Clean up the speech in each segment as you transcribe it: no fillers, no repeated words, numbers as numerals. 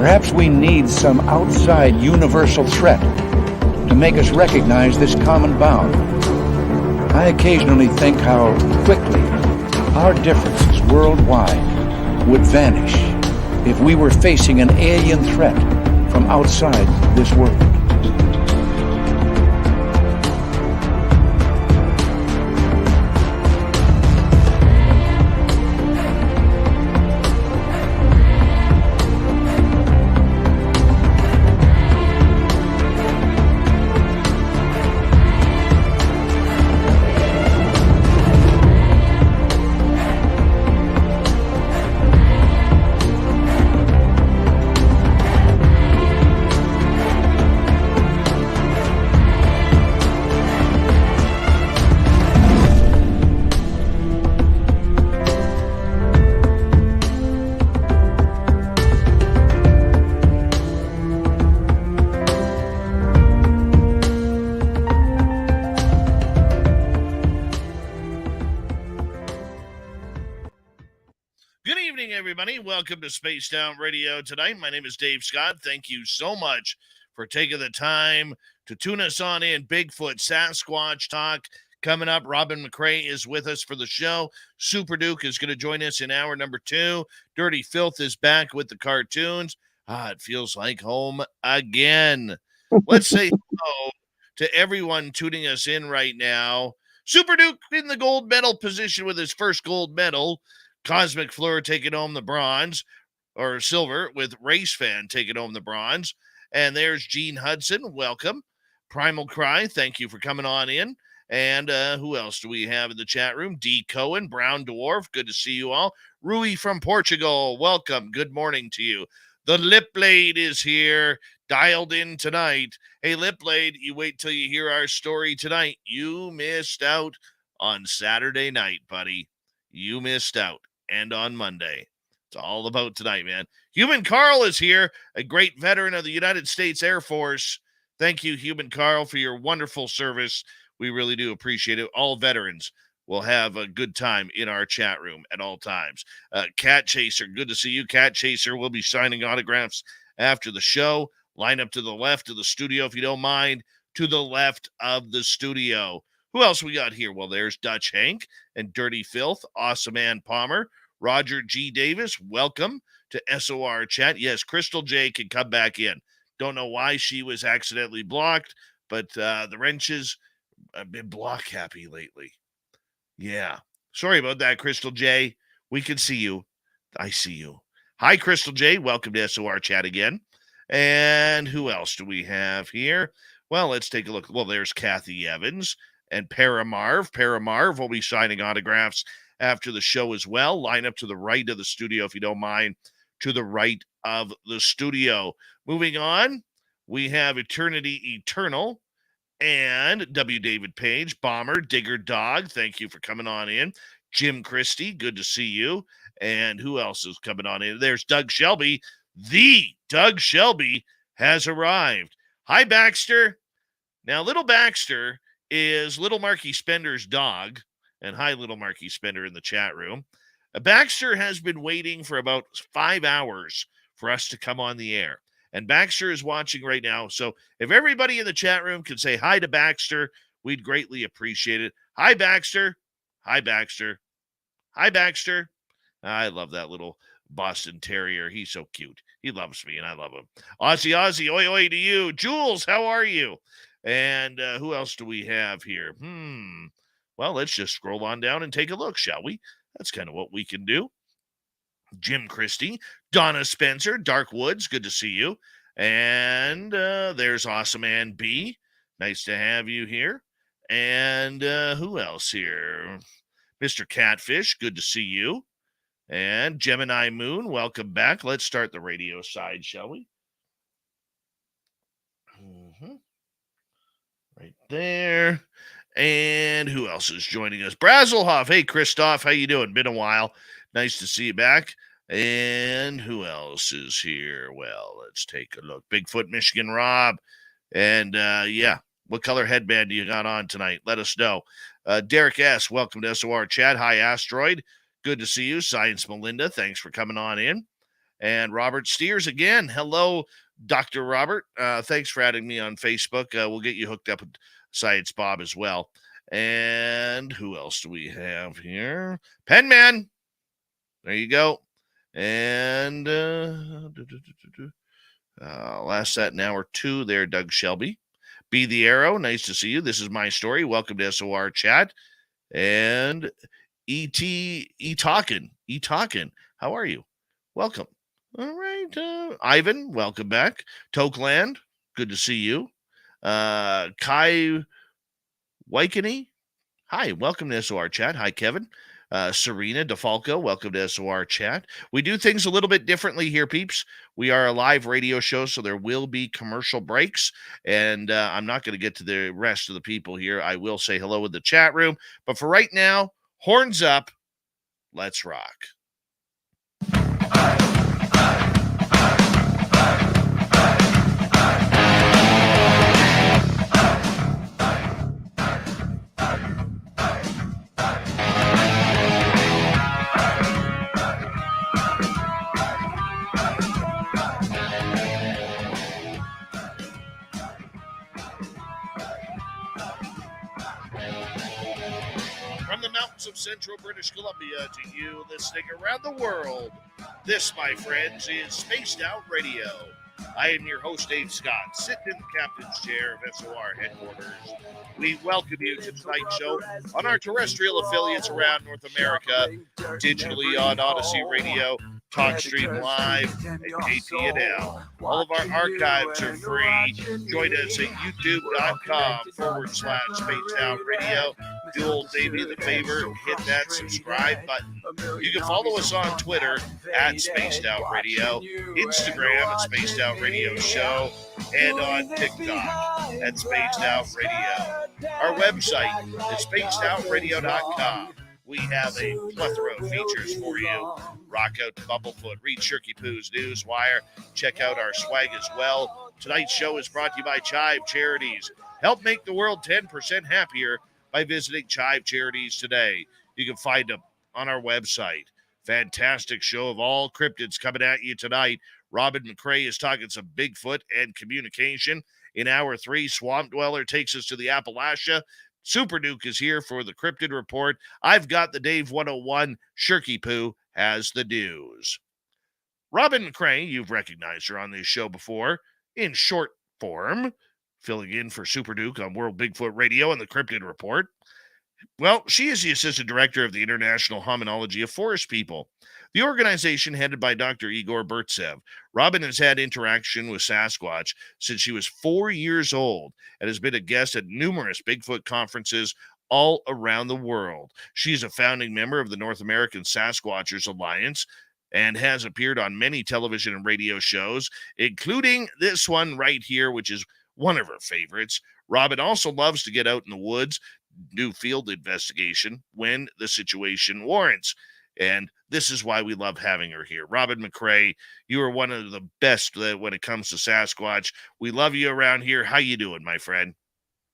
Perhaps we need some outside universal threat to make us recognize this common bound. I occasionally think how quickly our differences worldwide would vanish if we were facing an alien threat from outside this world. Welcome to Space Down Radio tonight. My name is Dave Scott. Thank you so much for taking the time to tune us on in. Bigfoot, Sasquatch talk coming up. Robin McCray is with us for the show. Super Duke is going to join us in hour number 2. Dirty Filth is back with the cartoons. It feels like home again. Let's say hello to everyone tuning us in right now. Super Duke in the gold medal position with his first gold medal. Cosmic Fleur taking home the bronze, or silver, with Race Fan taking home the bronze. And there's Gene Hudson. Welcome. Primal Cry, thank you for coming on in. And who else do we have in the chat room? D. Cohen, Brown Dwarf, good to see you all. Rui from Portugal, welcome. Good morning to you. The Lip Blade is here, dialed in tonight. Hey, Lip Blade, you wait till you hear our story tonight. You missed out on Saturday night, buddy. You missed out. And on Monday. It's all about tonight, man. Human Carl is here, a great veteran of the United States Air Force. Thank you, Human Carl, for your wonderful service. We really do appreciate it. All veterans will have a good time in our chat room at all times. Cat Chaser, good to see you. Cat Chaser will be signing autographs after the show. Line up to the left of the studio, if you don't mind. To the left of the studio. Who else we got here? Well, there's Dutch Hank and Dirty Filth, Awesome Ann Palmer, Roger G. Davis. Welcome to SOR Chat. Yes, Crystal J can come back in. Don't know why she was accidentally blocked, but the wrenches have been block happy lately. Yeah. Sorry about that, Crystal J. We can see you. I see you. Hi, Crystal J. Welcome to SOR Chat again. And who else do we have here? Well, let's take a look. Well, there's Kathy Evans. And Paramarv. Paramarv will be signing autographs after the show as well. Line up to the right of the studio, if you don't mind, to the right of the studio. Moving on, we have Eternity Eternal and W. David Page, Bomber, Digger Dog. Thank you for coming on in. Jim Christie, good to see you. And who else is coming on in? There's Doug Shelby. The Doug Shelby has arrived. Hi, Baxter. Now, little Baxter is Little Marky Spender's dog. And hi, Little Marky Spender in the chat room. Baxter has been waiting for about 5 hours for us to come on the air. And Baxter is watching right now. So if everybody in the chat room could say hi to Baxter, we'd greatly appreciate it. Hi, Baxter. Hi, Baxter. Hi, Baxter. I love that little Boston Terrier. He's so cute. He loves me, and I love him. Ozzy, oi, oi to you. Jules, how are you? And who else do we have here? Well, let's just scroll on down and take a look, shall we? That's kind of what we can do. Jim Christie, Donna Spencer, Dark Woods, good to see you. And there's Awesome Ann B. Nice to have you here. And who else here? Mr. Catfish, good to see you. And Gemini Moon, welcome back. Let's start the radio side, shall we? Right there. And who else is joining us? Brazelhoff. Hey, Christoph, how you doing? Been a while. Nice to see you back. And who else is here? Well, let's take a look. Bigfoot, Michigan Rob. And, yeah, what color headband do you got on tonight? Let us know. Derek S., welcome to SOR Chat. Hi, Asteroid. Good to see you. Science Melinda, thanks for coming on in. And Robert Steers again. Hello, Dr. Robert. Thanks for adding me on Facebook. We'll get you hooked up with Science Bob as well. And who else do we have here? Penman. There you go. And last set in hour 2 there, Doug Shelby. Be the Arrow. Nice to see you. This is my story. Welcome to SOR Chat. And E.T. E-Talkin. How are you? Welcome. All right. Ivan, welcome back. Tokeland, good to see you. Kai Waikini, hi, welcome to SOR Chat. Hi, Kevin. Serena DeFalco, welcome to SOR Chat. We do things a little bit differently here, peeps. We are a live radio show, so there will be commercial breaks, and I'm not going to get to the rest of the people here. I will say hello in the chat room, but for right now, horns up, let's rock. From the mountains of central British Columbia to you listening around the world, this, my friends, is Spaced Out Radio. I am your host, Dave Scott, sitting in the captain's chair of SOR headquarters. We welcome you to tonight's show on our terrestrial affiliates around North America, digitally on Odyssey Radio, TalkStream Live, and KTNL. All of our archives are free. Join us at youtube.com/Spaced Out Radio. Do old Davey the favor, hit that subscribe button. You can follow us on Twitter at Spaced Out Radio, Instagram at Spaced Out Radio Show, and on TikTok at Spaced Out Radio. Our website is spacedoutradio.com. We have a plethora of features for you. Rock out to Bumblefoot, read Shirky Poo's Newswire, check out our swag as well. Tonight's show is brought to you by Chive Charities. Help make the world 10% happier by visiting Chive Charities today. You can find them on our website. Fantastic show of all cryptids coming at you tonight. Robin McCray is talking some Bigfoot and communication. In hour 3, Swamp Dweller takes us to the Appalachia. Super Duke is here for the Cryptid Report. I've got the Dave 101. Shirky Poo has the news. Robin McCray, you've recognized her on this show before, in short form, filling in for Super Duke on World Bigfoot Radio and the Cryptid Report. Well, she is the assistant director of the International Hominology of Forest People, the organization headed by Dr. Igor Burtsev. Robin has had interaction with Sasquatch since she was 4 years old and has been a guest at numerous Bigfoot conferences all around the world. She is a founding member of the North American Sasquatchers Alliance and has appeared on many television and radio shows, including this one right here, which is one of her favorites. Robin also loves to get out in the woods, do field investigation when the situation warrants. And this is why we love having her here. Robin McCray, you are one of the best when it comes to Sasquatch. We love you around here. How you doing, my friend?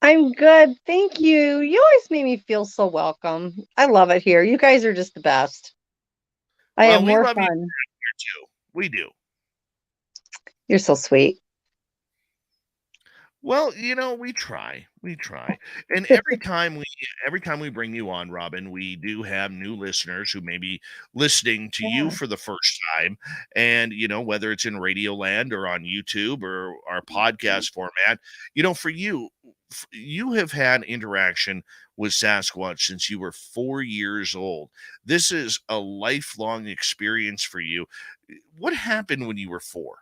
I'm good. Thank you. You always make me feel so welcome. I love it here. You guys are just the best. I have more fun. Here too. We do. You're so sweet. Well, we try. And every time we bring you on, Robin, we do have new listeners who may be listening to you for the first time. And, whether it's in Radio Land or on YouTube or our podcast format, for you have had interaction with Sasquatch since you were 4 years old. This is a lifelong experience for you. What happened when you were 4?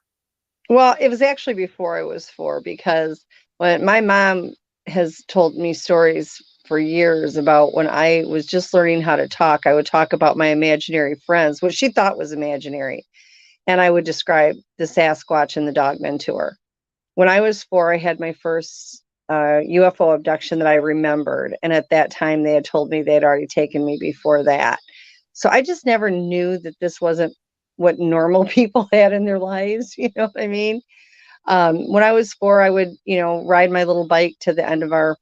Well, it was actually before I was 4, because when my mom has told me stories for years about when I was just learning how to talk, I would talk about my imaginary friends, what she thought was imaginary. And I would describe the Sasquatch and the Dogmen to her. When I was 4, I had my first UFO abduction that I remembered. And at that time, they had told me they had already taken me before that. So I just never knew that this wasn't what normal people had in their lives. You know what I mean? When I was 4, I would, ride my little bike to the end of our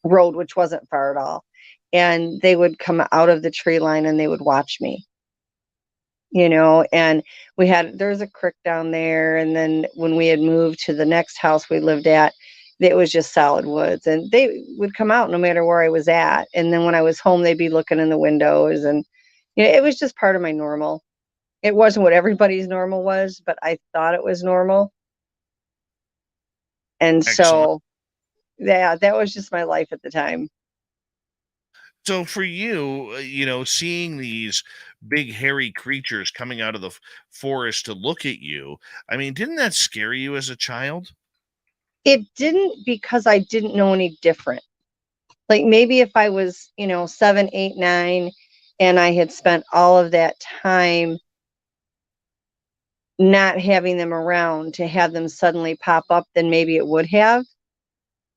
road, which wasn't far at all. And they would come out of the tree line and they would watch me. and there's a creek down there. And then when we had moved to the next house we lived at, it was just solid woods, and they would come out no matter where I was at. And then when I was home, they'd be looking in the windows, and it was just part of my normal. It wasn't what everybody's normal was, but I thought it was normal. And Excellent. so, yeah, that was just my life at the time. So for you, seeing these big hairy creatures coming out of the forest to look at you, I mean, didn't that scare you as a child? It didn't, because I didn't know any different. Like maybe if I was, 7, 8, 9, and I had spent all of that time not having them around to have them suddenly pop up, then maybe it would have.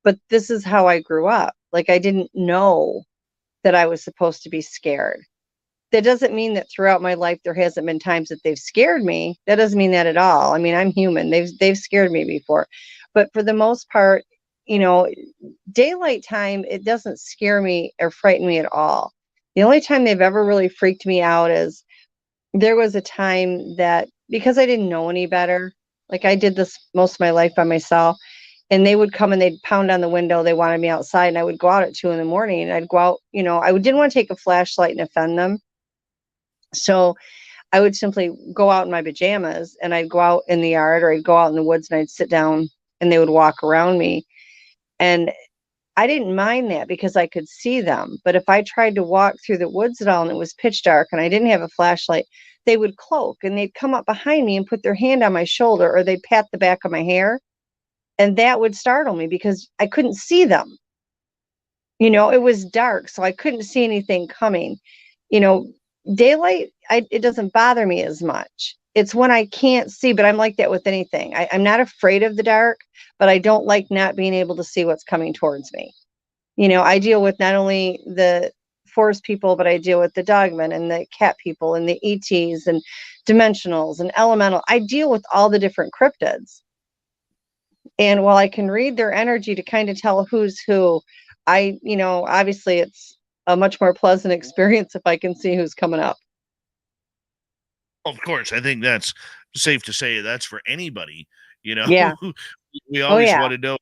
But this is how I grew up. Like I didn't know that I was supposed to be scared. That doesn't mean that throughout my life there hasn't been times that they've scared me. That doesn't mean that at all. I mean, I'm human. They've scared me before. But for the most part, daylight time, it doesn't scare me or frighten me at all. The only time they've ever really freaked me out is there was a time that, because I didn't know any better, like I did this most of my life by myself, and they would come and they'd pound on the window. They wanted me outside, and I would go out at 2 a.m. and I'd go out, I didn't want to take a flashlight and offend them. So I would simply go out in my pajamas, and I'd go out in the yard, or I'd go out in the woods, and I'd sit down and they would walk around me. And I didn't mind that because I could see them. But if I tried to walk through the woods at all and it was pitch dark and I didn't have a flashlight, they would cloak and they'd come up behind me and put their hand on my shoulder, or they'd pat the back of my hair. And that would startle me because I couldn't see them. It was dark, so I couldn't see anything coming. Daylight, it doesn't bother me as much. It's when I can't see, but I'm like that with anything. I'm not afraid of the dark, but I don't like not being able to see what's coming towards me. I deal with not only the forest people, but I deal with the dogmen and the cat people and the ETs and dimensionals and elemental. I deal with all the different cryptids. And while I can read their energy to kind of tell who's who, obviously it's a much more pleasant experience if I can see who's coming up. Of course, I think that's safe to say that's for anybody, Yeah. We always yeah. want to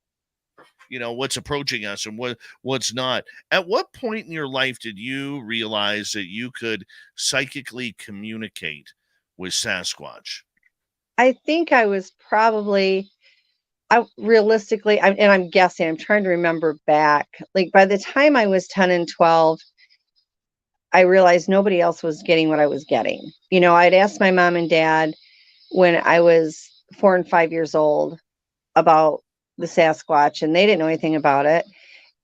know, what's approaching us and what's not. At what point in your life did you realize that you could psychically communicate with Sasquatch? I think I was probably, and I'm guessing, I'm trying to remember back, like by the time I was 10 and 12, I realized nobody else was getting what I was getting. I'd asked my mom and dad when I was 4 and 5 years old about the Sasquatch, and they didn't know anything about it.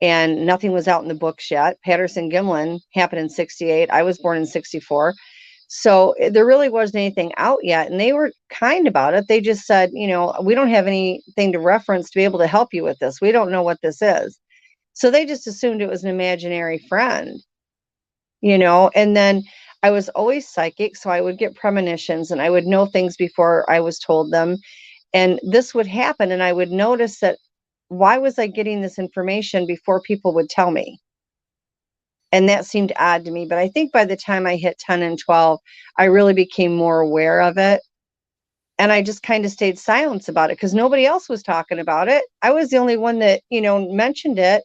And nothing was out in the books yet. Patterson Gimlin happened in 68. I was born in 64. So there really wasn't anything out yet. And they were kind about it. They just said, we don't have anything to reference to be able to help you with this. We don't know what this is. So they just assumed it was an imaginary friend, and then I was always psychic. So I would get premonitions and I would know things before I was told them. And this would happen. And I would notice that, why was I getting this information before people would tell me? And that seemed odd to me. But I think by the time I hit 10 and 12, I really became more aware of it. And I just kind of stayed silent about it because nobody else was talking about it. I was the only one that, mentioned it,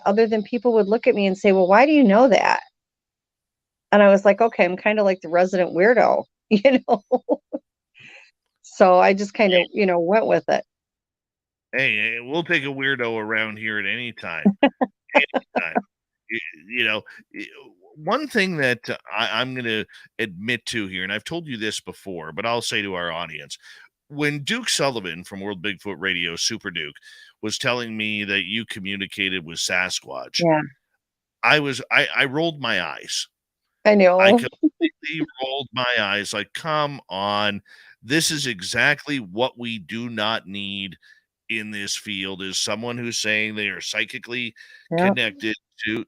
other than people would look at me and say, well, why do you know that? And I was like, okay, I'm kind of like the resident weirdo, So I just kind of, went with it. Hey, we'll take a weirdo around here at any time. Anytime. One thing that I'm going to admit to here, and I've told you this before, but I'll say to our audience, when Duke Sullivan from World Bigfoot Radio, Super Duke, was telling me that you communicated with Sasquatch, Yeah, I rolled my eyes. I know. I completely rolled my eyes like, come on. This is exactly what we do not need in this field, is someone who's saying they are psychically Yeah. connected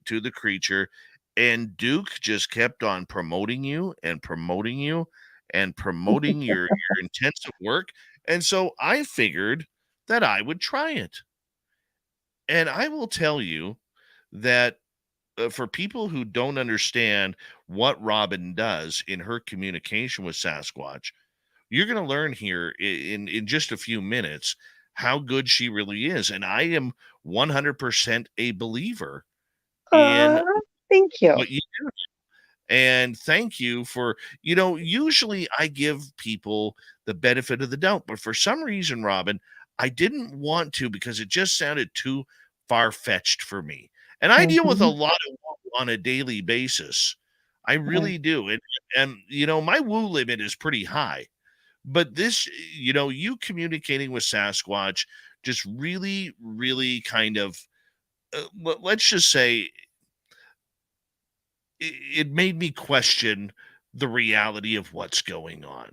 to the creature. And Duke just kept on promoting you and promoting you and promoting your intensive work. And so I figured that I would try it. And I will tell you that for people who don't understand what Robin does in her communication with Sasquatch, you're going to learn here in just a few minutes how good she really is. And I am 100% a believer in Thank you. what you do. And thank you for, usually I give people the benefit of the doubt, but for some reason, Robin, I didn't want to because it just sounded too far-fetched for me. And I deal with a lot of woo on a daily basis. I really do. And my woo limit is pretty high. But this, you communicating with Sasquatch just really, really kind of, let's just say, it made me question the reality of what's going on.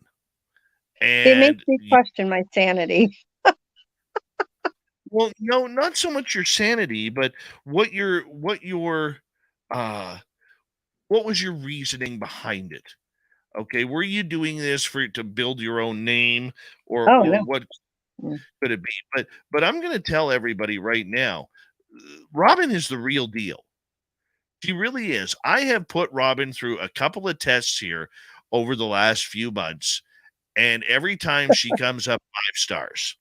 And it makes me question my sanity. Well, no, not so much your sanity, but what was your reasoning behind it? Okay, were you doing this to build your own name, or No. what could it be? But I'm going to tell everybody right now, Robin is the real deal. She really is. I have put Robin through a couple of tests here over the last few months, and every time she comes up 5 stars.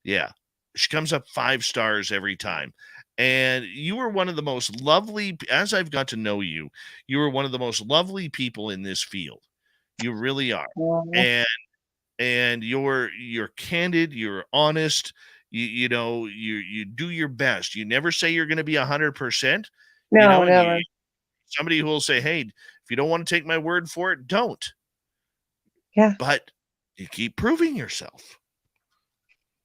Yeah. She comes up 5 stars every time. And you were one of the most lovely, as I've got to know you, you were one of the most lovely people in this field. You really are. And you're candid, you're honest, you do your best. You never say you're going to be 100%. No, never. Somebody who will say, hey, if you don't want to take my word for it, don't. Yeah. But you keep proving yourself.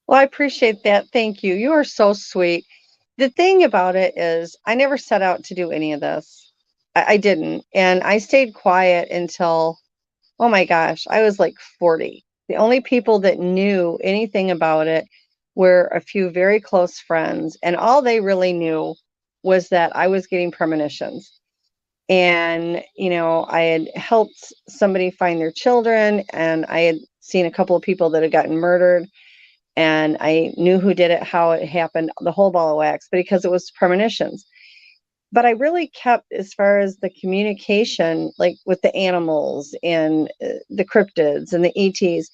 Well, I appreciate that. Thank you. You are so sweet. The thing about it is, I never set out to do any of this. I didn't. And I stayed quiet until, oh my gosh, I was like 40. The only people that knew anything about it were a few very close friends. And all they really knew was that I was getting premonitions. And, I had helped somebody find their children, and I had seen a couple of people that had gotten murdered. And I knew who did it, how it happened, the whole ball of wax, but because it was premonitions. But I really kept, as far as the communication, like with the animals and the cryptids and the ETs,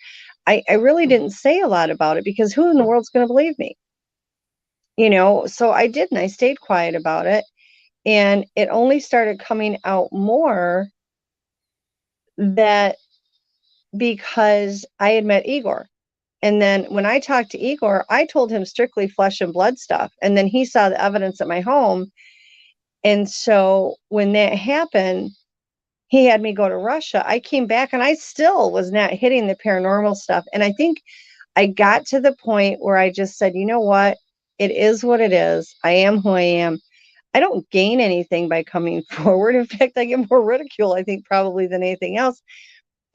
I really didn't say a lot about it because who in the world's going to believe me? So I didn't. I stayed quiet about it. And it only started coming out more that because I had met Igor. And then when I talked to Igor, I told him strictly flesh and blood stuff. And then he saw the evidence at my home. And so when that happened, he had me go to Russia. I came back and I still was not hitting the paranormal stuff. And I think I got to the point where I just said, you know what? It is what it is. I am who I am. I don't gain anything by coming forward. In fact, I get more ridicule, I think, probably than anything else.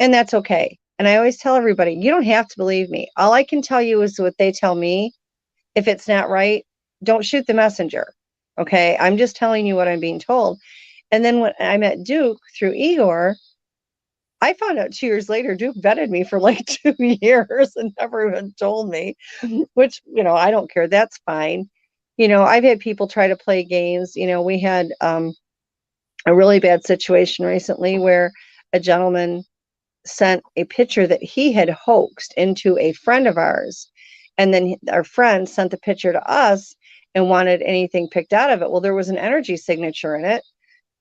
And that's okay. And I always tell everybody, you don't have to believe me. All I can tell you is what they tell me. If it's not right, don't shoot the messenger. Okay. I'm just telling you what I'm being told. And then when I met Duke through Igor, I found out 2 years later, Duke vetted me for like 2 years and never even told me, which, I don't care. That's fine. I've had people try to play games. We had a really bad situation recently where a gentleman sent a picture that he had hoaxed into a friend of ours. And then our friend sent the picture to us and wanted anything picked out of it. Well, there was an energy signature in it.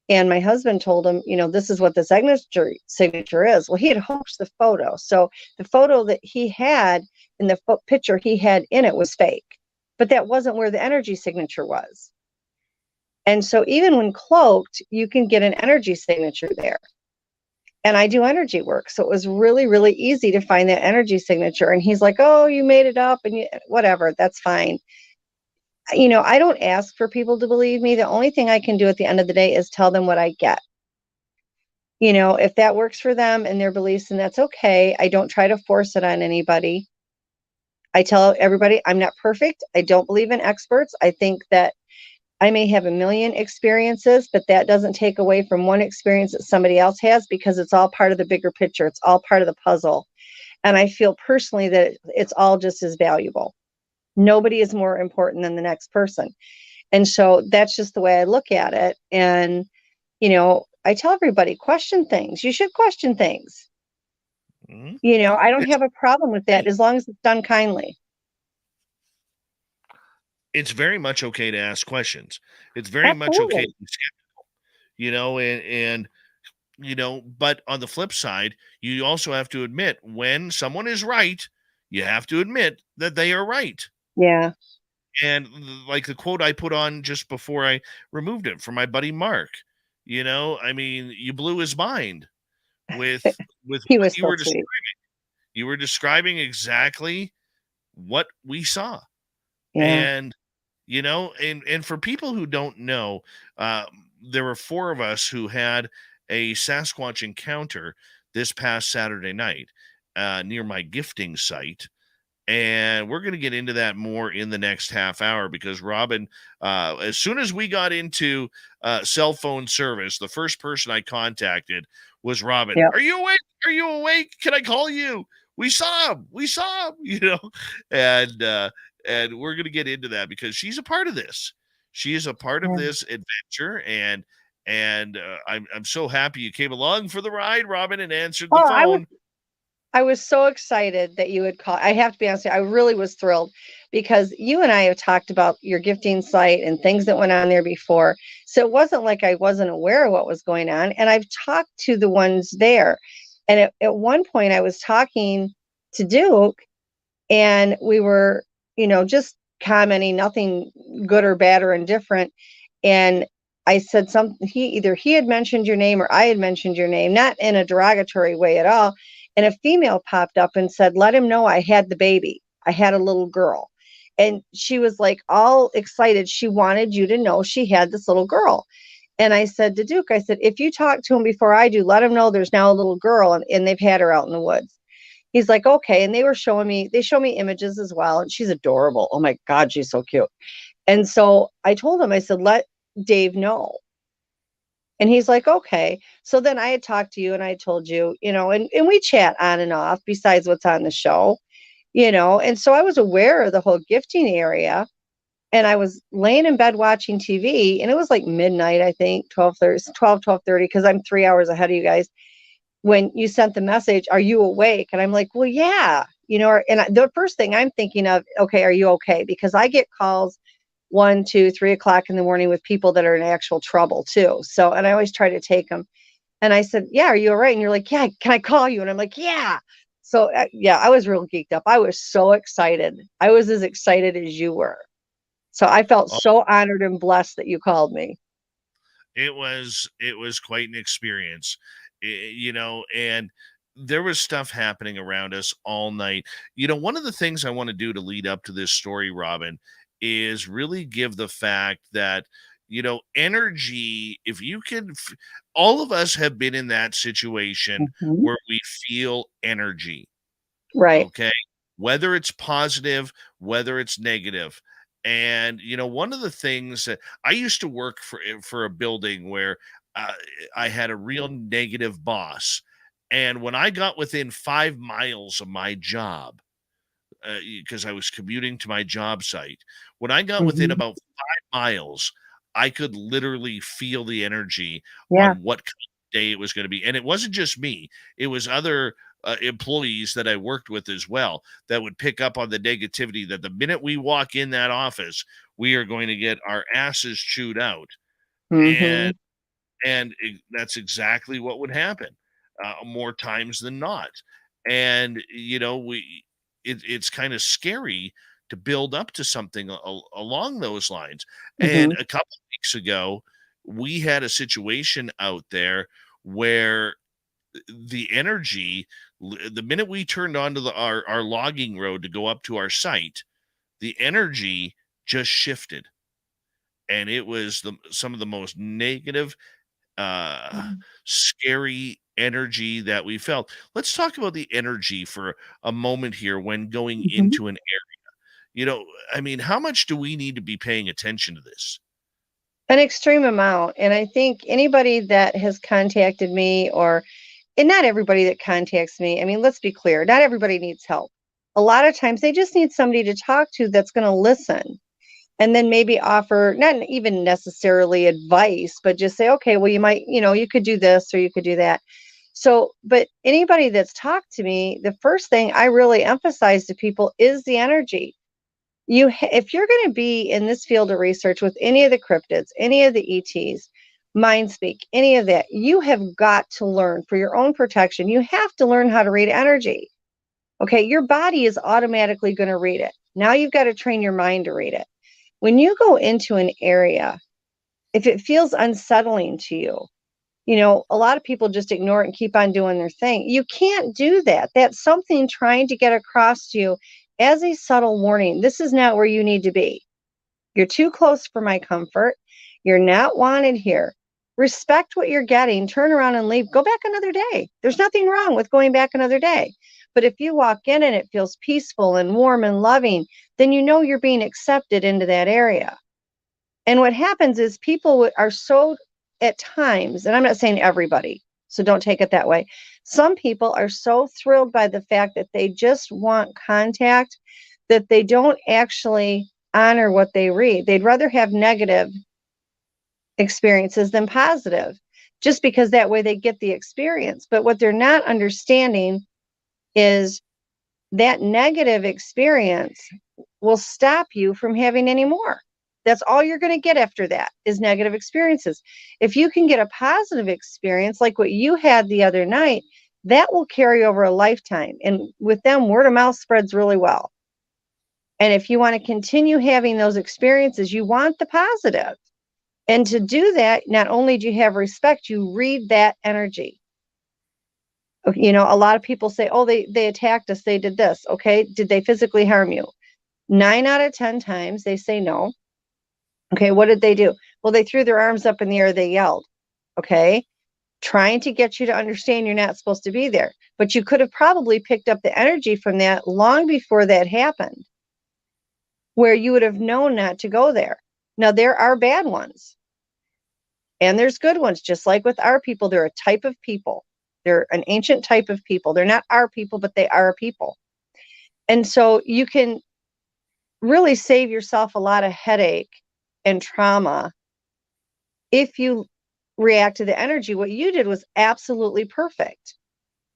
And my husband told him, this is what the signature is. Well, he had hoaxed the photo. So the photo that he had in the picture he had in it was fake. But that wasn't where the energy signature was. And so even when cloaked, you can get an energy signature there. And I do energy work. So it was really, really easy to find that energy signature. And he's like, oh, you made it up and whatever. That's fine. I don't ask for people to believe me. The only thing I can do at the end of the day is tell them what I get. If that works for them and their beliefs, and that's okay. I don't try to force it on anybody. I tell everybody I'm not perfect. I don't believe in experts. I think that I may have a million experiences, but that doesn't take away from one experience that somebody else has, because it's all part of the bigger picture. It's all part of the puzzle. And I feel personally that it's all just as valuable. Nobody is more important than the next person. And so that's just the way I look at it. And, I tell everybody, question things. You should question things. Mhm. I don't It's have a problem with that as long as it's done kindly. it's very much okay to ask questions. It's very much okay to Absolutely. be skeptical, but on the flip side, you also have to admit when someone is right, you have to admit that they are right. Yeah. And like the quote I put on just before I removed it from my buddy Mark, you blew his mind with He what was you so were sweet. describing. You were describing exactly what we saw. Yeah. And and for people who don't know, uh, there were four of us who had a Sasquatch encounter this past Saturday night near my gifting site. And we're going to get into that more in the next half hour because Robin, as soon as we got into cell phone service, the first person I contacted was Robin. Yeah. Are you awake? Are you awake? Can I call you? We saw him. We saw him, and we're going to get into that because she's a part of this. She is a part of Yeah. this adventure, and I'm so happy you came along for the ride, Robin, and answered the Oh, phone. I was so excited that you would call. I have to be honest, I really was thrilled because you and I have talked about your gifting site and things that went on there before. So it wasn't like I wasn't aware of what was going on. And I've talked to the ones there. And at one point, I was talking to Duke, and we were, just commenting, nothing good or bad or indifferent. And I said something, he had mentioned your name or I had mentioned your name, not in a derogatory way at all. And a female popped up and said, let him know I had the baby. I had a little girl. And she was like all excited. She wanted you to know she had this little girl. And I said to Duke, I said, if you talk to him before I do, let him know there's now a little girl and they've had her out in the woods. He's like, okay. And they show me images as well. And she's adorable. Oh my God, she's so cute. And so I told him, I said, let Dave know. And he's like, okay. So then I had talked to you and I told you, and we chat on and off besides what's on the show, and so I was aware of the whole gifting area. And I was laying in bed watching TV and it was like midnight, I think, 12:30, because I'm 3 hours ahead of you guys. When you sent the message, are you awake? And I'm like, well, yeah, the first thing I'm thinking of, okay, are you okay? Because I get calls 1, 2, 3 o'clock in the morning with people that are in actual trouble too. So, and I always try to take them. And I said, yeah, are you all right? And you're like, yeah, can I call you? And I'm like, yeah. So yeah, I was real geeked up. I was so excited. I was as excited as you were. So I felt so honored and blessed that you called me. It was quite an experience, and there was stuff happening around us all night. One of the things I want to do to lead up to this story, Robin, is really give the fact that energy, if you can all of us have been in that situation Mhm. where we feel energy, Right. okay, whether it's positive, whether it's negative. And one of the things that I used to work for a building where I had a real negative boss, and when I got within 5 miles of my job, because I was commuting to my job site, when I got within Mhm. about 5 miles, I could literally feel the energy Yeah. on what kind of day it was going to be. And it wasn't just me, it was other employees that I worked with as well that would pick up on the negativity that the minute we walk in that office, we are going to get our asses chewed out. And Mhm. that's exactly what would happen more times than not. And it's kind of scary to build up to something along those lines. And Mhm. a couple of weeks ago, we had a situation out there where the energy, the minute we turned onto our logging road to go up to our site, the energy just shifted, and it was some of the most negative, uh, scary energy that we felt. Let's talk about the energy for a moment here when going Mhm. into an area. How much do we need to be paying attention to this? An extreme amount. And I think anybody that has contacted me, and not everybody that contacts me, I mean, let's be clear, not everybody needs help. A lot of times they just need somebody to talk to that's going to listen. and then maybe offer, not even necessarily advice, but just say, okay, well, you might, you could do this or you could do that. So, but anybody that's talked to me, the first thing I really emphasize to people is the energy. If you're going to be in this field of research with any of the cryptids, any of the ETs, mind speak, any of that, you have got to learn for your own protection. You have to learn how to read energy. Okay, your body is automatically going to read it. Now you've got to train your mind to read it. When you go into an area, if it feels unsettling to you, a lot of people just ignore it and keep on doing their thing. You can't do that. That's something trying to get across to you as a subtle warning. This is not where you need to be. You're too close for my comfort. You're not wanted here. Respect what you're getting. Turn around and leave. Go back another day. There's nothing wrong with going back another day. But if you walk in and it feels peaceful and warm and loving, then you're being accepted into that area. And what happens is people are so, at times, and I'm not saying everybody, so don't take it that way. Some people are so thrilled by the fact that they just want contact that they don't actually honor what they read. They'd rather have negative experiences than positive, just because that way they get the experience. But what they're not understanding is that negative experience will stop you from having any more. That's all you're going to get after that is negative experiences. If you can get a positive experience like what you had the other night, that will carry over a lifetime. And with them, word of mouth spreads really well. And if you want to continue having those experiences, you want the positive. And to do that, not only do you have respect, you read that energy. A lot of people say, oh, they attacked us, they did this. Okay, did they physically harm you? 9 out of 10 times they say no. Okay, what did they do? Well, they threw their arms up in the air, they yelled. Okay, trying to get you to understand you're not supposed to be there. But you could have probably picked up the energy from that long before that happened, where you would have known not to go there. Now, there are bad ones and there's good ones, just like with our people. They're a type of people. They're an ancient type of people. They're not our people, but they are a people. And so you can really save yourself a lot of headache and trauma if you react to the energy. What you did was absolutely perfect.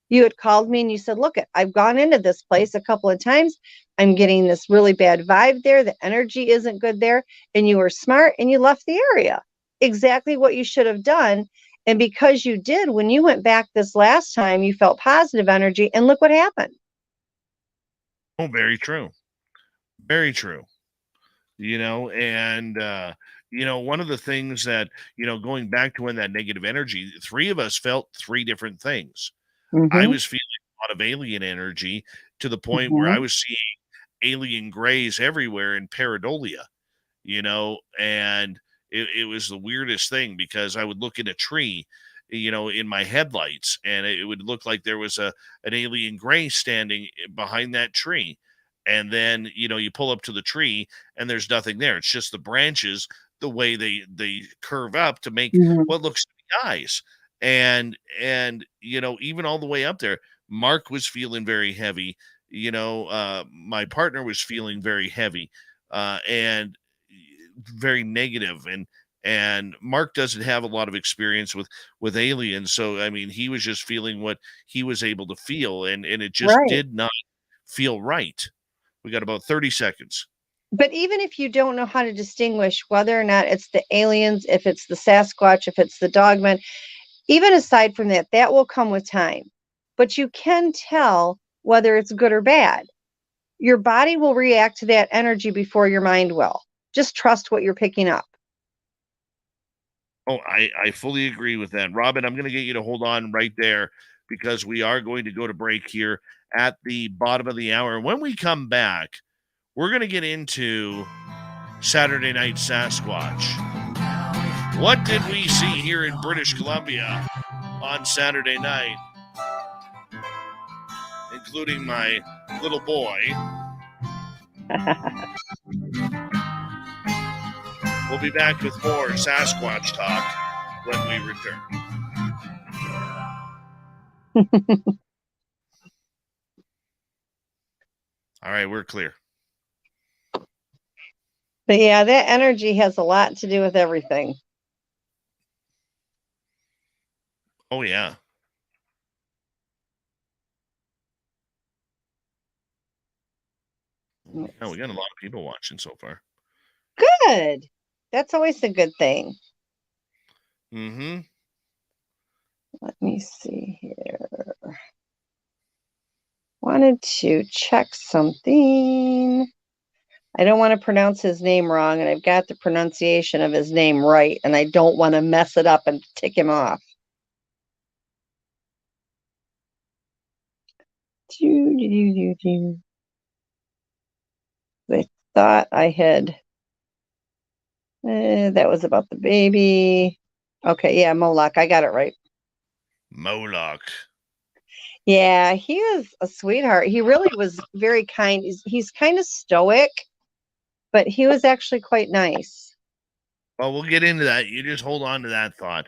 You had called me and you said, look, I've gone into this place a couple of times. I'm getting this really bad vibe there. The energy isn't good there. And you were smart and you left the area. Exactly what you should have done. And because you did, when you went back this last time, you felt positive energy, and look what happened. Oh, very true. Very true. And one of the things that, going back to when that negative energy, 3 of us felt 3 different things. Mm-hmm. I was feeling a lot of alien energy to the point where I was seeing alien grays everywhere in pareidolia, and it was the weirdest thing, because I would look at a tree, in my headlights, and it would look like there was an alien gray standing behind that tree. And then, you pull up to the tree and there's nothing there. It's just the branches, the way they curve up to make what looks to be eyes. And even all the way up there, Mark was feeling very heavy. My partner was feeling very heavy, and very negative. And Mark doesn't have a lot of experience with aliens. So, I mean, he was just feeling what he was able to feel, and it just did not feel right. We got about 30 seconds. But even if you don't know how to distinguish whether or not it's the aliens, if it's the Sasquatch, if it's the Dogman, even aside from that, that will come with time. But you can tell whether it's good or bad. Your body will react to that energy before your mind will. Just trust what you're picking up. Oh, I fully agree with that. Robin, I'm going to get you to hold on right there, because we are going to go to break here at the bottom of the hour. When we come back, we're going to get into Saturday Night Sasquatch. What did we see here in British Columbia on Saturday night, including my little boy? We'll be back with more Sasquatch talk when we return. All right, we're clear. But yeah, that energy has a lot to do with everything. Oh, yeah. Yeah, we got a lot of people watching so far. Good. That's always a good thing. Mm-hmm. Let me see here. Wanted to check something. I don't want to pronounce his name wrong, and I've got the pronunciation of his name right, and I don't want to mess it up and tick him off. I thought I had. That was about the baby. Okay, yeah, Moloch. I got it right. Moloch. Yeah, he was a sweetheart. He really was very kind. He's kind of stoic, but he was actually quite nice. Well, we'll get into that. You just hold on to that thought.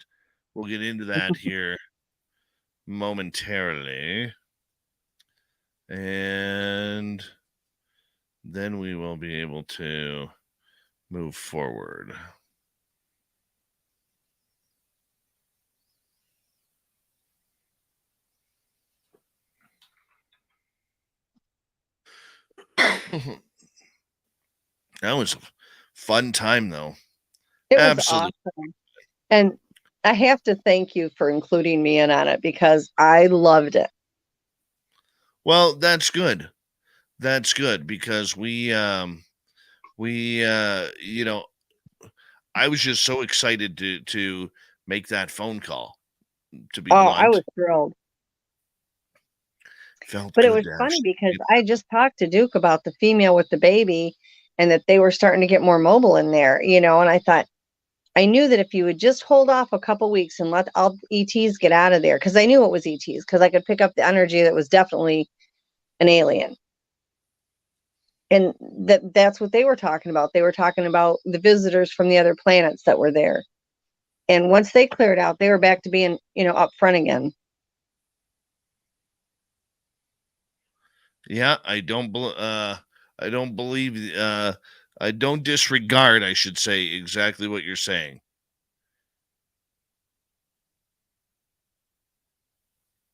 We'll get into that here momentarily. And then we will be able to move forward. That was a fun time, though. It was Absolutely awesome. And I have to thank you for including me in on it because I loved it. Well, that's good. That's good because you know, I was just so excited to make that phone call. To be Oh, blunt, I was thrilled. felt But good. it was funny because I just talked to Duke about the female with the baby and that they were starting to get more mobile in there, and I thought, I knew that if you would just hold off a couple weeks and let all ETs get out of there, because I knew it was ETs, because I could pick up the energy that was definitely an alien. And that's what they were talking about. They were talking about the visitors from the other planets that were there. And once they cleared out, they were back to being, up front again. Yeah, I don't believe I don't disregard, I should say, exactly what you're saying.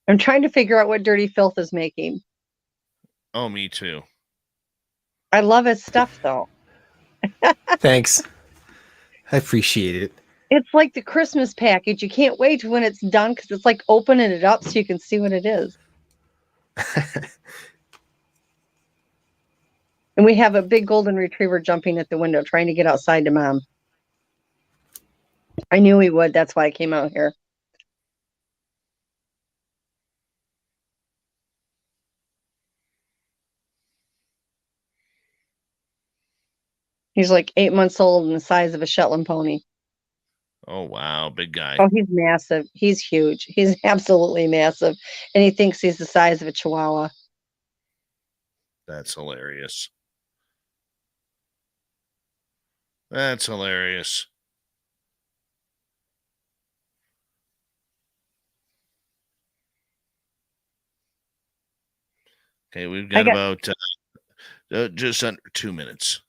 I'm trying to figure out what Dirty Filth is making. Oh, me too. I love his stuff, though. Thanks. I appreciate it. It's like the Christmas package. You can't wait when it's done because it's like opening it up so you can see what it is. And we have a big golden retriever jumping at the window trying to get outside to Mom. I knew he would. That's why I came out here. He's like 8 months old and the size of a Shetland pony. Oh, wow. Big guy. Oh, he's massive. He's huge. He's absolutely massive. And he thinks he's the size of a Chihuahua. That's hilarious. That's hilarious. Okay, we've got about just under 2 minutes.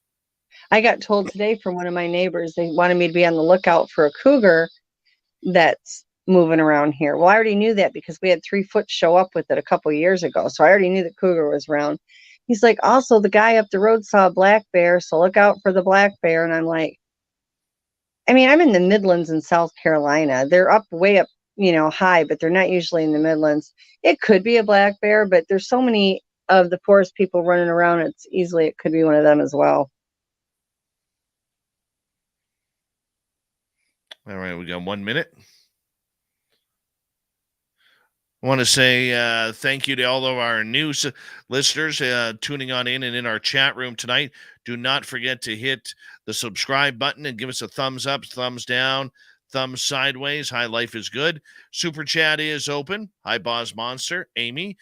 I got told today from one of my neighbors, they wanted me to be on the lookout for a cougar that's moving around here. Well, I already knew that because we had 3 foot show up with it a couple years ago. So I already knew the cougar was around. He's like, also, the guy up the road saw a black bear, so look out for the black bear. And I'm like, I mean, I'm in the Midlands in South Carolina. They're way up, high, but they're not usually in the Midlands. It could be a black bear, but there's so many of the forest people running around. It could be one of them as well. All right, we got 1 minute. I want to say thank you to all of our new listeners tuning on in and in our chat room tonight. Do not forget to hit the subscribe button and give us a thumbs up, thumbs down, thumbs sideways. Hi, life is good. Super chat is open. Hi, Boz Monster, Amy.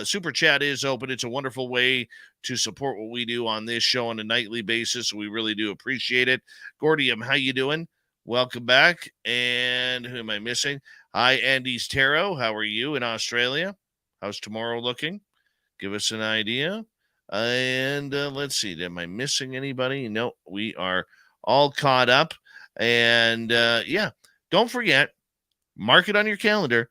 Super chat is open. It's a wonderful way to support what we do on this show on a nightly basis. We really do appreciate it. Gordium, how you doing? Welcome back. And who am I missing? Hi, Andy's Tarot. How are you in Australia? How's tomorrow looking? Give us an idea. And let's see, am I missing anybody? No, we are all caught up. And yeah, don't forget, mark it on your calendar,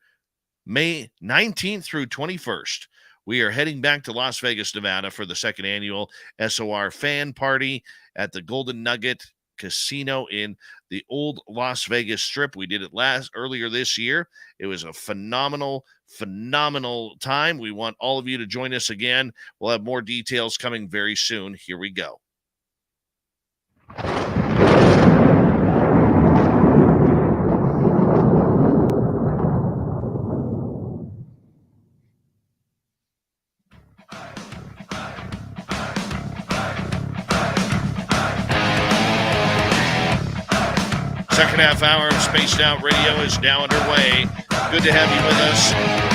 May 19th through 21st. We are heading back to Las Vegas, Nevada for the second annual SOR fan party at the Golden Nugget Casino in the old Las Vegas Strip. We did it earlier this year. It was a phenomenal time. We want all of you to join us again. We'll have more details coming very soon. Here we go. Second half hour of Spaced Out Radio is now underway. Good to have you with us.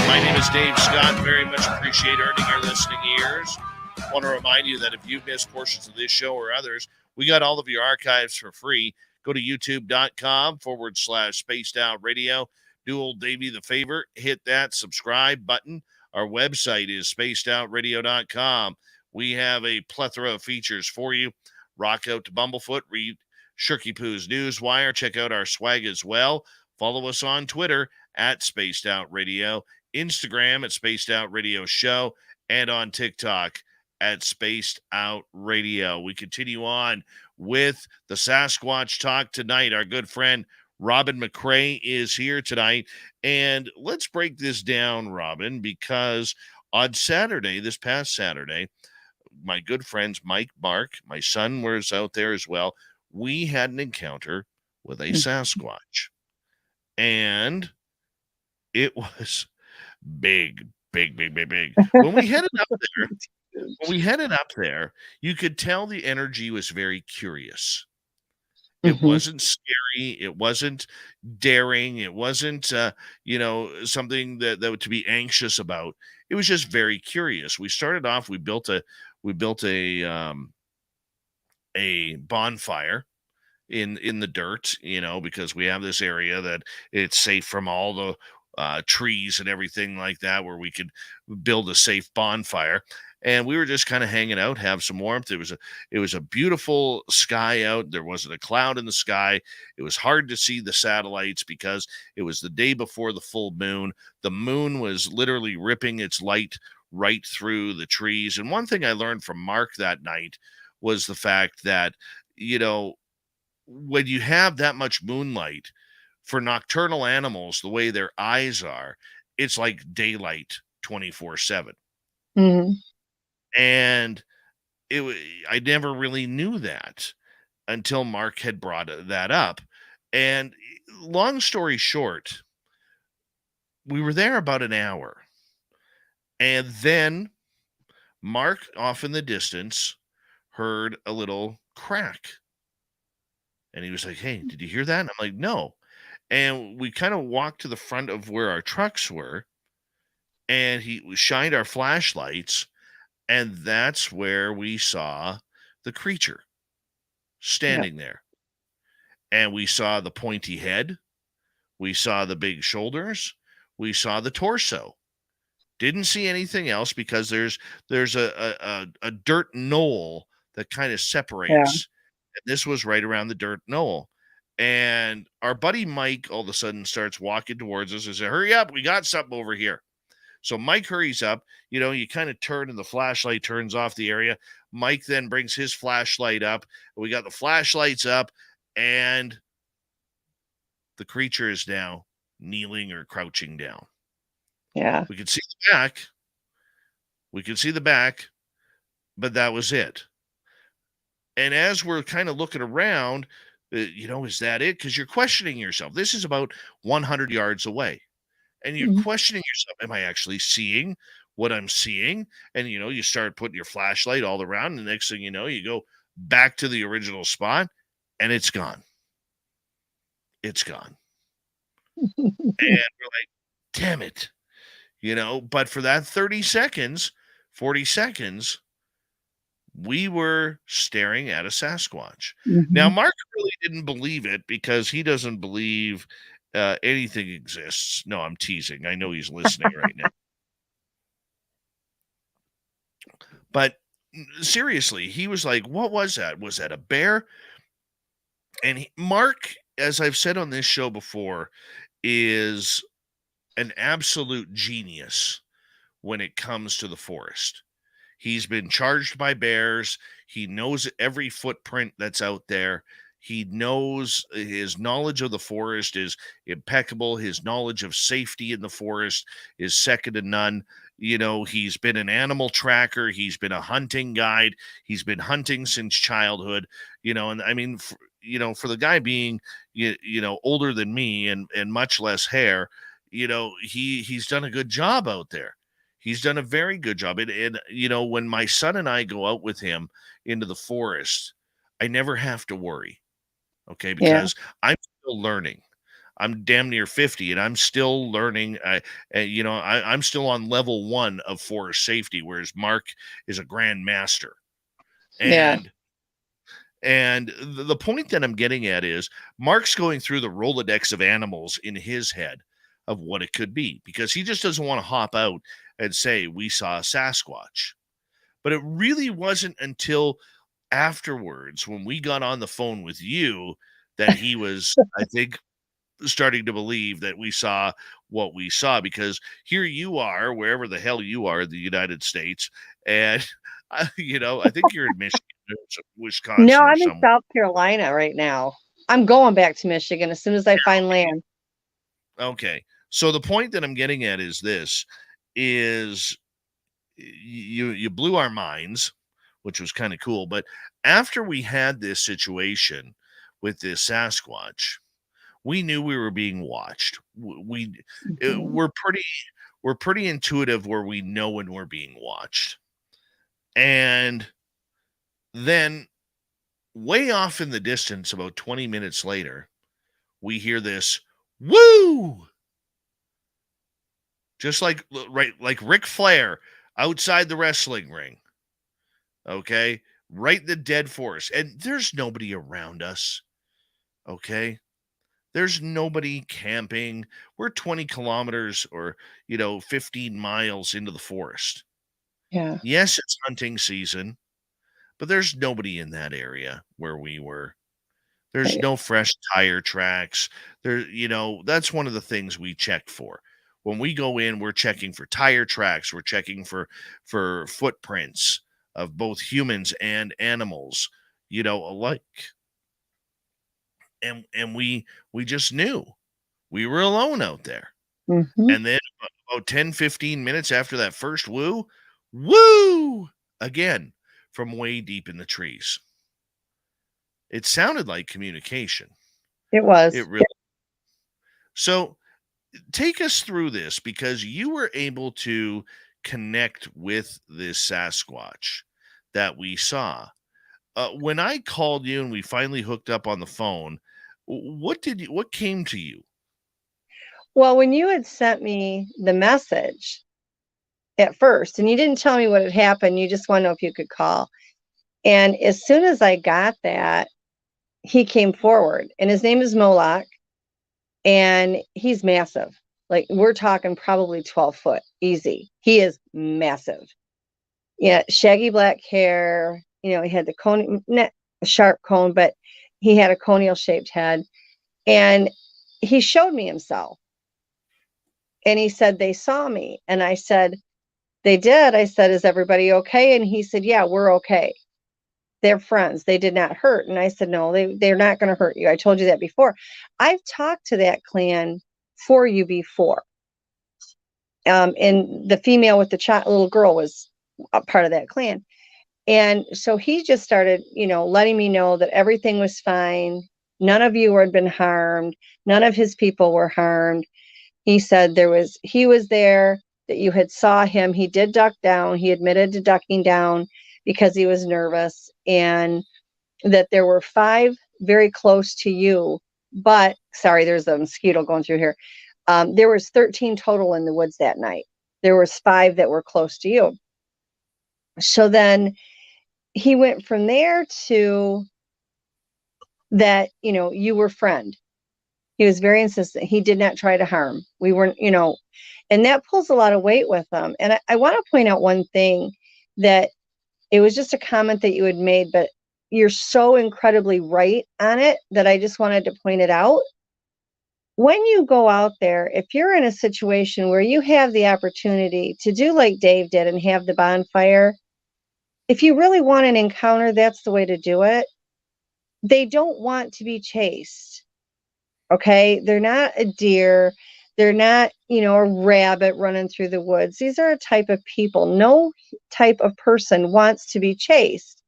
My name is Dave Scott. Very much appreciate earning your listening ears. I want to remind you that if you've missed portions of this show or others, we got all of your archives for free. Go to youtube.com/Spaced Out Radio. Do old Davey the favor, hit that subscribe button. Our website is spacedoutradio.com. We have a plethora of features for you. Rock out to Bumblefoot, read Shirky Poo's Newswire. Check out our swag as well. Follow us on Twitter at Spaced Out Radio, Instagram at Spaced Out Radio Show, and on TikTok at Spaced Out Radio. We continue on with the Sasquatch Talk tonight. Our good friend Robin McCray is here tonight. And let's break this down, Robin, because on Saturday, this past Saturday, my good friends Mike, Mark, my son was out there as well. We had an encounter with a Sasquatch, and it was big. When we headed up there, you could tell the energy was very curious. It wasn't scary. It wasn't daring. It wasn't, something that to be anxious about. It was just very curious. We started off. We built a bonfire in the dirt, because we have this area that it's safe from all the trees and everything like that, where we could build a safe bonfire. And we were just kind of hanging out, have some warmth. It was a beautiful sky out. There wasn't a cloud in the sky. It was hard to see the satellites because it was the day before the full moon. The moon was literally ripping its light right through the trees. And one thing I learned from Mark that night was the fact that, when you have that much moonlight, for nocturnal animals, the way their eyes are, it's like daylight 24/7. And I never really knew that until Mark had brought that up. And long story short, we were there about an hour. And then Mark, off in the distance, heard a little crack. And he was like, "Hey, did you hear that?" And I'm like, "No." And we kind of walked to the front of where our trucks were, and we shined our flashlights, and that's where we saw the creature standing there. And we saw the pointy head. We saw the big shoulders. We saw the torso. Didn't see anything else because there's a dirt knoll that kind of separates. Yeah. And this was right around the dirt knoll. And our buddy Mike all of a sudden starts walking towards us and says, "Hurry up, we got something over here." So Mike hurries up. You kind of turn and the flashlight turns off the area. Mike then brings his flashlight up. We got the flashlights up, and the creature is now kneeling or crouching down. Yeah. We could see the back. But that was it. And as we're kind of looking around, is that it? Because you're questioning yourself. This is about 100 yards away. And you're questioning yourself, am I actually seeing what I'm seeing? And, you start putting your flashlight all around. And the next thing you know, you go back to the original spot, and it's gone. It's gone. And we're like, damn it. But for that 30 seconds, 40 seconds, we were staring at a Sasquatch. Now, Mark really didn't believe it because he doesn't believe anything exists. No, I'm teasing. I know he's listening right now. But seriously, he was like, what was that? Was that a bear? And Mark, as I've said on this show before, is an absolute genius when it comes to the forest. He's been charged by bears. He knows every footprint that's out there. He knows his knowledge of the forest is impeccable. His knowledge of safety in the forest is second to none. He's been an animal tracker. He's been a hunting guide. He's been hunting since childhood, and I mean, for the guy being, older than me and much less hair, he's done a good job out there. He's done a very good job. And when my son and I go out with him into the forest, I never have to worry. Okay. Because I'm still learning. I'm damn near 50 and I'm still learning. I'm still on level 1 of forest safety, whereas Mark is a grand master. And the point that I'm getting at is Mark's going through the Rolodex of animals in his head of what it could be, because he just doesn't want to hop out and say, we saw a Sasquatch. But it really wasn't until afterwards, when we got on the phone with you, that he was, I think, starting to believe that we saw what we saw, because here you are, wherever the hell you are in the United States. And, I think you're in Michigan, Wisconsin. No, I'm in South Carolina right now. I'm going back to Michigan as soon as I find land. Okay. So the point that I'm getting at is this, is you blew our minds, which was kind of cool. But after we had this situation with this Sasquatch, we knew we were being watched. We're pretty intuitive where we know when we're being watched. And then way off in the distance, about 20 minutes later, we hear this woo, just like Ric Flair outside the wrestling ring. Okay. Right in the dead forest. And there's nobody around us. Okay. There's nobody camping. We're 20 kilometers or, 15 miles into the forest. Yeah. Yes, it's hunting season, but there's nobody in that area where we were. There's no fresh tire tracks. That's one of the things we check for. When we go in, we're checking for tire tracks. We're checking for footprints of both humans and animals, alike. And we just knew we were alone out there. Mm-hmm. And then about 10, 15 minutes after that first woo, again from way deep in the trees. It sounded like communication. It was. It really. So take us through this, because you were able to connect with this Sasquatch that we saw. When I called you and we finally hooked up on the phone, what came to you? Well, when you had sent me the message at first, and you didn't tell me what had happened, you just want to know if you could call. And as soon as I got that, he came forward, and his name is Moloch, and he's massive. Like, we're talking probably 12 foot, easy. He is massive. Yeah, shaggy black hair. He had the cone, not a sharp cone, but he had a conial shaped head. And he showed me himself. And he said, they saw me. And I said, they did. I said, is everybody okay? And he said, yeah, we're okay. They're friends. They did not hurt. And I said, no, they're not going to hurt you. I told you that before. I've talked to that clan for you before. And the female with the little girl was a part of that clan. And so he just started, letting me know that everything was fine. None of you had been harmed. None of his people were harmed. He said he was there, that you had saw him. He did duck down. He admitted to ducking down because he was nervous, and that there were 5 very close to you. But sorry, there's a mosquito going through here. There was 13 total in the woods that night. There was 5 that were close to you. So then he went from there to that, you were friend. He was very insistent. He did not try to harm. We weren't, and that pulls a lot of weight with him. And I want to point out one thing, that It was just a comment that you had made, but you're so incredibly right on it that I just wanted to point it out. When you go out there, if you're in a situation where you have the opportunity to do like Dave did and have the bonfire, if you really want an encounter, that's the way to do it. They don't want to be chased. Okay? They're not a deer. They're not, a rabbit running through the woods. These are a type of people. No type of person wants to be chased.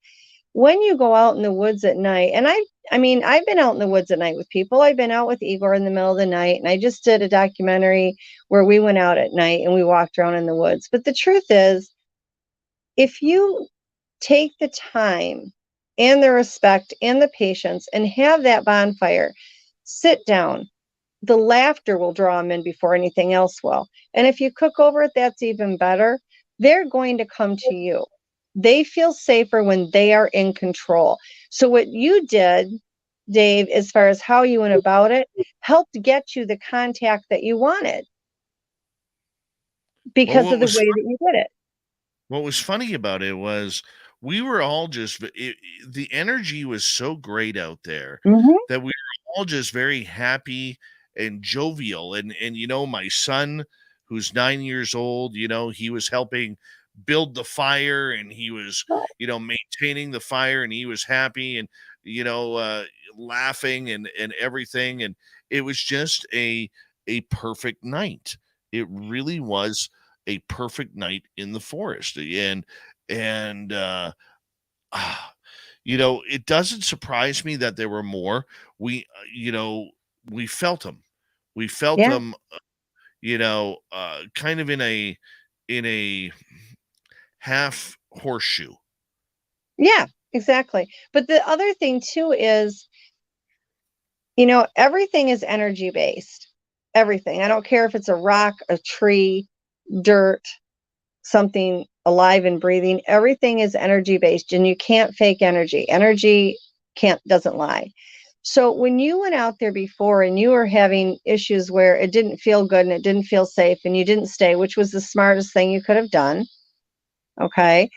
When you go out in the woods at night, and I've been out in the woods at night with people. I've been out with Igor in the middle of the night, and I just did a documentary where we went out at night and we walked around in the woods. But the truth is, if you take the time and the respect and the patience and have that bonfire, sit down, the laughter will draw them in before anything else will. And if you cook over it, that's even better. They're going to come to you. They feel safer when they are in control. So what you did, Dave, as far as how you went about it, helped get you the contact that you wanted because of the way that you did it. What was funny about it was we were all just, the energy was so great out there that we were all just very happy and jovial. And my son, who's 9 years old, he was helping build the fire, and he was, maintaining the fire, and he was happy and, laughing and everything. And it was just a perfect night. It really was a perfect night in the forest. And it doesn't surprise me that there were more. We felt them. We felt them, kind of in a half horseshoe. Yeah, exactly. But the other thing too is, everything is energy based. Everything. I don't care if it's a rock, a tree, dirt, something alive and breathing. Everything is energy based, and you can't fake energy. Energy doesn't lie. So when you went out there before and you were having issues where it didn't feel good and it didn't feel safe and you didn't stay, which was the smartest thing you could have done. Okay.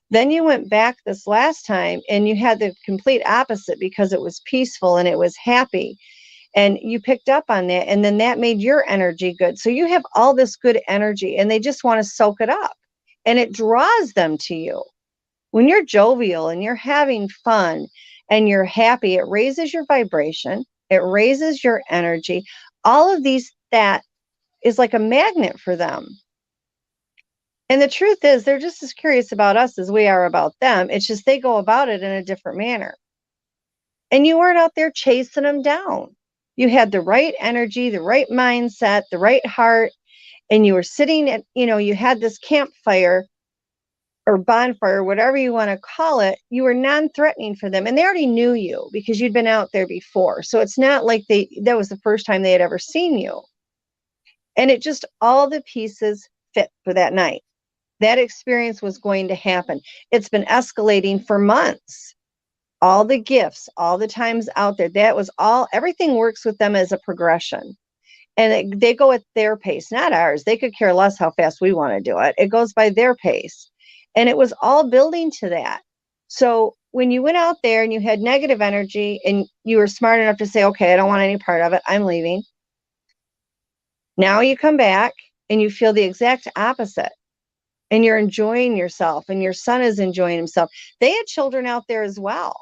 Then you went back this last time and you had the complete opposite because it was peaceful and it was happy. And you picked up on that, and then that made your energy good. So you have all this good energy, and they just want to soak it up, and it draws them to you. When you're jovial and you're having fun and you're happy, it raises your vibration, it raises your energy. All of these, that is like a magnet for them. And the truth is, they're just as curious about us as we are about them. It's just they go about it in a different manner. And you weren't out there chasing them down. You had the right energy, the right mindset, the right heart, and you were sitting at, you had this campfire or bonfire, whatever you want to call it. You were non-threatening for them, and they already knew you because you'd been out there before. So it's not like that was the first time they had ever seen you. And it just, all the pieces fit for that night. That experience was going to happen. It's been escalating for months. All the gifts, all the times out there, everything works with them as a progression. And they go at their pace, not ours. They could care less how fast we want to do it. It goes by their pace. And it was all building to that. So when you went out there and you had negative energy and you were smart enough to say, okay, I don't want any part of it, I'm leaving. Now you come back and you feel the exact opposite. And you're enjoying yourself, and your son is enjoying himself. They had children out there as well.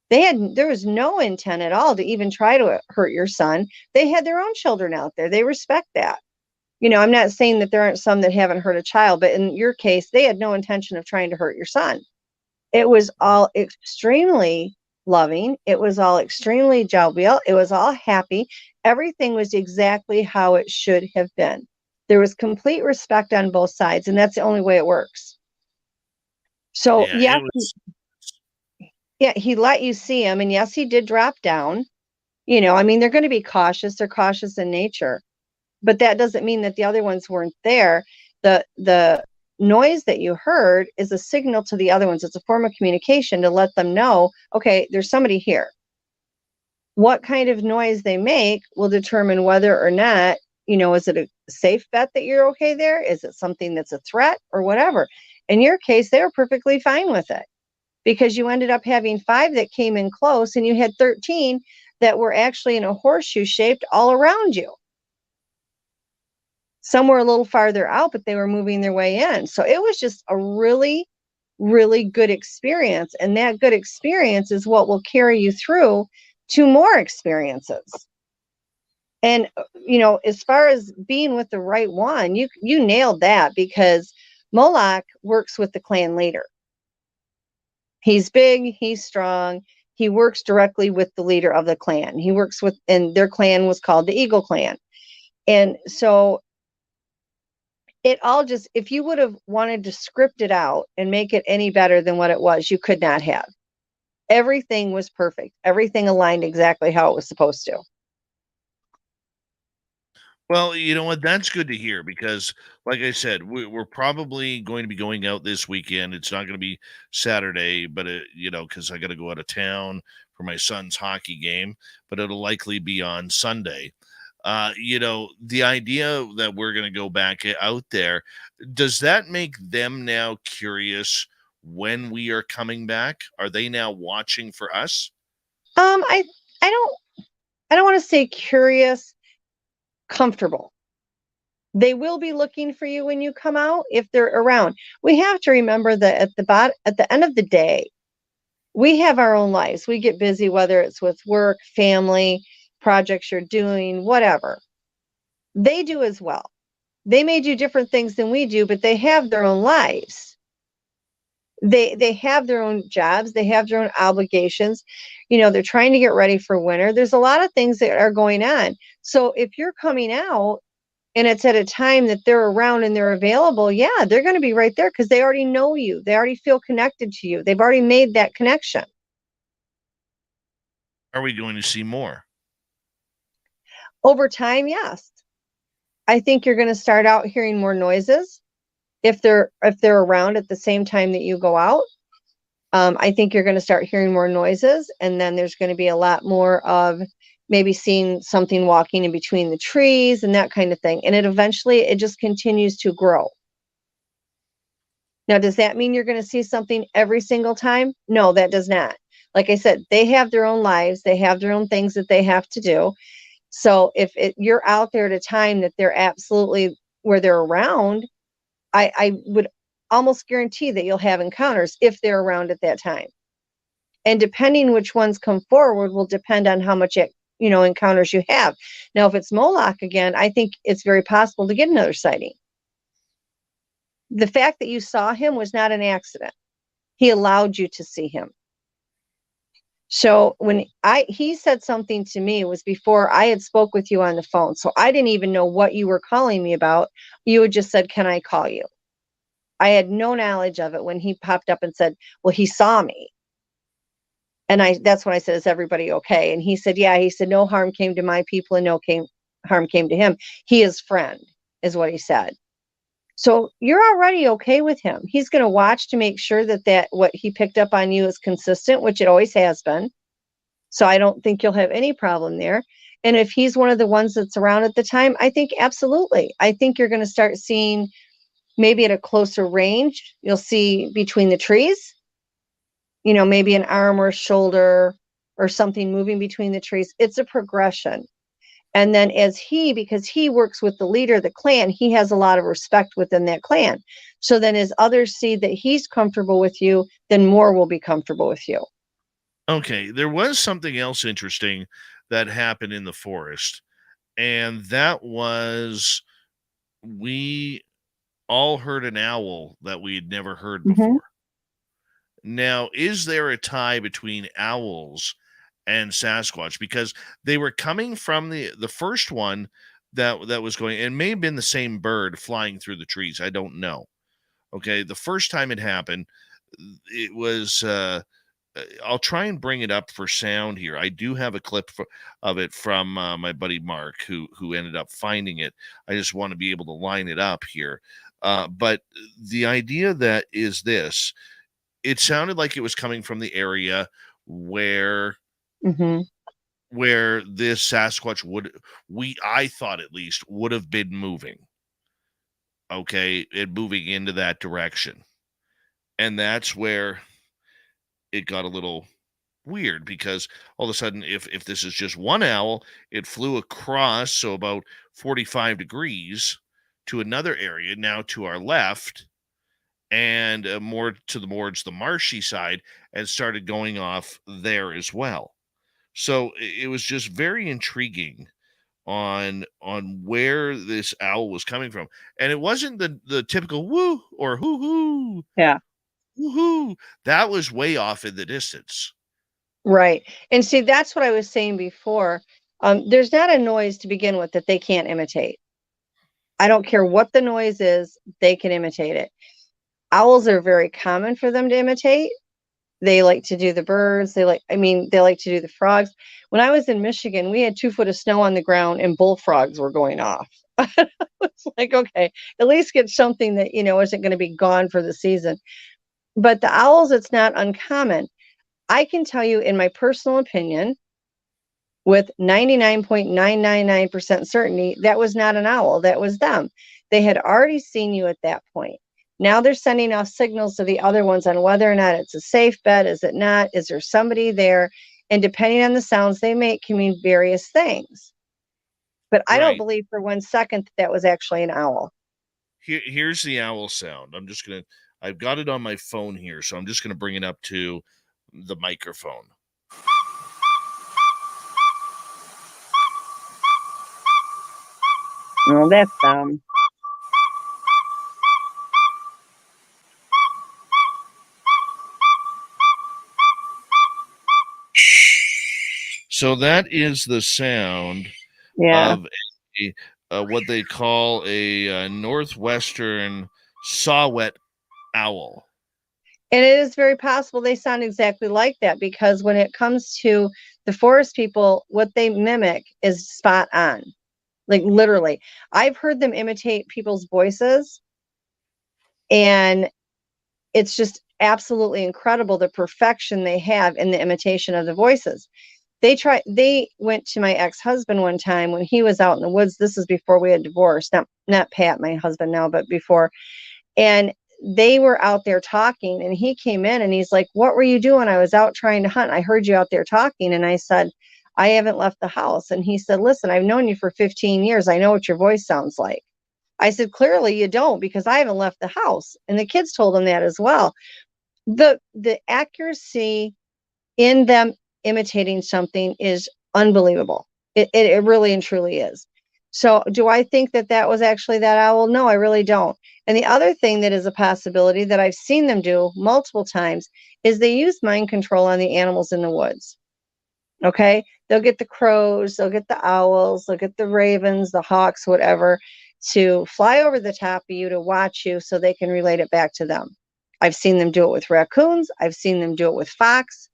There was no intent at all to even try to hurt your son. They had their own children out there. They respect that. I'm not saying that there aren't some that haven't hurt a child, but in your case, they had no intention of trying to hurt your son. It was all extremely loving. It was all extremely jovial. It was all happy. Everything was exactly how it should have been. There was complete respect on both sides, and that's the only way it works. So, he let you see him, and yes, he did drop down. They're going to be cautious. They're cautious in nature, but that doesn't mean that the other ones weren't there. The noise that you heard is a signal to the other ones. It's a form of communication to let them know, okay, there's somebody here. What kind of noise they make will determine whether or not, is it a safe bet that you're okay there? Is it something that's a threat or whatever? In your case, they were perfectly fine with it because you ended up having 5 that came in close and you had 13 that were actually in a horseshoe shaped all around you. Some were a little farther out, but they were moving their way in. So it was just a really, really good experience. And that good experience is what will carry you through to more experiences. And, as far as being with the right one, you nailed that, because Moloch works with the clan leader. He's big, he's strong. He works directly with the leader of the clan. He works with, and their clan was called the Eagle Clan. And so it all just, if you would have wanted to script it out and make it any better than what it was, you could not have. Everything was perfect. Everything aligned exactly how it was supposed to. Well, you know what? That's good to hear because, like I said, we're probably going to be going out this weekend. It's not going to be Saturday, but, because I got to go out of town for my son's hockey game, but it'll likely be on Sunday. The idea that we're going to go back out there, does that make them now curious when we are coming back? Are they now watching for us? I don't want to say curious, comfortable. They will be looking for you when you come out if they're around. We have to remember that at the end of the day, we have our own lives. We get busy, whether it's with work, family, projects you're doing, whatever. They do as well. They may do different things than we do, but they have their own lives. They have their own jobs. They have their own obligations. They're trying to get ready for winter. There's a lot of things that are going on. So if you're coming out and it's at a time that they're around and they're available, yeah, they're going to be right there because they already know you. They already feel connected to you. They've already made that connection. Are we going to see more? Over time, yes. I think you're going to start out hearing more noises if they're around at the same time that you go out. I think you're going to start hearing more noises, and then there's going to be a lot more of maybe seeing something walking in between the trees and that kind of thing. And it just continues to grow. Now, does that mean you're going to see something every single time? No, that does not. Like I said, they have their own lives. They have their own things that they have to do. So if you're out there at a time that they're absolutely where they're around, I would almost guarantee that you'll have encounters if they're around at that time. And depending which ones come forward will depend on how much encounters you have. Now, if it's Moloch again, I think it's very possible to get another sighting. The fact that you saw him was not an accident. He allowed you to see him. So when he said something to me, it was before I had spoke with you on the phone. So I didn't even know what you were calling me about. You had just said, "Can I call you?" I had no knowledge of it when he popped up and said, "Well, he saw me." And that's when I said, "Is everybody okay?" And he said, "Yeah." He said, "No harm came to my people and no harm came to him. He is friend," is what he said. So you're already okay with him. He's going to watch to make sure that what he picked up on you is consistent, which it always has been. So I don't think you'll have any problem there. And if he's one of the ones that's around at the time, I think absolutely. I think you're going to start seeing maybe at a closer range. You'll see between the trees, maybe an arm or a shoulder or something moving between the trees. It's a progression. And then because he works with the leader of the clan, he has a lot of respect within that clan. So then as others see that he's comfortable with you, then more will be comfortable with you. Okay, there was something else interesting that happened in the forest, and that was we all heard an owl that we had never heard before. Now, is there a tie between owls and Sasquatch? Because they were coming from the first one that was going, and it may have been the same bird flying through the trees. I don't know. Okay, the first time it happened, it was. I'll try and bring it up for sound here. I do have a clip of it from my buddy Mark, who ended up finding it. I just want to be able to line it up here. But the idea that is this, it sounded like it was coming from the area where this Sasquatch I thought at least would have been moving. Okay, it moving into that direction. And that's where it got a little weird, because all of a sudden, if this is just one owl, it flew across, so about 45 degrees, to another area now to our left, and more towards the marshy side, and started going off there as well. So it was just very intriguing on where this owl was coming from. And it wasn't the typical woo or hoo hoo. Yeah. Woohoo. That was way off in the distance. Right. And see, that's what I was saying before. There's not a noise to begin with that they can't imitate. I don't care what the noise is, they can imitate it. Owls are very common for them to imitate. They like to do the birds. They like to do the frogs. When I was in Michigan, we had 2 foot of snow on the ground and bullfrogs were going off. It's like, okay, at least get something that, isn't going to be gone for the season. But the owls, it's not uncommon. I can tell you, in my personal opinion, with 99.999% certainty, that was not an owl. That was them. They had already seen you at that point. Now they're sending off signals to the other ones on whether or not it's a safe bet. Is it not? Is there somebody there? And depending on the sounds they make can mean various things. But I don't believe for 1 second that was actually an owl. Here's the owl sound. I've got it on my phone here, so I'm just going to bring it up to the microphone. Oh, that's dumb. So that is the sound of what they call a northwestern saw-whet owl. And it is very possible they sound exactly like that, because when it comes to the forest people, what they mimic is spot on. Like literally. I've heard them imitate people's voices, and it's just absolutely incredible the perfection they have in the imitation of the voices. They went to my ex-husband one time when he was out in the woods. This is before we had divorced. Not Pat, my husband now, but before. And they were out there talking, and he came in and he's like, "What were you doing?" "I was out trying to hunt. I heard you out there talking." And I said, "I haven't left the house." And he said, "Listen, I've known you for 15 years. I know what your voice sounds like." I said, "Clearly you don't, because I haven't left the house." And the kids told him that as well. The accuracy in them imitating something is unbelievable. It really and truly is. So do I think that was actually that owl? No, I really don't. And the other thing that is a possibility that I've seen them do multiple times is they use mind control on the animals in the woods. Okay? They'll get the crows, they'll get the owls, they'll get the ravens, the hawks, whatever, to fly over the top of you to watch you so they can relate it back to them. I've seen them do it with raccoons. I've seen them do it with fox.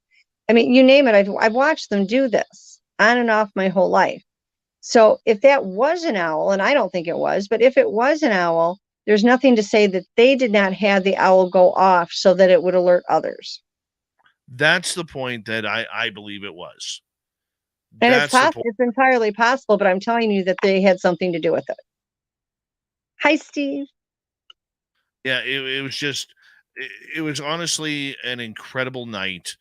I mean, you name it. I've watched them do this on and off my whole life. So if that was an owl, and I don't think it was, but if it was an owl, there's nothing to say that they did not have the owl go off so that it would alert others. That's the point that I believe it was. And it's entirely possible, but I'm telling you that they had something to do with it. Hi, Steve. Yeah, it was honestly an incredible night.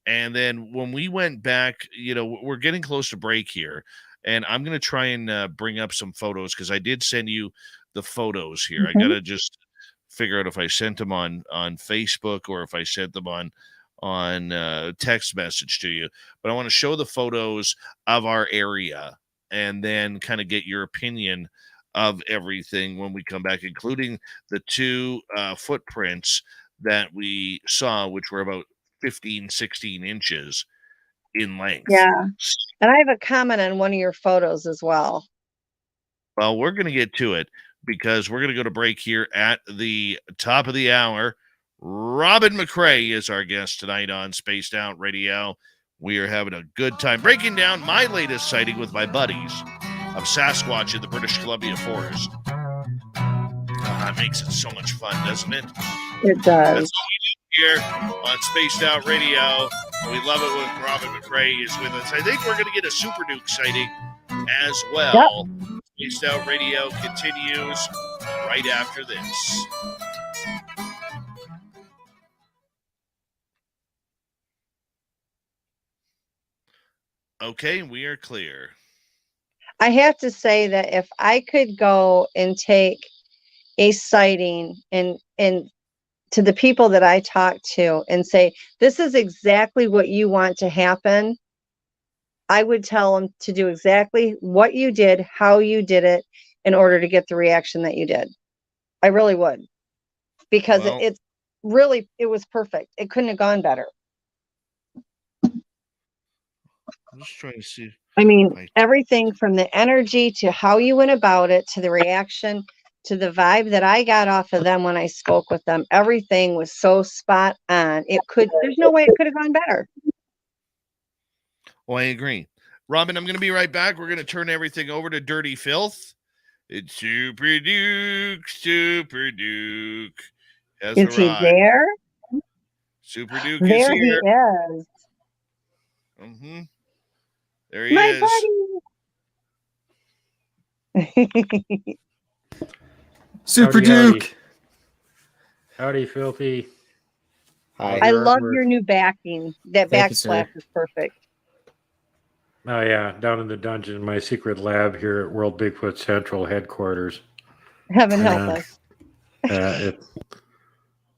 And then when we went back, we're getting close to break here, and I'm going to try and bring up some photos, because I did send you the photos here. Mm-hmm. I got to just figure out if I sent them on Facebook or if I sent them on text message to you. But I want to show the photos of our area and then kind of get your opinion of everything when we come back, including the 2 footprints that we saw, which were about 15, 16 inches in length. Yeah. And I have a comment on one of your photos as well. Well, we're going to get to it, because we're going to go to break here at the top of the hour. Robin McCray is our guest tonight on Spaced Out Radio. We are having a good time breaking down my latest sighting with my buddies of Sasquatch in the British Columbia forest. That makes it so much fun, doesn't it? It does. That's what we do here on Spaced Out Radio. We love it when Robin McCray is with us. I think we're going to get a Super Duke sighting as well. Yep. Spaced Out Radio continues right after this. Okay, we are clear. I have to say that if I could go and take a sighting and to the people that I talk to and say, this is exactly what you want to happen, I would tell them to do exactly what you did, how you did it, in order to get the reaction that you did. I really would, because Well, it was perfect. It couldn't have gone better. I'm just trying to see. I mean, everything from the energy to how you went about it, to the reaction, to the vibe that I got off of them when I spoke with them, everything was so spot on. There's no way it could have gone better. Well, I agree. Robin, I'm going to be right back. We're going to turn everything over to Dirty Filth. It's Super Duke. Has Is he arrived. there? Super Duke There is here. he is. Mm-hmm. There he My is. buddy. Super Duke. Howdy, Filthy. Hi. I love your new backing. That Thank you, sir. backsplash is perfect. Oh, yeah, down in the dungeon in my secret lab here at World Bigfoot Central headquarters. Heaven help us.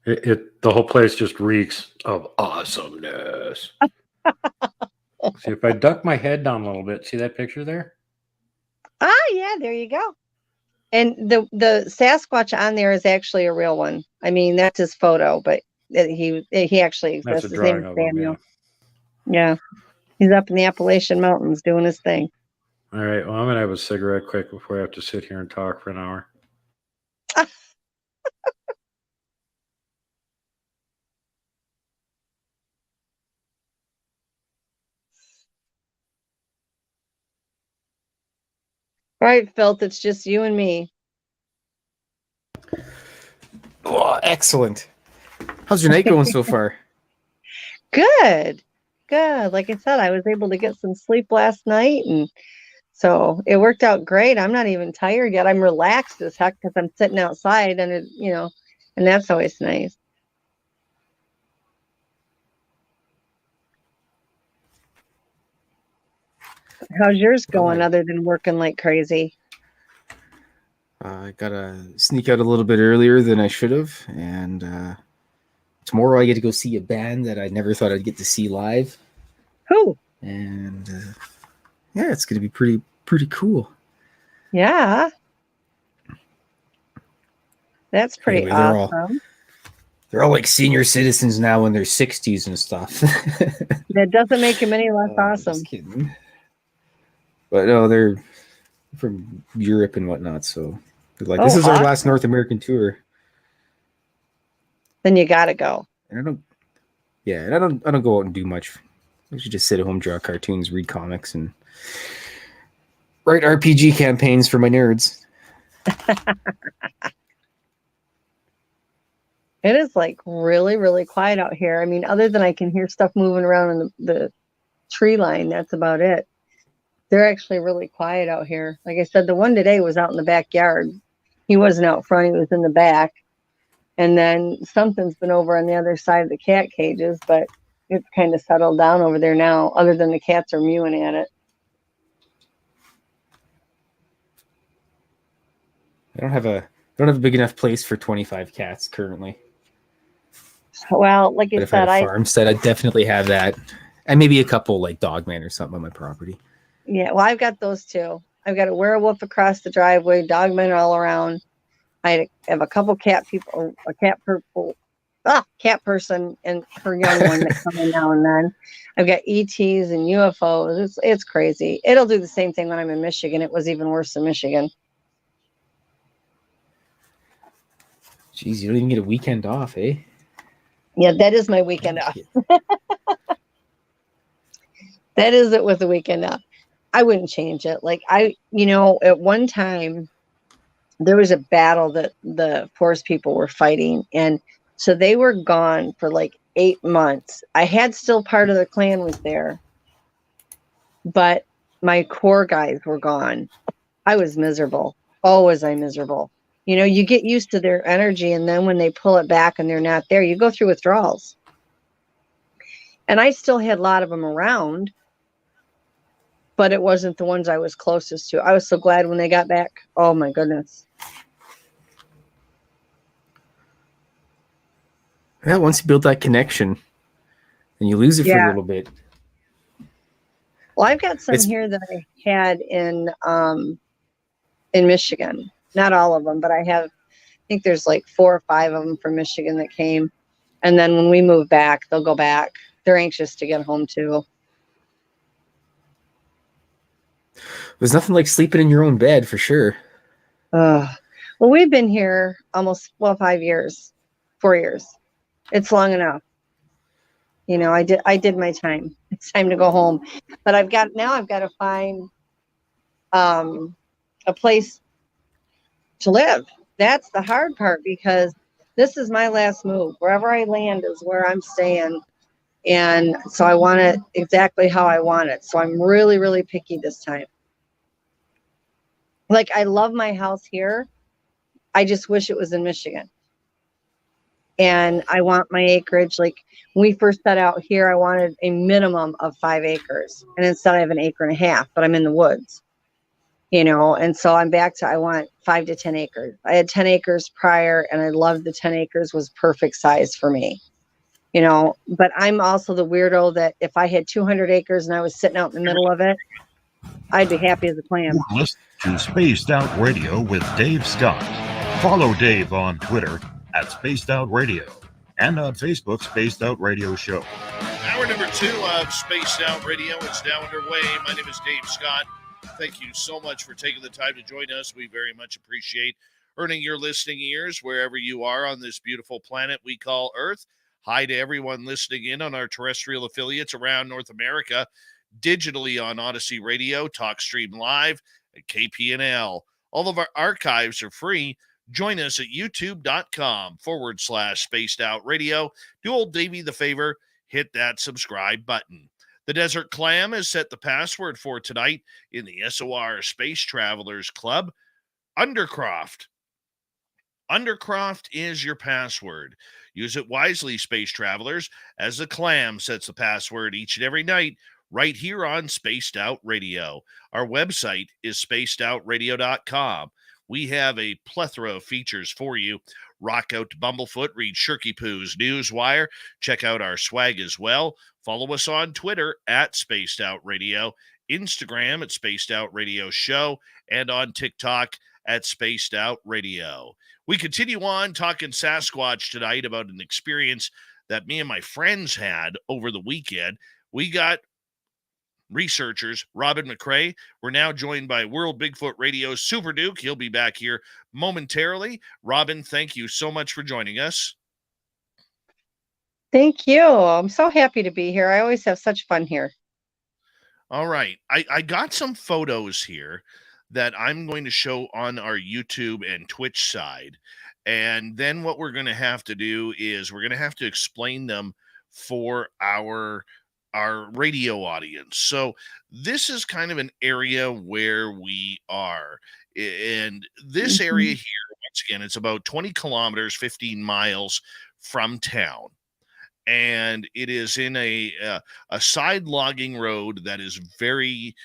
The whole place just reeks of awesomeness. See, if I duck my head down a little bit, see that picture there? Ah, yeah, there you go. And the Sasquatch on there is actually a real one. I mean, that's his photo, but he actually exists. That's a His name drawing is of him, Samuel. Yeah, he's up in the Appalachian Mountains doing his thing. All right, well, I'm going to have a cigarette quick before I have to sit here and talk for an hour. All right, Phil, it's just you and me. Oh, excellent. How's your night going so far? Good. Like I said, I was able to get some sleep last night, and so it worked out great. I'm not even tired yet. I'm relaxed as heck because I'm sitting outside, and and that's always nice. How's yours going other than working like crazy? I gotta sneak out a little bit earlier than I should have, and tomorrow I get to go see a band that I never thought I'd get to see live. Who? And yeah, it's gonna be pretty cool. Yeah, that's pretty Anyway, awesome. They're all like senior citizens now in their 60s and stuff. That doesn't make them any less awesome. Just kidding. But no, they're from Europe and whatnot, so they're like, this is our last North American tour. Then you gotta go. And I don't go out and do much. I should just sit at home, draw cartoons, read comics, and write RPG campaigns for my nerds. It is like really, really quiet out here. I mean, other than I can hear stuff moving around in the tree line, that's about it. They're actually really quiet out here. Like I said, the one today was out in the backyard. He wasn't out front, he was in the back. And then something's been over on the other side of the cat cages, but it's kind of settled down over there now, other than the cats are mewing at it. I don't have a big enough place for 25 cats currently. Well, like I said, I had a farmstead, I'd definitely have that. And maybe a couple like Dogman or something on my property. Yeah, well, I've got those too. I've got a werewolf across the driveway, dogmen all around. I have a couple cat people, a cat person and her young one that come in now and then. I've got ETs and UFOs. It's crazy. It'll do the same thing when I'm in Michigan. It was even worse in Michigan. Jeez, you don't even get a weekend off, eh? Yeah, that is my weekend off. That is it with the weekend off. I wouldn't change it. Like at one time there was a battle that the forest people were fighting, and so they were gone for like 8 months. I had still part of the clan was there, but my core guys were gone. I was miserable. Oh, was I miserable? You get used to their energy, and then when they pull it back and they're not there, you go through withdrawals. And I still had a lot of them around, but it wasn't the ones I was closest to. I was so glad when they got back. Oh my goodness. Yeah, once you build that connection and you lose it for a Yeah. little bit. Well, I've got some here that I had in Michigan. Not all of them, but I think there's like 4 or 5 of them from Michigan that came. And then when we move back, they'll go back. They're anxious to get home too. There's nothing like sleeping in your own bed for sure. Well, we've been here almost 5 years, 4 years. It's long enough. You know, I did my time. It's time to go home. But I've got to find a place to live. That's the hard part, because this is my last move. Wherever I land is where I'm staying. And so I want it exactly how I want it. So I'm really, really picky this time. Like, I love my house here. I just wish it was in Michigan. And I want my acreage. Like, when we first set out here, I wanted a minimum of 5 acres. And instead I have 1.5 acres, but I'm in the woods. You know, and so I'm back to, I want 5 to 10 acres. I had 10 acres prior, and I loved the 10 acres was perfect size for me. You know, but I'm also the weirdo that if I had 200 acres and I was sitting out in the middle of it, I'd be happy as a clam. You're listening to Spaced Out Radio with Dave Scott. Follow Dave on Twitter at Spaced Out Radio and on Facebook, Spaced Out Radio Show. Hour number 2 of Spaced Out Radio is now underway. My name is Dave Scott. Thank you so much for taking the time to join us. We very much appreciate earning your listening ears wherever you are on this beautiful planet we call Earth. Hi to everyone listening in on our terrestrial affiliates around North America, digitally on Odyssey Radio, TalkStream Live, and KPNL. All of our archives are free. Join us at youtube.com/Spaced Out Radio. Do old Davey the favor, hit that subscribe button. The Desert Clam has set the password for tonight in the SOR Space Travelers Club. Undercroft. Undercroft is your password. Use it wisely, space travelers, as the Clam sets the password each and every night right here on Spaced Out Radio. Our website is spacedoutradio.com. We have a plethora of features for you. Rock out to Bumblefoot, read Shirky Poo's Newswire. Check out our swag as well. Follow us on Twitter at Spaced Out Radio, Instagram at Spaced Out Radio Show, and on TikTok at Spaced Out Radio. We continue on talking Sasquatch tonight about an experience that me and my friends had over the weekend. We got researchers, Robin McCray. We're now joined by World Bigfoot Radio's Super Duke. He'll be back here momentarily. Robin, thank you so much for joining us. Thank you. I'm so happy to be here. I always have such fun here. All right. I got some photos here that I'm going to show on our YouTube and Twitch side. And then what we're going to have to do is we're going to have to explain them for our radio audience. So this is kind of an area where we are. And this area here, once again, it's about 20 kilometers, 15 miles from town. And it is in a side logging road that is very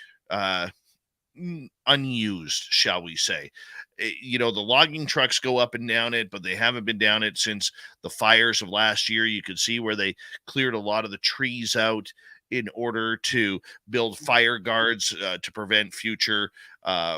unused, shall we say. You know, the logging trucks go up and down it, but they haven't been down it since the fires of last year. You could see where they cleared a lot of the trees out in order to build fire guards to prevent future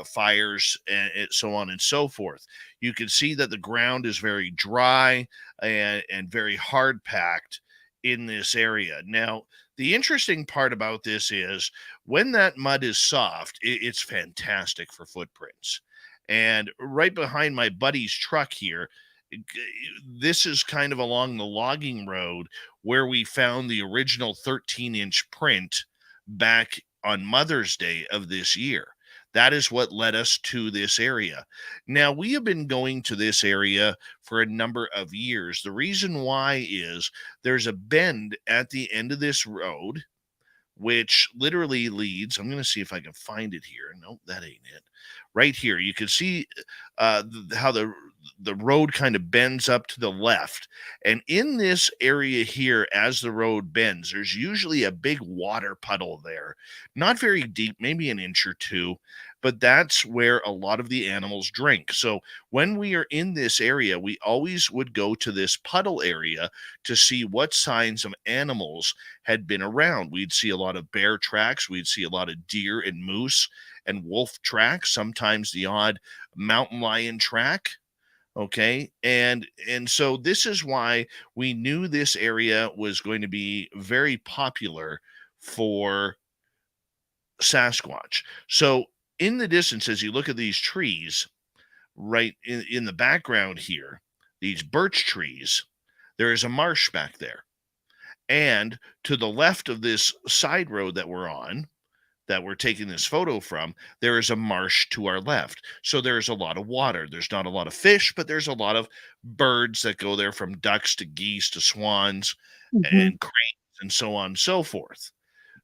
fires and so on and so forth. You can see that the ground is very dry and very hard packed in this area. Now, the interesting part about this is when that mud is soft, it's fantastic for footprints. And right behind my buddy's truck here, this is kind of along the logging road where we found the original 13-inch print back on Mother's Day of this year. That is what led us to this area. Now, we have been going to this area for a number of years. The reason why is there's a bend at the end of this road, which literally leads, I'm going to see if I can find it here. Nope, that ain't it. Right here, you can see how the the road kind of bends up to the left. And in this area here, as the road bends, there's usually a big water puddle there. Not very deep, maybe an inch or two, but that's where a lot of the animals drink. So when we are in this area, we always would go to this puddle area to see what signs of animals had been around. We'd see a lot of bear tracks, we'd see a lot of deer and moose and wolf tracks, sometimes the odd mountain lion track. Okay. And so this is why we knew this area was going to be very popular for Sasquatch. So in the distance, as you look at these trees, right in the background here, these birch trees, there is a marsh back there. And to the left of this side road that we're on, that we're taking this photo from, there is a marsh to our left. So there's a lot of water. There's not a lot of fish, but there's a lot of birds that go there, from ducks to geese to swans and cranes and so on and so forth.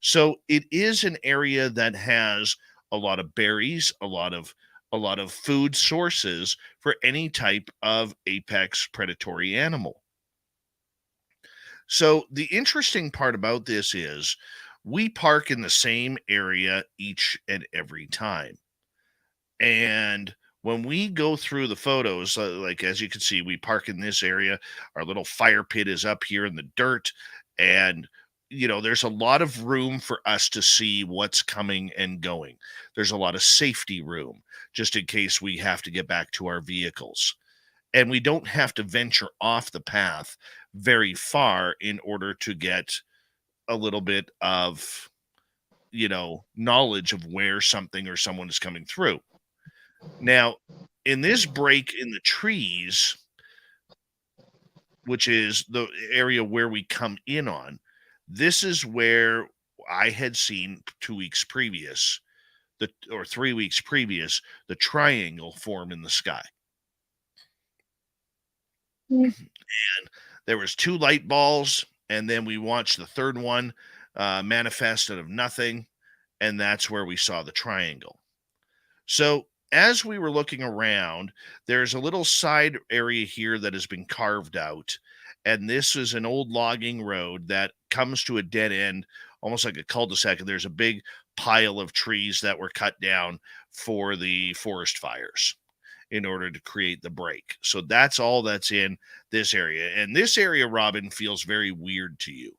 So it is an area that has a lot of berries, a lot of food sources for any type of apex predatory animal. So the interesting part about this is we park in the same area each and every time. And when we go through the photos, like as you can see, we park in this area. Our little fire pit is up here in the dirt. And, there's a lot of room for us to see what's coming and going. There's a lot of safety room, just in case we have to get back to our vehicles. And we don't have to venture off the path very far in order to get a little bit of, knowledge of where something or someone is coming through. Now, in this break in the trees, which is the area where we come in on, this is where I had seen 2 weeks previous, or 3 weeks previous, the triangle form in the sky. And there was 2 light balls, and then we watched the third one manifest out of nothing, and that's where we saw the triangle. So as we were looking around, there's a little side area here that has been carved out, and this is an old logging road that comes to a dead end, almost like a cul-de-sac, and there's a big pile of trees that were cut down for the forest fires in order to create the break. So that's all that's in this area. And this area, Robin, feels very weird to you.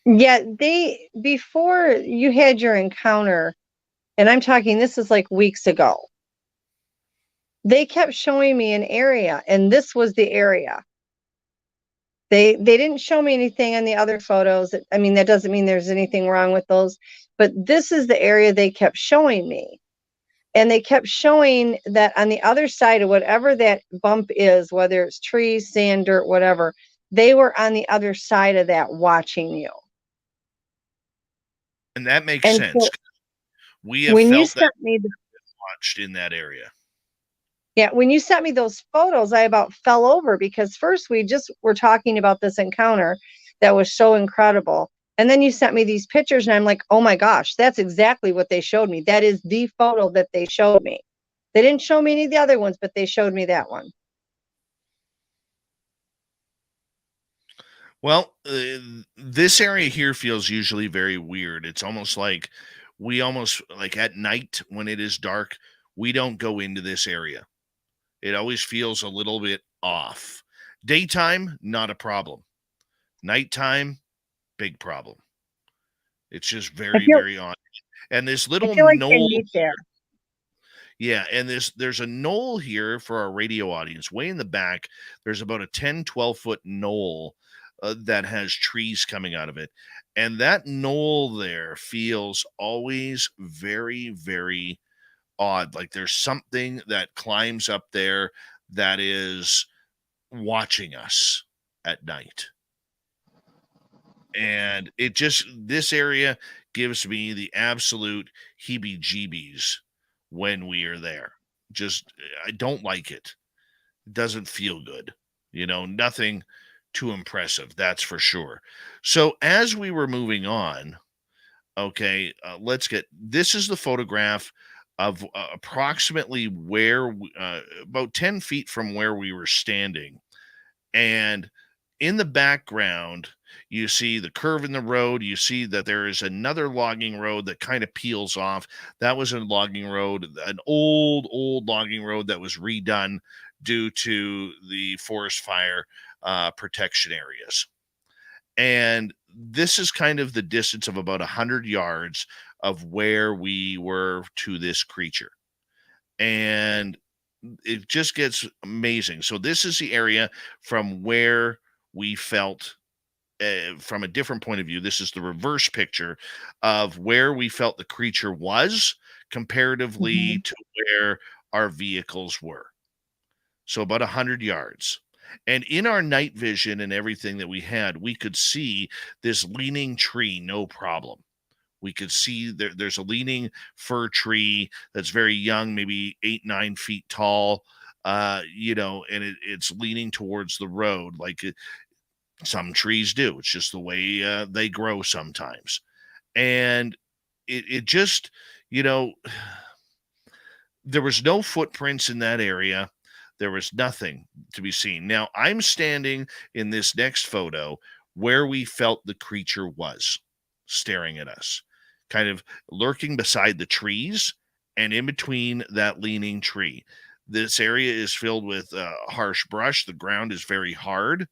Yeah, before you had your encounter, and I'm talking, this is like weeks ago, they kept showing me an area, and this was the area. They didn't show me anything on the other photos. I mean, that doesn't mean there's anything wrong with those, but this is the area they kept showing me. And they kept showing that on the other side of whatever that bump is, whether it's trees, sand, dirt, whatever, they were on the other side of that watching you. And that makes sense. So we have when felt you sent me watched in that area. Yeah, when you sent me those photos, I about fell over, because first we just were talking about this encounter that was so incredible. And then you sent me these pictures, and I'm like, oh my gosh, that's exactly what they showed me. That is the photo that they showed me. They didn't show me any of the other ones, but they showed me that one. Well, this area here feels usually very weird. It's almost like like at night when it is dark, we don't go into this area. It always feels a little bit off. Daytime, not a problem. Nighttime, big problem. It's just very odd. And this little knoll there. Yeah, and there's a knoll here for our radio audience. Way in the back, there's about a 10, 12-foot knoll that has trees coming out of it. And that knoll there feels always very, very odd. Like there's something that climbs up there that is watching us at night. And this area gives me the absolute heebie-jeebies when we are there. I don't like it. It doesn't feel good. Nothing too impressive, that's for sure. So as we were moving on, okay, this is the photograph of approximately where, about 10 feet from where we were standing. And in the background, you see the curve in the road. You see that there is another logging road that kind of peels off. That was a logging road, an old logging road that was redone due to the forest fire protection areas. And this is kind of the distance of about 100 yards of where we were to this creature. And it just gets amazing. So this is the area from where we felt, from a different point of view, this is the reverse picture of where we felt the creature was comparatively to where our vehicles were. So about 100 yards. And in our night vision and everything that we had, we could see this leaning tree, no problem. We could see there's a leaning fir tree that's very young, maybe 8-9 feet tall, and it's leaning towards the road like some trees do. It's just the way they grow sometimes. And it just, there was no footprints in that area. There was nothing to be seen. Now, I'm standing in this next photo where we felt the creature was staring at us, kind of lurking beside the trees and in between that leaning tree. This area is filled with harsh brush. The ground is very hard,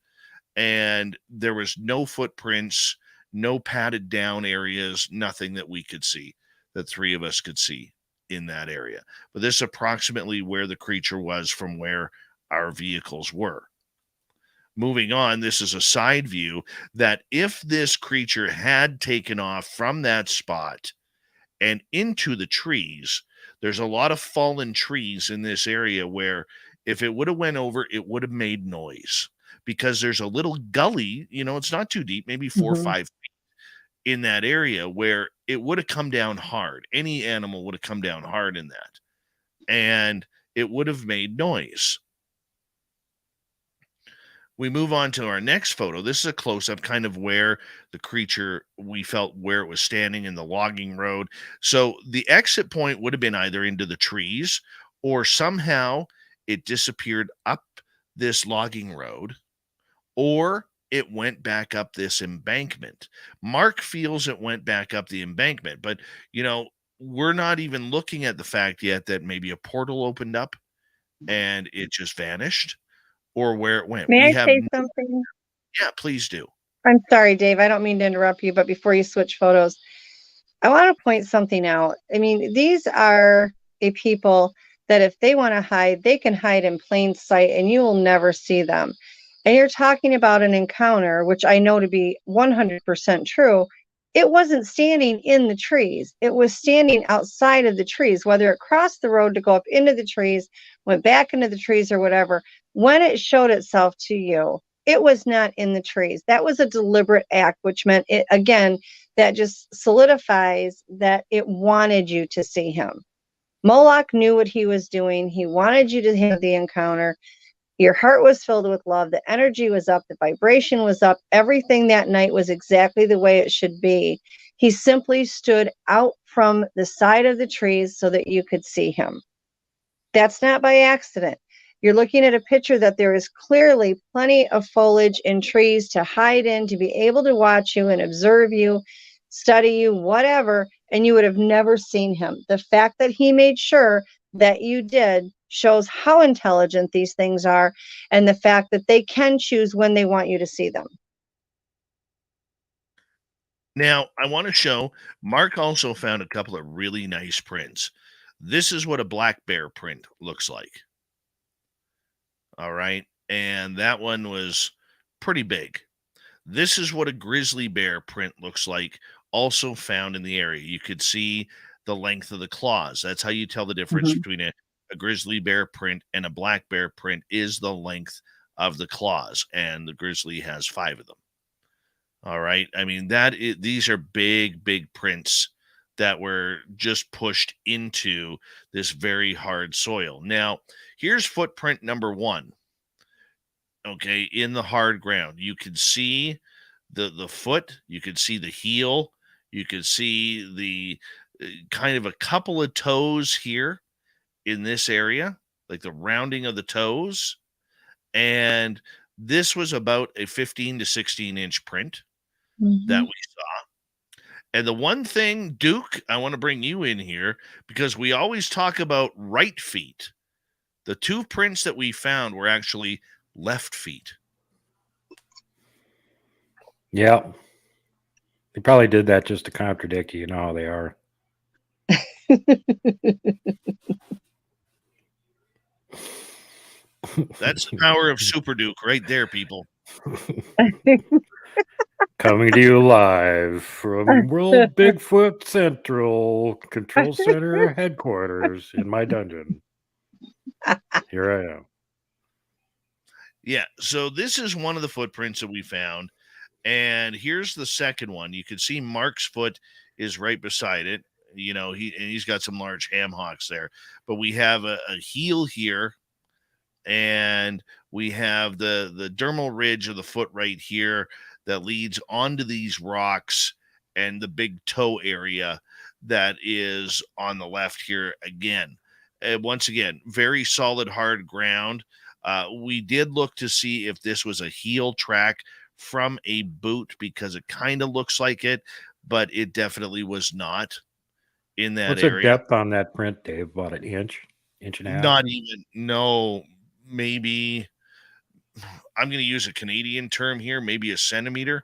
and there was no footprints, no padded down areas, nothing that we could see, that three of us could see in that area. But this is approximately where the creature was from where our vehicles were. Moving on, this is a side view that if this creature had taken off from that spot and into the trees, there's a lot of fallen trees in this area where if it would have went over, it would have made noise, because there's a little gully, it's not too deep, maybe 4 or 5 feet in that area where it would have come down hard. Any animal would have come down hard in that, and it would have made noise. We move on to our next photo. This is a close-up kind of where the creature, we felt where it was standing in the logging road. So the exit point would have been either into the trees, or somehow it disappeared up this logging road, or it went back up this embankment. Mark feels it went back up the embankment, but we're not even looking at the fact yet that maybe a portal opened up and it just vanished, or where it went. May I say something? Yeah, please do. I'm sorry, Dave. I don't mean to interrupt you, but before you switch photos, I want to point something out. I mean, these are a people that if they want to hide, they can hide in plain sight and you will never see them. And you're talking about an encounter, which I know to be 100% true. It wasn't standing in the trees. It was standing outside of the trees, whether it crossed the road to go up into the trees, went back into the trees or whatever. When it showed itself to you, it was not in the trees. That was a deliberate act, which meant it, again, that just solidifies that it wanted you to see him. Moloch knew what he was doing. He wanted you to have the encounter. Your heart was filled with love. The energy was up. The vibration was up. Everything that night was exactly the way it should be. He simply stood out from the side of the trees so that you could see him. That's not by accident. You're looking at a picture that there is clearly plenty of foliage and trees to hide in, to be able to watch you and observe you, study you, whatever, and you would have never seen him. The fact that he made sure that you did shows how intelligent these things are, and the fact that they can choose when they want you to see them. Now, I want to show, Mark also found a couple of really nice prints. This is what a black bear print looks like. All right. And that one was pretty big. This is what a grizzly bear print looks like, also found in the area. You could see the length of the claws. That's how you tell the difference between a grizzly bear print and a black bear print, is the length of the claws. And the grizzly has 5 of them. All right. I mean, these are big, big prints that were just pushed into this very hard soil. Now, here's footprint number 1. Okay, in the hard ground. You can see the foot, you can see the heel, you can see kind of a couple of toes here in this area, like the rounding of the toes. And this was about a 15 to 16 inch print that we saw. And the one thing, Duke, I want to bring you in here because we always talk about right feet. The two prints that we found were actually left feet. Yeah. They probably did that just to contradict you. You know how they are. That's the power of Super Duke right there, people. Coming to you live from World Bigfoot Central Control Center headquarters in my dungeon. Here I am. Yeah, so this is one of the footprints that we found. And here's the second one. You can see Mark's foot is right beside it. You know, he's got some large ham hocks there. But we have a heel here, and we have the dermal ridge of the foot right here that leads onto these rocks, and the big toe area that is on the left here again. Once again, very solid, hard ground. We did look to see if this was a heel track from a boot because it kind of looks like it, but it definitely was not in that What's area. the depth on that print, Dave? About an inch and a half? Not even, no, maybe, I'm going to use a Canadian term here, maybe a centimeter.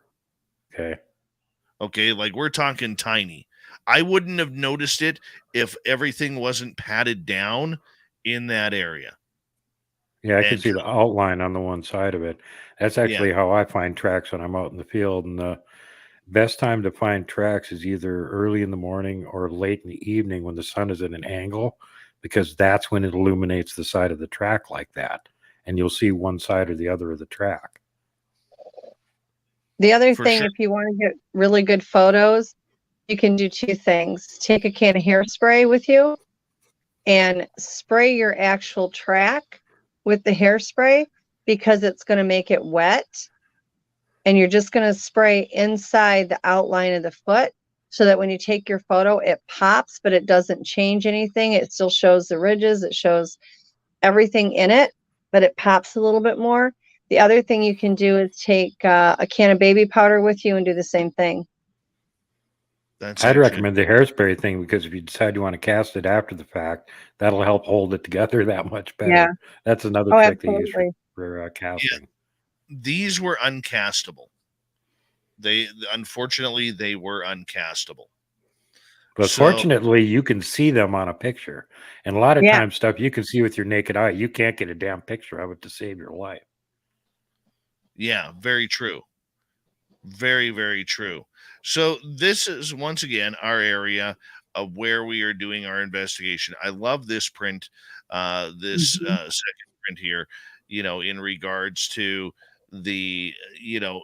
Okay, like we're talking tiny. I wouldn't have noticed it if everything wasn't padded down in that area. Yeah, I can see the outline on the one side of it. That's actually how I find tracks when I'm out in the field. And the best time to find tracks is either early in the morning or late in the evening when the sun is at an angle, because that's when it illuminates the side of the track like that. And you'll see one side or the other of the track. The other thing, if you want to get really good photos, you can do two things. Take a can of hairspray with you and spray your actual track with the hairspray, because it's going to make it wet. And you're just going to spray inside the outline of the foot so that when you take your photo, it pops, but it doesn't change anything. It still shows the ridges. It shows everything in it, but it pops a little bit more. The other thing you can do is take a can of baby powder with you and do the same thing. I'd recommend the hairspray thing, because if you decide you want to cast it after the fact, that'll help hold it together that much better. Yeah. That's another trick they use for casting. Yeah. These were uncastable. Unfortunately, they were uncastable. But fortunately, you can see them on a picture. And a lot of times stuff you can see with your naked eye, you can't get a damn picture of it to save your life. Yeah, very true. Very, very true. So this is, once again, our area of where we are doing our investigation. I love this print, second print here, in regards to the,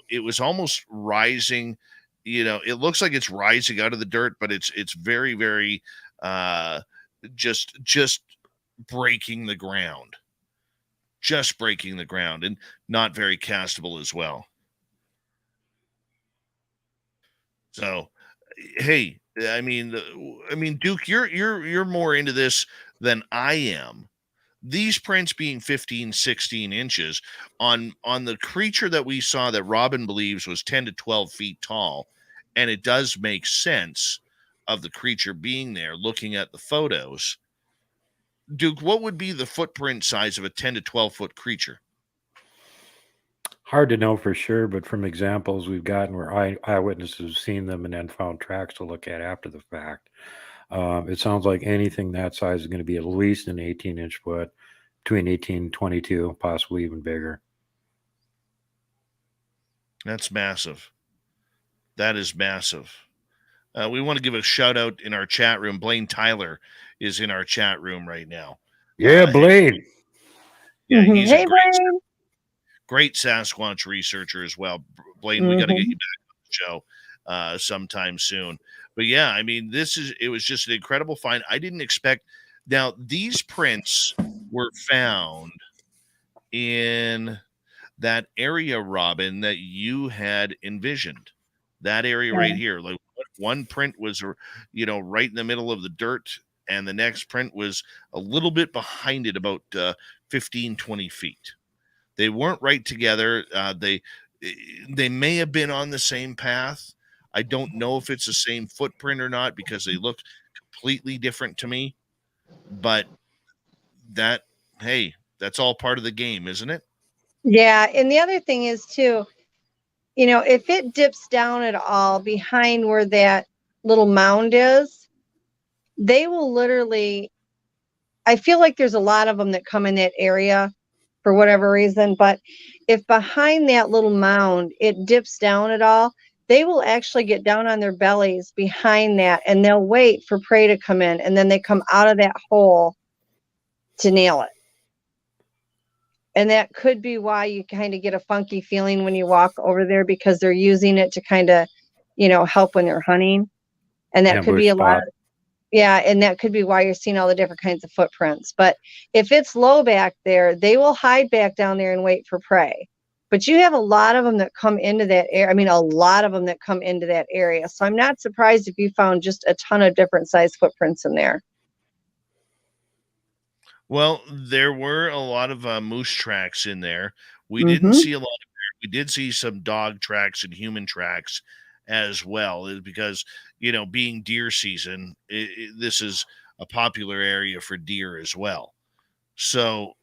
it was almost rising, it looks like it's rising out of the dirt, but it's very, very, just breaking the ground, and not very castable as well. So, hey, I mean, Duke, you're more into this than I am. These prints being 15, 16 inches on the creature that we saw that Robin believes was 10 to 12 feet tall. And it does make sense of the creature being there looking at the photos. Duke, what would be the footprint size of a 10 to 12 foot creature? Hard to know for sure, but from examples we've gotten where eyewitnesses have seen them and then found tracks to look at after the fact, it sounds like anything that size is going to be at least an 18-inch foot, between 18 and 22, possibly even bigger. That's massive. That is massive. We want to give a shout out in our chat room. Blaine Tyler is in our chat room right now. Yeah, Blaine. Yeah, he's hey, a Blaine. Great Sasquatch researcher as well. Blaine, we got to get you back on the show sometime soon. But yeah, I mean, it was just an incredible find. I didn't expect. Now, these prints were found in that area, Robin, that you had envisioned. That area right here. Like, One print was, right in the middle of the dirt, and the next print was a little bit behind it, about 15, 20 feet. They weren't right together. They may have been on the same path. I don't know if it's the same footprint or not, because they look completely different to me. But that's all part of the game, isn't it? Yeah. And the other thing is too, if it dips down at all behind where that little mound is, they will literally, I feel like there's a lot of them that come in that area for whatever reason, but if behind that little mound it dips down at all, they will actually get down on their bellies behind that, and they'll wait for prey to come in, and then they come out of that hole to nail it. And that could be why you kind of get a funky feeling when you walk over there, because they're using it to kind of, help when they're hunting. And that could be a lot. And that could be why you're seeing all the different kinds of footprints. But if it's low back there, they will hide back down there and wait for prey. But you have a lot of them that come into that area. I mean, a lot of them that come into that area. So I'm not surprised if you found just a ton of different size footprints in there. Well, there were a lot of moose tracks in there. We didn't see a lot of bear. We did see some dog tracks and human tracks as well, because, being deer season, this is a popular area for deer as well. So,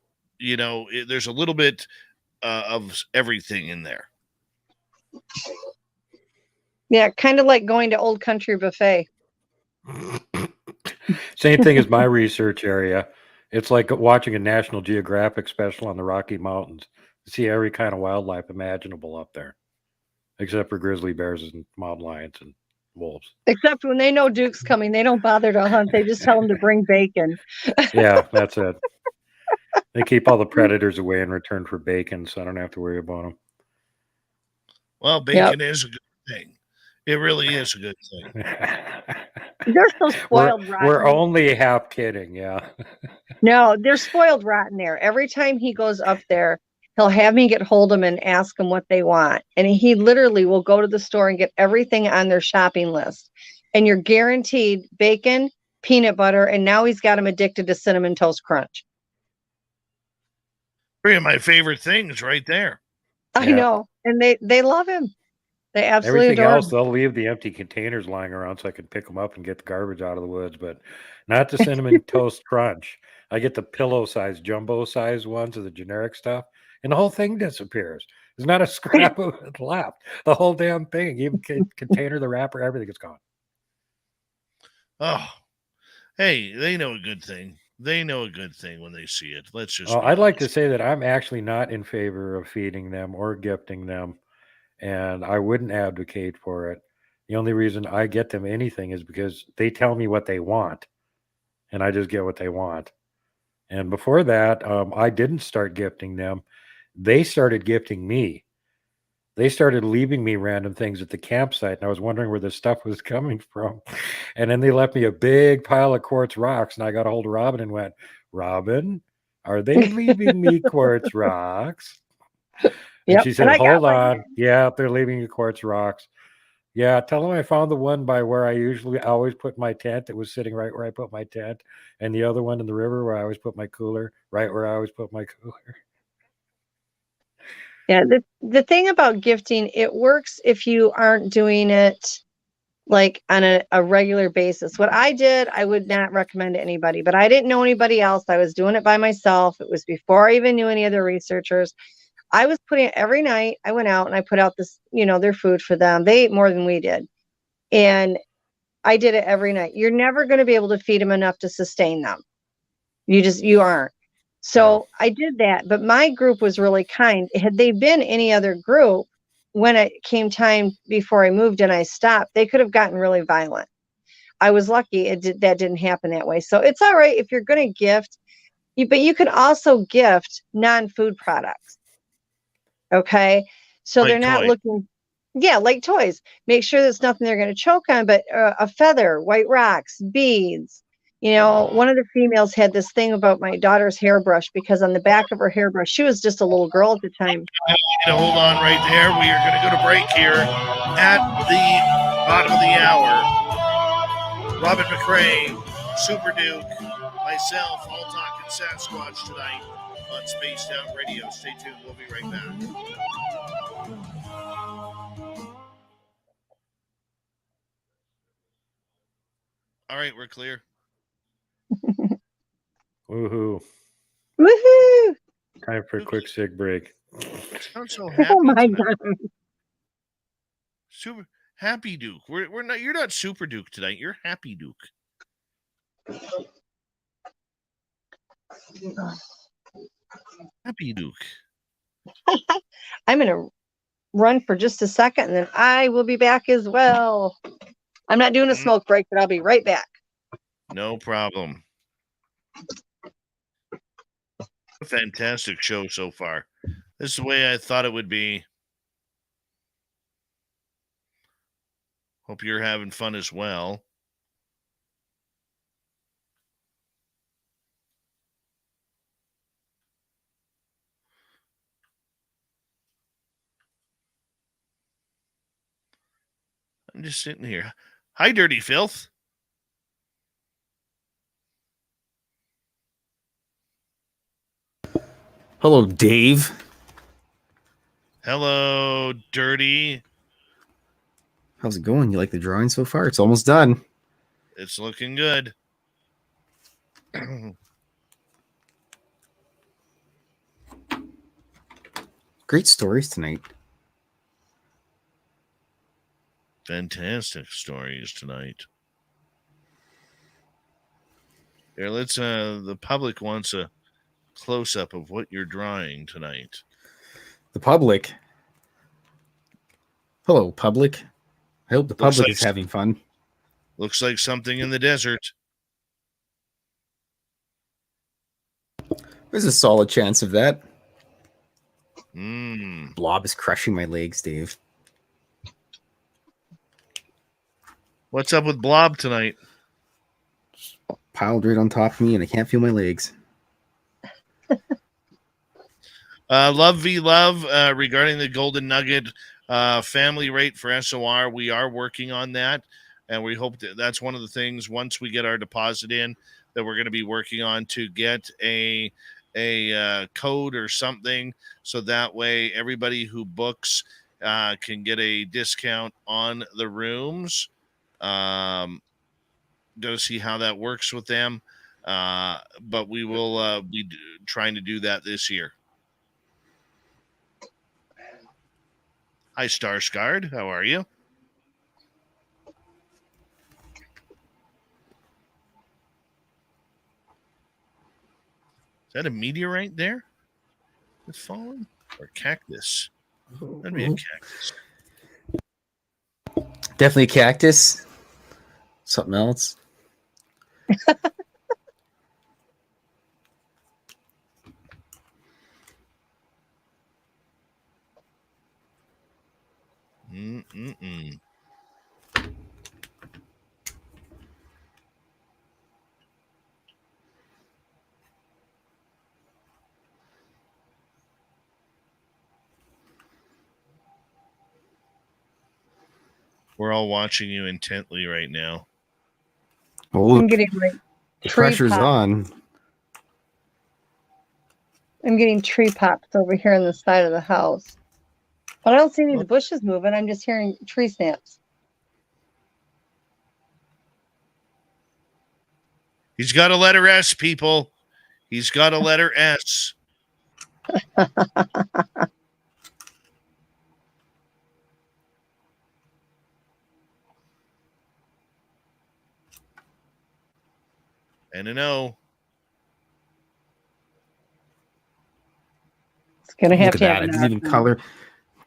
there's a little bit of everything in there. Yeah, kind of like going to Old Country Buffet. Same thing as my research area. It's like watching a National Geographic special on the Rocky Mountains. You see every kind of wildlife imaginable up there, except for grizzly bears and mountain lions and wolves. Except when they know Duke's coming, they don't bother to hunt. They just tell them to bring bacon. Yeah, that's it. They keep all the predators away in return for bacon, so I don't have to worry about them. Well, bacon is a good thing. It really is a good thing. They're so spoiled rotten. We're only half kidding, yeah. No, they're spoiled rotten there. Every time he goes up there, he'll have me get hold of them and ask them what they want. And he literally will go to the store and get everything on their shopping list. And you're guaranteed bacon, peanut butter, and now he's got them addicted to Cinnamon Toast Crunch. Three of my favorite things right there. I know. And they love him. They absolutely Everything adore else, him. they'll leave the empty containers lying around so I can pick them up and get the garbage out of the woods, but not the Cinnamon Toast Crunch. I get the pillow-size, jumbo-size ones of the generic stuff, and the whole thing disappears. There's not a scrap of it left. The whole damn thing, even container, the wrapper, everything is gone. Oh, hey, they know a good thing. They know a good thing when they see it. Let's just. I'd like to say that I'm actually not in favor of feeding them or gifting them, and I wouldn't advocate for it. The only reason I get them anything is because they tell me what they want, and I just get what they want. And before that, I didn't start gifting them. They started gifting me. They started leaving me random things at the campsite, and I was wondering where this stuff was coming from. And then they left me a big pile of quartz rocks, and I got a hold of Robin and went, Robin, are they leaving me quartz rocks? And she said, hold on. Yeah, they're leaving you quartz rocks. Yeah, tell them I found the one by where I always put my tent. It was sitting right where I put my tent. And the other one in the river where I always put my cooler, right where I always put my cooler. Yeah, the thing about gifting, it works if you aren't doing it like on a regular basis. What I did, I would not recommend to anybody, but I didn't know anybody else. I was doing it by myself. It was before I even knew any other researchers. I was putting it every night. I went out and I put out this, their food for them. They ate more than we did. And I did it every night. You're never going to be able to feed them enough to sustain them. You aren't. So I did that, but my group was really kind. Had they been any other group, when it came time before I moved and I stopped, they could have gotten really violent. I was lucky that didn't happen that way. So it's all right if you're going to gift, but you can also gift non-food products. Okay. So like they're not toys. looking, like toys. Make sure there's nothing they're going to choke on, but a feather, white rocks, beads. One of the females had this thing about my daughter's hairbrush, because on the back of her hairbrush, she was just a little girl at the time. Hold on right there. We are going to go to break here at the Bottom of the hour. Robin McCray, Super Duke, myself, all talking Sasquatch tonight on Spaced Out Radio. Stay tuned. We'll be right back. All right, we're clear. Woohoo. Woohoo! Time for a quick cig break. I'm so happy. Oh my tonight. God. Super Happy Duke. We're not. You're not Super Duke tonight. You're Happy Duke. Happy Duke. I'm going to run for just a second, and then I will be back as well. I'm not doing a smoke break, but I'll be right back. No problem. A fantastic show so far. This is the way I thought it would be. Hope you're having fun as well. I'm just sitting here. Hi, Dirty Filth. Hello, Dave. Hello, Dirty. How's it going? You like the drawing so far? It's almost done. It's looking good. Great stories tonight. Fantastic stories tonight. Here, let's the public wants a close-up of what you're drawing tonight. The public. Hello, public. I hope the public is having fun. Looks like something in the desert. There's a solid chance of that. Mm. Blob is crushing my legs, Dave. What's up with Blob tonight? Piled right on top of me, and I can't feel my legs. Love v Love, regarding the Golden Nugget family rate for SOR, we are working on that, and we hope that that's one of the things once we get our deposit in that we're going to be working on to get a code or something, so that way everybody who books can get a discount on the rooms. Go see how that works with them, but we will be trying to do that this year. Hi, Star Scarred. How are you? Is that a meteorite there that's falling? Or cactus? That'd be a cactus. Definitely a cactus. Something else. We're all watching you intently right now. Oh, look, I'm getting like the tree pressure's pops. on. I'm getting tree pops over here on the side of the house. But I don't see any of the bushes moving. I'm just hearing tree snaps. He's got a letter S, people. He's got a letter S. And an O. It's gonna have Look at to that. have It an didn't R. even color.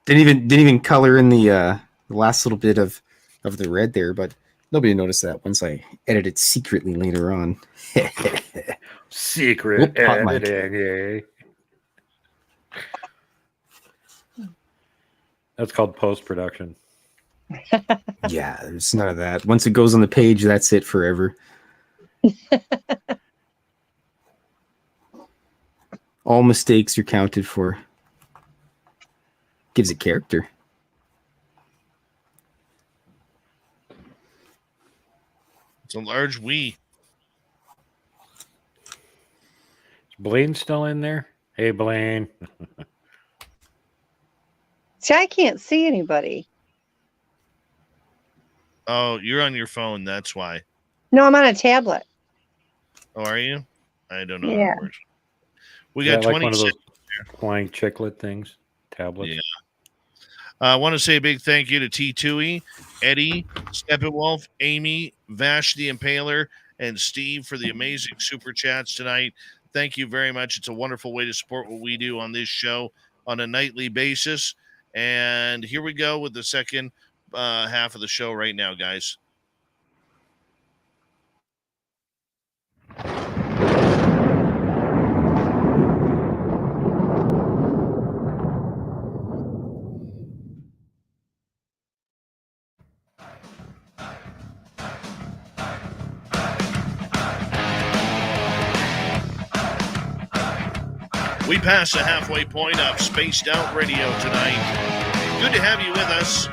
Didn't even color in the last little bit of the red there, but nobody noticed that once I edited secretly later on. Secret Whoop, hot mic. editing. That's called post-production. Yeah, there's none of that. Once it goes on the page, that's it forever. All mistakes are counted for. Gives it character. It's a large we. Is Blaine still in there? Hey, Blaine. See, I can't see anybody. Oh, you're on your phone. That's why. No, I'm on a tablet. Oh, are you? I don't know how Yeah. it works. We Is got that like 20 one of those flying chiclet things, tablets. Yeah. I want to say a big thank you to T2E, Eddie, Steppenwolf, Amy, Vash the Impaler, and Steve for the amazing super chats tonight. Thank you very much. It's a wonderful way to support what we do on this show on a nightly basis. And here we go with the second half of the show right now, guys. We passed the halfway point of Spaced Out Radio tonight. Good to have you with us.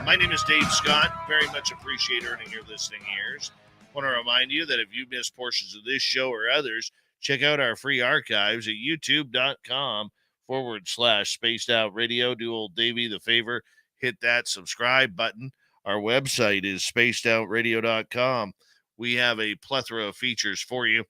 My name is Dave Scott. Very much appreciate earning your listening ears. Want to remind you that if you missed portions of this show or others, check out our free archives at youtube.com/Spaced Out Radio. Do old Davey the favor, hit that subscribe button. Our website is spacedoutradio.com. We have a plethora of features for you.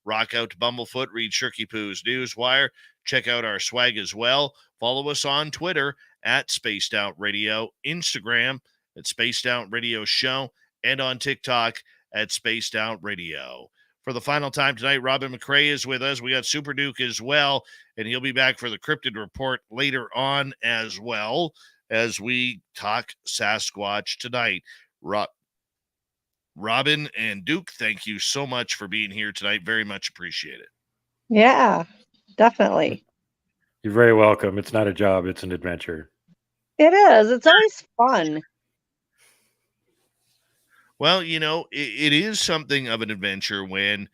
Rock out to Bumblefoot, read Shirky Poo's Newswire. Check out our swag as well. Follow us on Twitter at Spaced Out Radio, Instagram at Spaced Out Radio Show, and on TikTok at Spaced Out Radio. For the final time tonight, Robin McCray is with us. We got Super Duke as well, and he'll be back for the Cryptid Report later on as well as we talk Sasquatch tonight. Robin and Duke, thank you so much for being here tonight. Very much appreciate it. Yeah, definitely. You're very welcome. It's not a job, it's an adventure. It is. It's always fun. Well, it is something of an adventure when,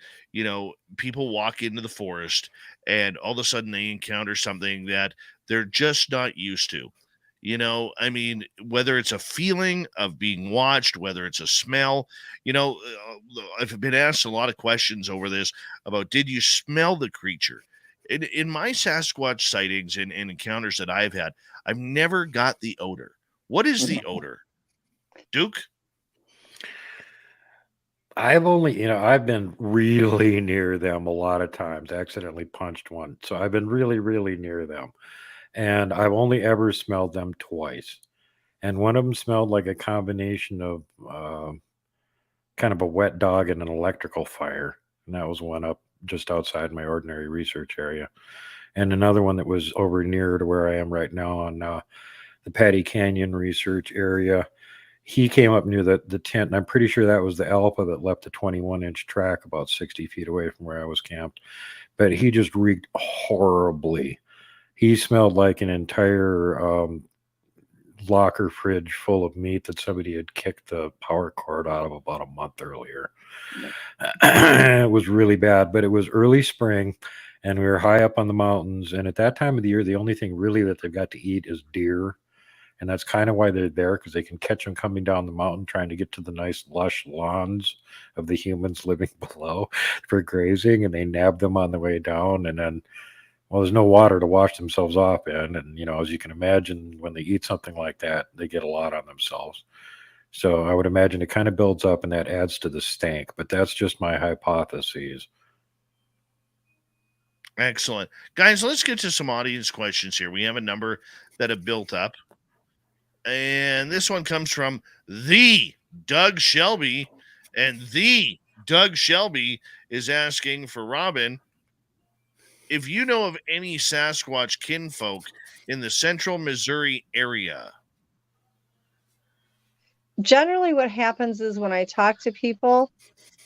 people walk into the forest and all of a sudden they encounter something that they're just not used to. Whether it's a feeling of being watched, whether it's a smell, I've been asked a lot of questions over this about, did you smell the creature? In my Sasquatch sightings and encounters that I've had, I've never got the odor. What is the odor? Duke? I've been really near them a lot of times, accidentally punched one. So I've been really, really near them. And I've only ever smelled them twice. And one of them smelled like a combination of kind of a wet dog and an electrical fire. And that was one up just outside my ordinary research area. And another one that was over near to where I am right now on the Patty Canyon research area. He came up near the tent, and I'm pretty sure that was the Alpha that left a 21-inch track about 60 feet away from where I was camped. But he just reeked horribly. He smelled like an entire locker fridge full of meat that somebody had kicked the power cord out of about a month earlier. It was really bad, but it was early spring, and we were high up on the mountains. And at that time of the year, the only thing really that they've got to eat is deer. And that's kind of why they're there, because they can catch them coming down the mountain trying to get to the nice lush lawns of the humans living below for grazing, and they nab them on the way down. And then, well, there's no water to wash themselves off in. And, as you can imagine, when they eat something like that, they get a lot on themselves. So I would imagine it kind of builds up, and that adds to the stank. But that's just my hypothesis. Excellent. Guys, let's get to some audience questions here. We have a number that have built up. And this one comes from the Doug Shelby. And the Doug Shelby is asking for Robin, if you know of any Sasquatch kinfolk in the central Missouri area. Generally, what happens is when I talk to people,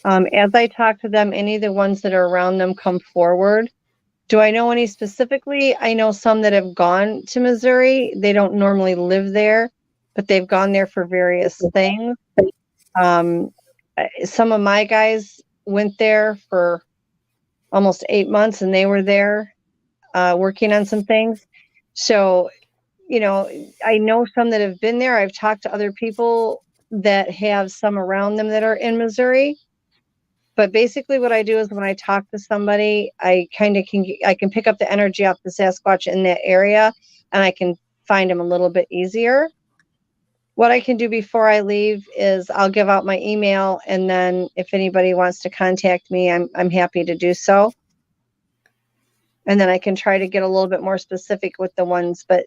as I talk to them, any of the ones that are around them come forward. Do I know any specifically? I know some that have gone to Missouri. They don't normally live there, but they've gone there for various things. Some of my guys went there for almost 8 months, and they were there working on some things. So, I know some that have been there. I've talked to other people that have some around them that are in Missouri. But basically what I do is when I talk to somebody, I can pick up the energy off the Sasquatch in that area, and I can find them a little bit easier. What I can do before I leave is I'll give out my email, and then if anybody wants to contact me, I'm happy to do so. And then I can try to get a little bit more specific with the ones. But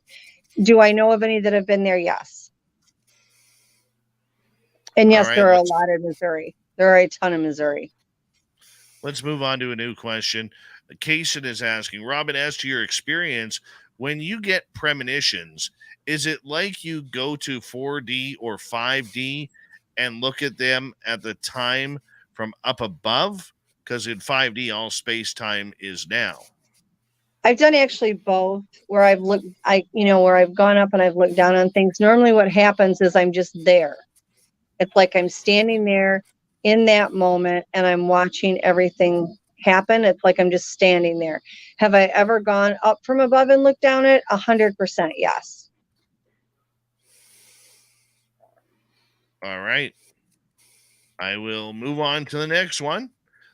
do I know of any that have been there? Yes. And yes, there are a lot in Missouri. There are a ton in Missouri. Let's move on to a new question. Kaysen is asking, Robin, as to your experience, when you get premonitions, is it like you go to 4D or 5D and look at them at the time from up above? Because in 5D, all space-time is now. I've done actually both, where I've looked, where I've gone up and I've looked down on things. Normally what happens is I'm just there. It's like I'm standing there in that moment and I'm watching everything happen. It's like I'm just standing there. Have I ever gone up from above and looked down at 100%? Yes. All right. I will move on to the next one.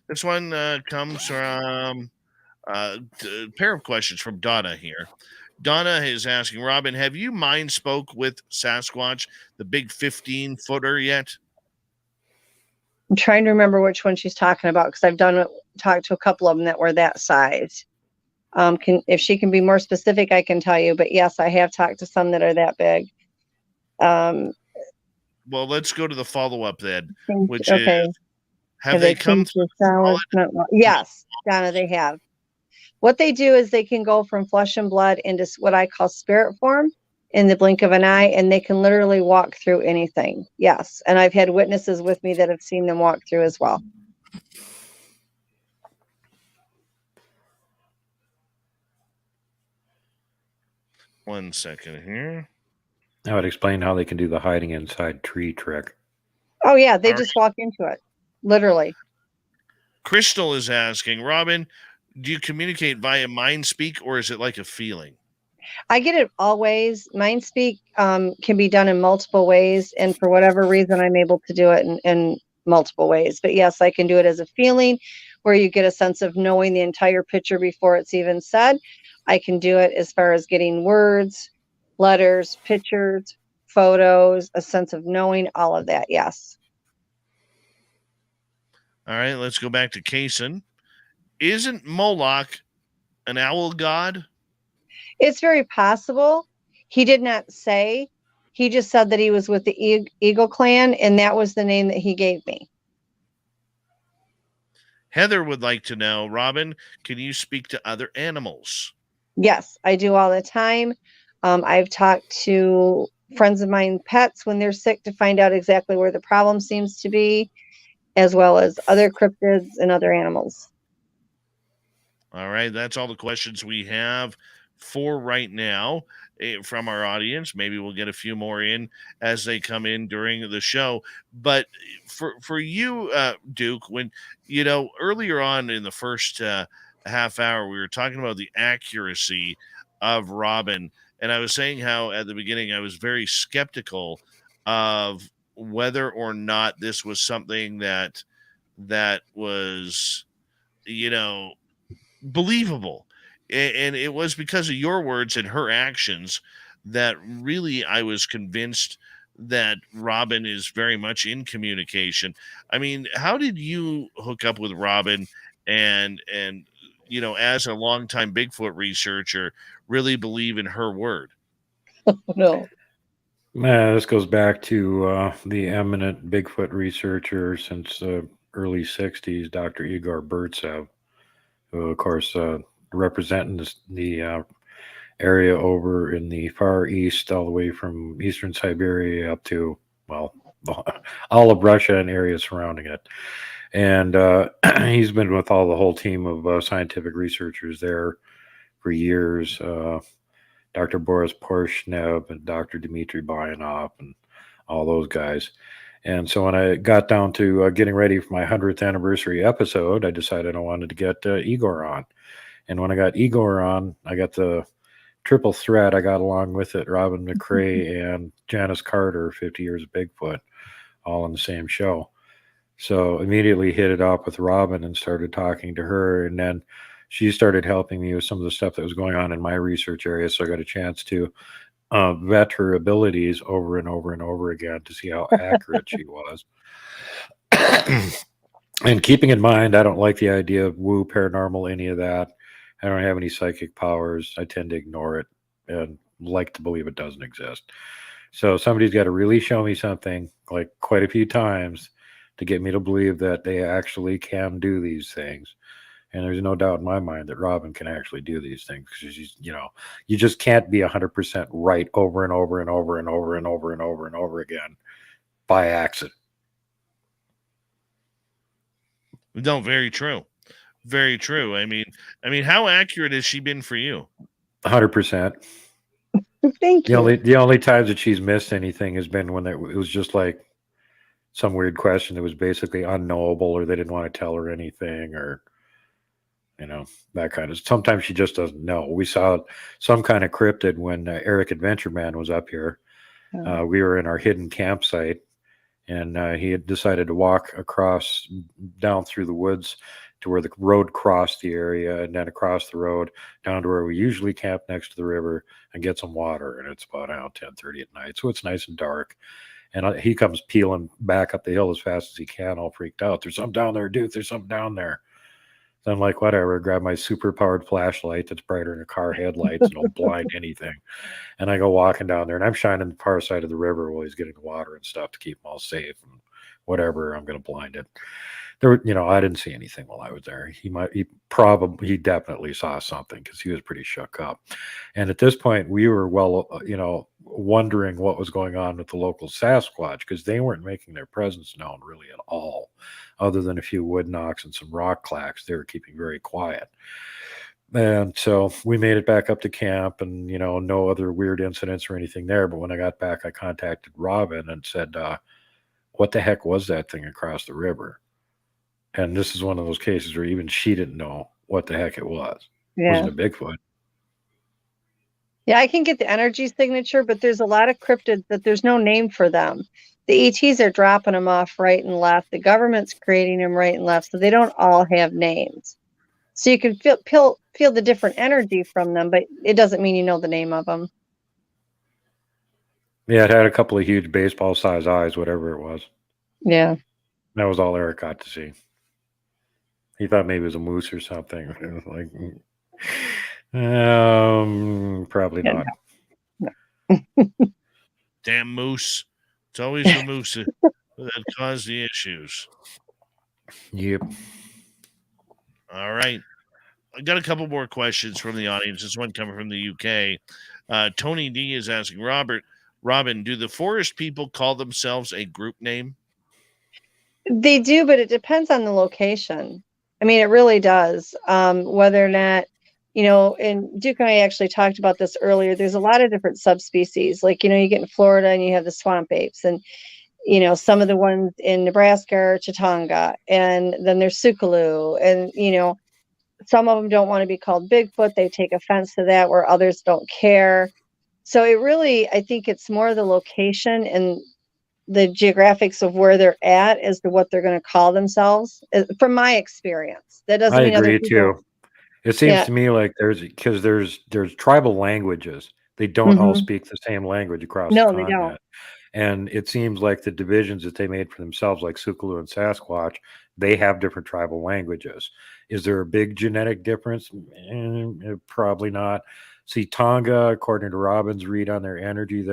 This one comes from a pair of questions from Donna here. Donna is asking, Robin, have you mind spoke with Sasquatch, the big 15-footer yet? I'm trying to remember which one she's talking about, because I've talked to a couple of them that were that size. If she can be more specific, I can tell you. But yes, I have talked to some that are that big. Well, let's go to the follow-up then, which is, have they come through? Yes, Donna, they have. What they do is they can go from flesh and blood into what I call spirit form in the blink of an eye, and they can literally walk through anything. Yes, and I've had witnesses with me that have seen them walk through as well. One second here. I would explain how they can do the hiding inside tree trick. Oh, yeah, they just walk into it, literally. Crystal is asking, Robin, do you communicate via mind speak, or is it like a feeling? I get it always. Mind speak can be done in multiple ways, and for whatever reason, I'm able to do it in multiple ways. But yes, I can do it as a feeling, where you get a sense of knowing the entire picture before it's even said. I can do it as far as getting words, letters, pictures, photos, a sense of knowing, all of that. Yes. All right, let's go back to Kaysen. Isn't Moloch an owl god? It's very possible. He did not say. He just said that he was with the Eagle clan, and that was the name that he gave me. Heather would like to know, Robin, can you speak to other animals? Yes, I do all the time. I've talked to friends of mine, pets, when they're sick, to find out exactly where the problem seems to be, as well as other cryptids and other animals. All right, that's all the questions we have for right now from our audience. Maybe we'll get a few more in as they come in during the show. But for you, Duke, when, earlier on in the first half hour, we were talking about the accuracy of Robin. And I was saying how at the beginning I was very skeptical of whether or not this was something that was, believable. And it was because of your words and her actions that really I was convinced that Robin is very much in communication. I mean, how did you hook up with Robin and as a longtime Bigfoot researcher, really believe in her word? No. This goes back to the eminent Bigfoot researcher since the early 60s, Dr. Igor Burtsev, who, of course, representing the area over in the far east, all the way from eastern Siberia up to, well, all of Russia and areas surrounding it. And he's been with the whole team of scientific researchers there for years. Dr. Boris Porshnev and Dr. Dmitry Bayanov and all those guys. And so when I got down to getting ready for my 100th anniversary episode, I decided I wanted to get Igor on. And when I got Igor on, I got the triple threat. I got along with it, Robin McCray and Janice Carter, 50 Years of Bigfoot, all on the same show. So immediately hit it off with Robin and started talking to her. And then she started helping me with some of the stuff that was going on in my research area. So I got a chance to vet her abilities over and over and over again to see how accurate she was. And keeping in mind, I don't like the idea of woo, paranormal, any of that. I don't have any psychic powers. I tend to ignore it and like to believe it doesn't exist. So somebody's got to really show me something like quite a few times to get me to believe that they actually can do these things. And there's no doubt in my mind that Robin can actually do these things, because she's, you just can't be 100% right over and over and over and over and over and over and over again by accident. No, very true. Very true. I mean, how accurate has she been for you? 100%. Thank you. The only times that she's missed anything has been when it was just like some weird question that was basically unknowable, or they didn't want to tell her anything, or that kind of. Sometimes she just doesn't know. We saw some kind of cryptid when Eric Adventure Man was up here. We were in our hidden campsite, and he had decided to walk across down through the woods to where the road crossed the area, and then across the road down to where we usually camp next to the river and get some water. And it's about 10:30 at night, so it's nice and dark. And he comes peeling back up the hill as fast as he can, all freaked out. There's something down there, dude. There's something down there. So I'm like, whatever. Grab my super powered flashlight that's brighter than a car headlights and don't blind anything. And I go walking down there, and I'm shining the far side of the river while he's getting the water and stuff to keep him all safe and whatever. I'm going to blind it. There, I didn't see anything while I was there. He definitely saw something, because he was pretty shook up. And at this point, we were wondering what was going on with the local Sasquatch, because they weren't making their presence known really at all, other than a few wood knocks and some rock clacks. They were keeping very quiet. And so we made it back up to camp, and no other weird incidents or anything there. But when I got back, I contacted Robin and said, what the heck was that thing across the river? And this is one of those cases where even she didn't know what the heck it was. Yeah. It wasn't a Bigfoot. Yeah, I can get the energy signature, but there's a lot of cryptids that there's no name for them. The ETs are dropping them off right and left. The government's creating them right and left, so they don't all have names. So you can feel the different energy from them, but it doesn't mean you know the name of them. Yeah, it had a couple of huge baseball-sized eyes, whatever it was. Yeah. That was all Eric got to see. He thought maybe it was a moose or something. It was like, probably not. No. Damn moose. It's always the moose that cause the issues. Yep. All right. I got a couple more questions from the audience. This one coming from the UK. Tony D is asking, Robin, do the forest people call themselves a group name? They do, but it depends on the location. I mean, it really does. Whether or not, and Duke and I actually talked about this earlier. There's a lot of different subspecies. Like, you get in Florida and you have the swamp apes, and, some of the ones in Nebraska are Chitanga, and then there's Sukaloo, and, some of them don't want to be called Bigfoot. They take offense to that, where others don't care. So it really, I think it's more the location and the geographics of where they're at as to what they're going to call themselves. From my experience, that doesn't mean other people. Too. It seems to me like there's tribal languages. They don't all speak the same language across the continent. They don't. And it seems like the divisions that they made for themselves, like Sukaloo and Sasquatch, they have different tribal languages. Is there a big genetic difference? Probably not. See, Tonga, according to Robin's read on their energy,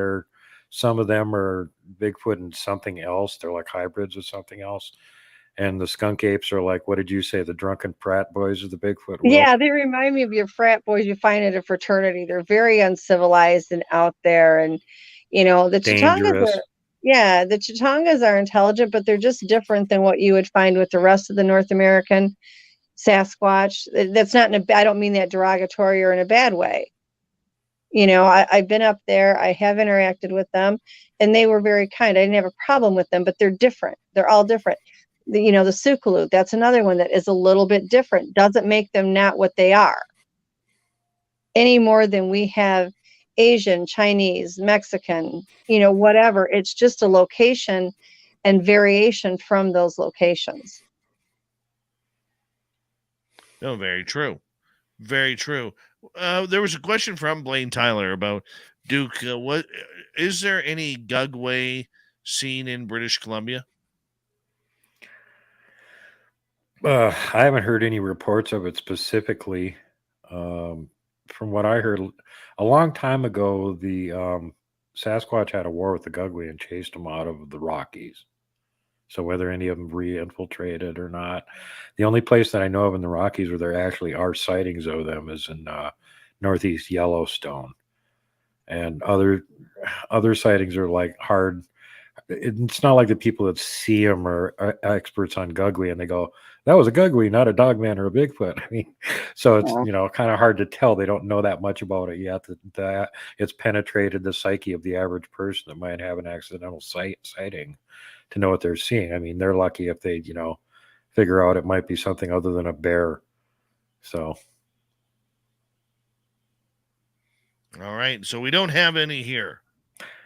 some of them are Bigfoot and something else. They're like hybrids of something else. And the skunk apes are like, what did you say? The drunken frat boys of the Bigfoot world? Yeah, they remind me of your frat boys you find at a fraternity. They're very uncivilized and out there. And, the Chitangas are intelligent, but they're just different than what you would find with the rest of the North American Sasquatch. That's not I don't mean that derogatory or in a bad way. I've been up there. I have interacted with them, and they were very kind. I didn't have a problem with them, but they're different. They're all different. The Sukaloo, that's another one that is a little bit different. Doesn't make them not what they are. Any more than we have Asian, Chinese, Mexican, whatever. It's just a location and variation from those locations. No, very true. Very true. There was a question from Blaine Tyler about Duke. What is there any Gugway seen in British Columbia? I haven't heard any reports of it specifically. From what I heard, a long time ago, the Sasquatch had a war with the Gugway and chased them out of the Rockies. So whether any of them re-infiltrated or not, the only place that I know of in the Rockies where there actually are sightings of them is in northeast Yellowstone, and other sightings are like hard. It's not like the people that see them are experts on Gugway and they go, that was a Gugway, not a Dogman or a Bigfoot. I mean, so it's kind of hard to tell. They don't know that much about it yet. That it's penetrated the psyche of the average person that might have an accidental sighting to know what they're seeing. I mean, they're lucky if they, figure out it might be something other than a bear. So. All right. So we don't have any here.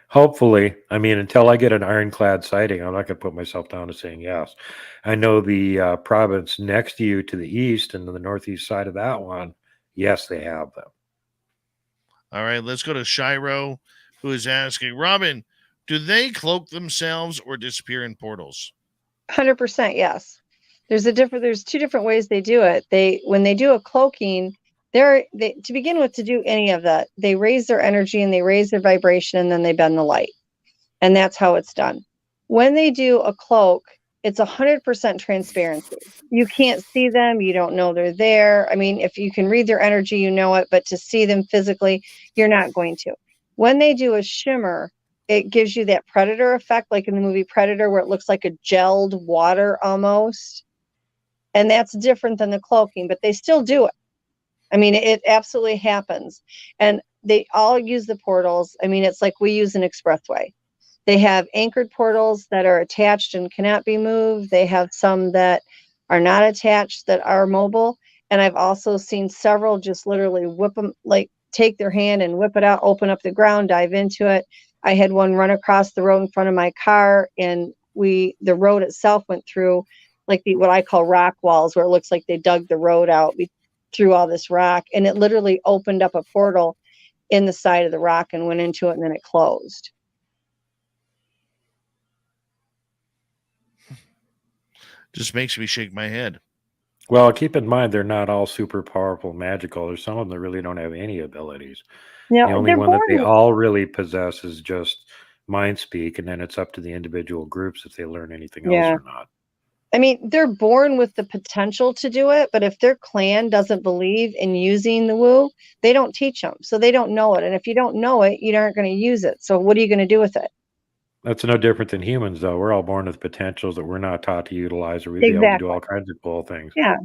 Hopefully. I mean, until I get an ironclad sighting, I'm not going to put myself down to saying yes. I know the province next to you to the east and the northeast side of that one, yes, they have them. All right. Let's go to Shiro, who is asking, Robin, do they cloak themselves or disappear in portals? 100% yes. There's two different ways they do it. When they do a cloaking, to begin with, to do any of that, they raise their energy and they raise their vibration and then they bend the light. And that's how it's done. When they do a cloak, it's 100% transparency. You can't see them. You don't know they're there. I mean, if you can read their energy, you know it, but to see them physically, you're not going to. When they do a shimmer, it gives you that predator effect, like in the movie Predator, where it looks like a gelled water almost. And that's different than the cloaking, but they still do it. I mean, it absolutely happens. And they all use the portals. I mean, it's like we use an expressway. They have anchored portals that are attached and cannot be moved. They have some that are not attached that are mobile. And I've also seen several just literally whip them, like take their hand and whip it out, open up the ground, dive into it. I had one run across the road in front of my car, and the road itself went through like what I call rock walls, where it looks like they dug the road out through all this rock, and it literally opened up a portal in the side of the rock and went into it, and then it closed. Just makes me shake my head. Well, keep in mind, they're not all super powerful, magical. There's some of them that really don't have any abilities. The only one that they all really possess is just mind speak, and then it's up to the individual groups if they learn anything else or not. I mean, they're born with the potential to do it, but if their clan doesn't believe in using the woo, they don't teach them. So they don't know it. And if you don't know it, you aren't going to use it. So what are you going to do with it? That's no different than humans, though. We're all born with potentials that we're not taught to utilize, or we'd be able to do all kinds of cool things. Yeah.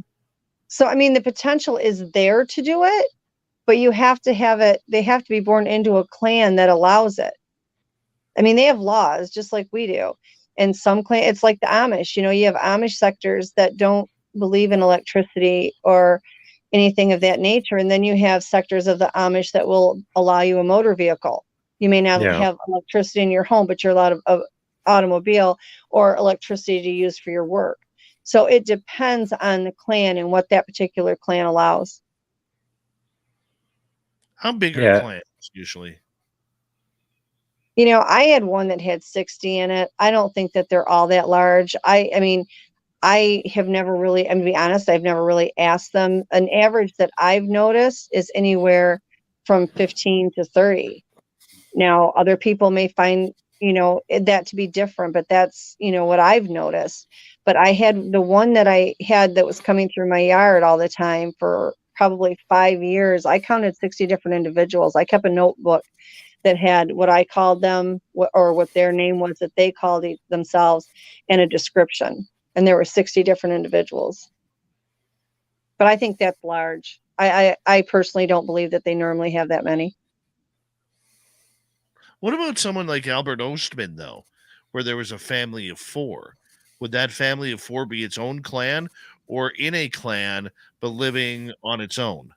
So, I mean, the potential is there to do it, but you have to have it. They have to be born into a clan that allows it. I mean, they have laws just like we do. And some clan, it's like the Amish, you have Amish sectors that don't believe in electricity or anything of that nature. And then you have sectors of the Amish that will allow you a motor vehicle. You may not have electricity in your home, but you're allowed an automobile or electricity to use for your work. So it depends on the clan and what that particular clan allows. How big are clans usually? I had one that had 60 in it. I don't think that they're all that large. I mean, I have never really, I'm going to be honest, I've never really asked them. An average that I've noticed is anywhere from 15 to 30. Now, other people may find, that to be different, but that's, what I've noticed. But I had the one that I had that was coming through my yard all the time for probably 5 years. I counted 60 different individuals. I kept a notebook that had what I called them or what their name was that they called themselves and a description. And there were 60 different individuals. But I think that's large. I personally don't believe that they normally have that many. What about someone like Albert Ostman, though, where there was a family of 4? Would that family of 4 be its own clan or in a clan but living on its own?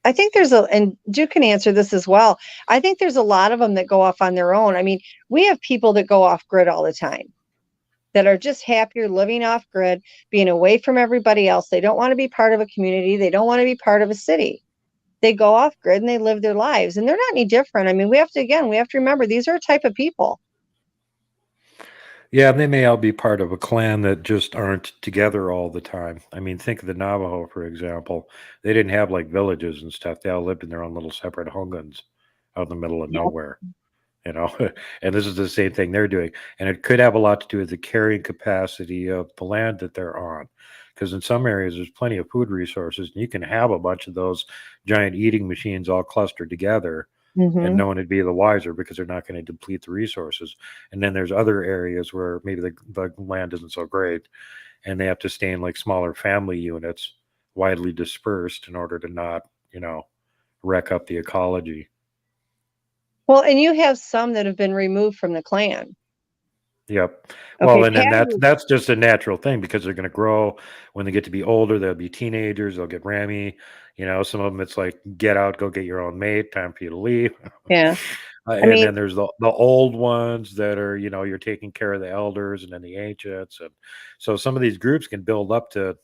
I think and Duke can answer this as well. I think there's a lot of them that go off on their own. I mean, we have people that go off grid all the time. that are just happier living off grid, being away from everybody else. They don't want to be part of a community. They don't want to be part of a city. They go off grid and they live their lives, and they're not any different. I mean, we have to remember these are a type of people. Yeah, they may all be part of a clan that just aren't together all the time. I mean, think of the Navajo, for example. They didn't have like villages and stuff. They all lived in their own little separate hogans out in the middle of nowhere, you know. And this is the same thing they're doing. And it could have a lot to do with the carrying capacity of the land that they're on. Because in some areas, there's plenty of food resources, and you can have a bunch of those giant eating machines all clustered together. And no one would be the wiser because they're not going to deplete the resources. And then there's other areas where maybe the land isn't so great, and they have to stay in like smaller family units, widely dispersed, in order to not, you know, wreck up the ecology. Well, and you have some that have been removed from the clan. Yep. Well, and then that's just a natural thing because they're going to grow. When they get to be older, they'll be teenagers. They'll get rammy. You know, some of them it's like, get out, go get your own mate. Time for you to leave. Yeah. Then there's the old ones that are, you know, you're taking care of the elders, and then the ancients, and so some of these groups can build up to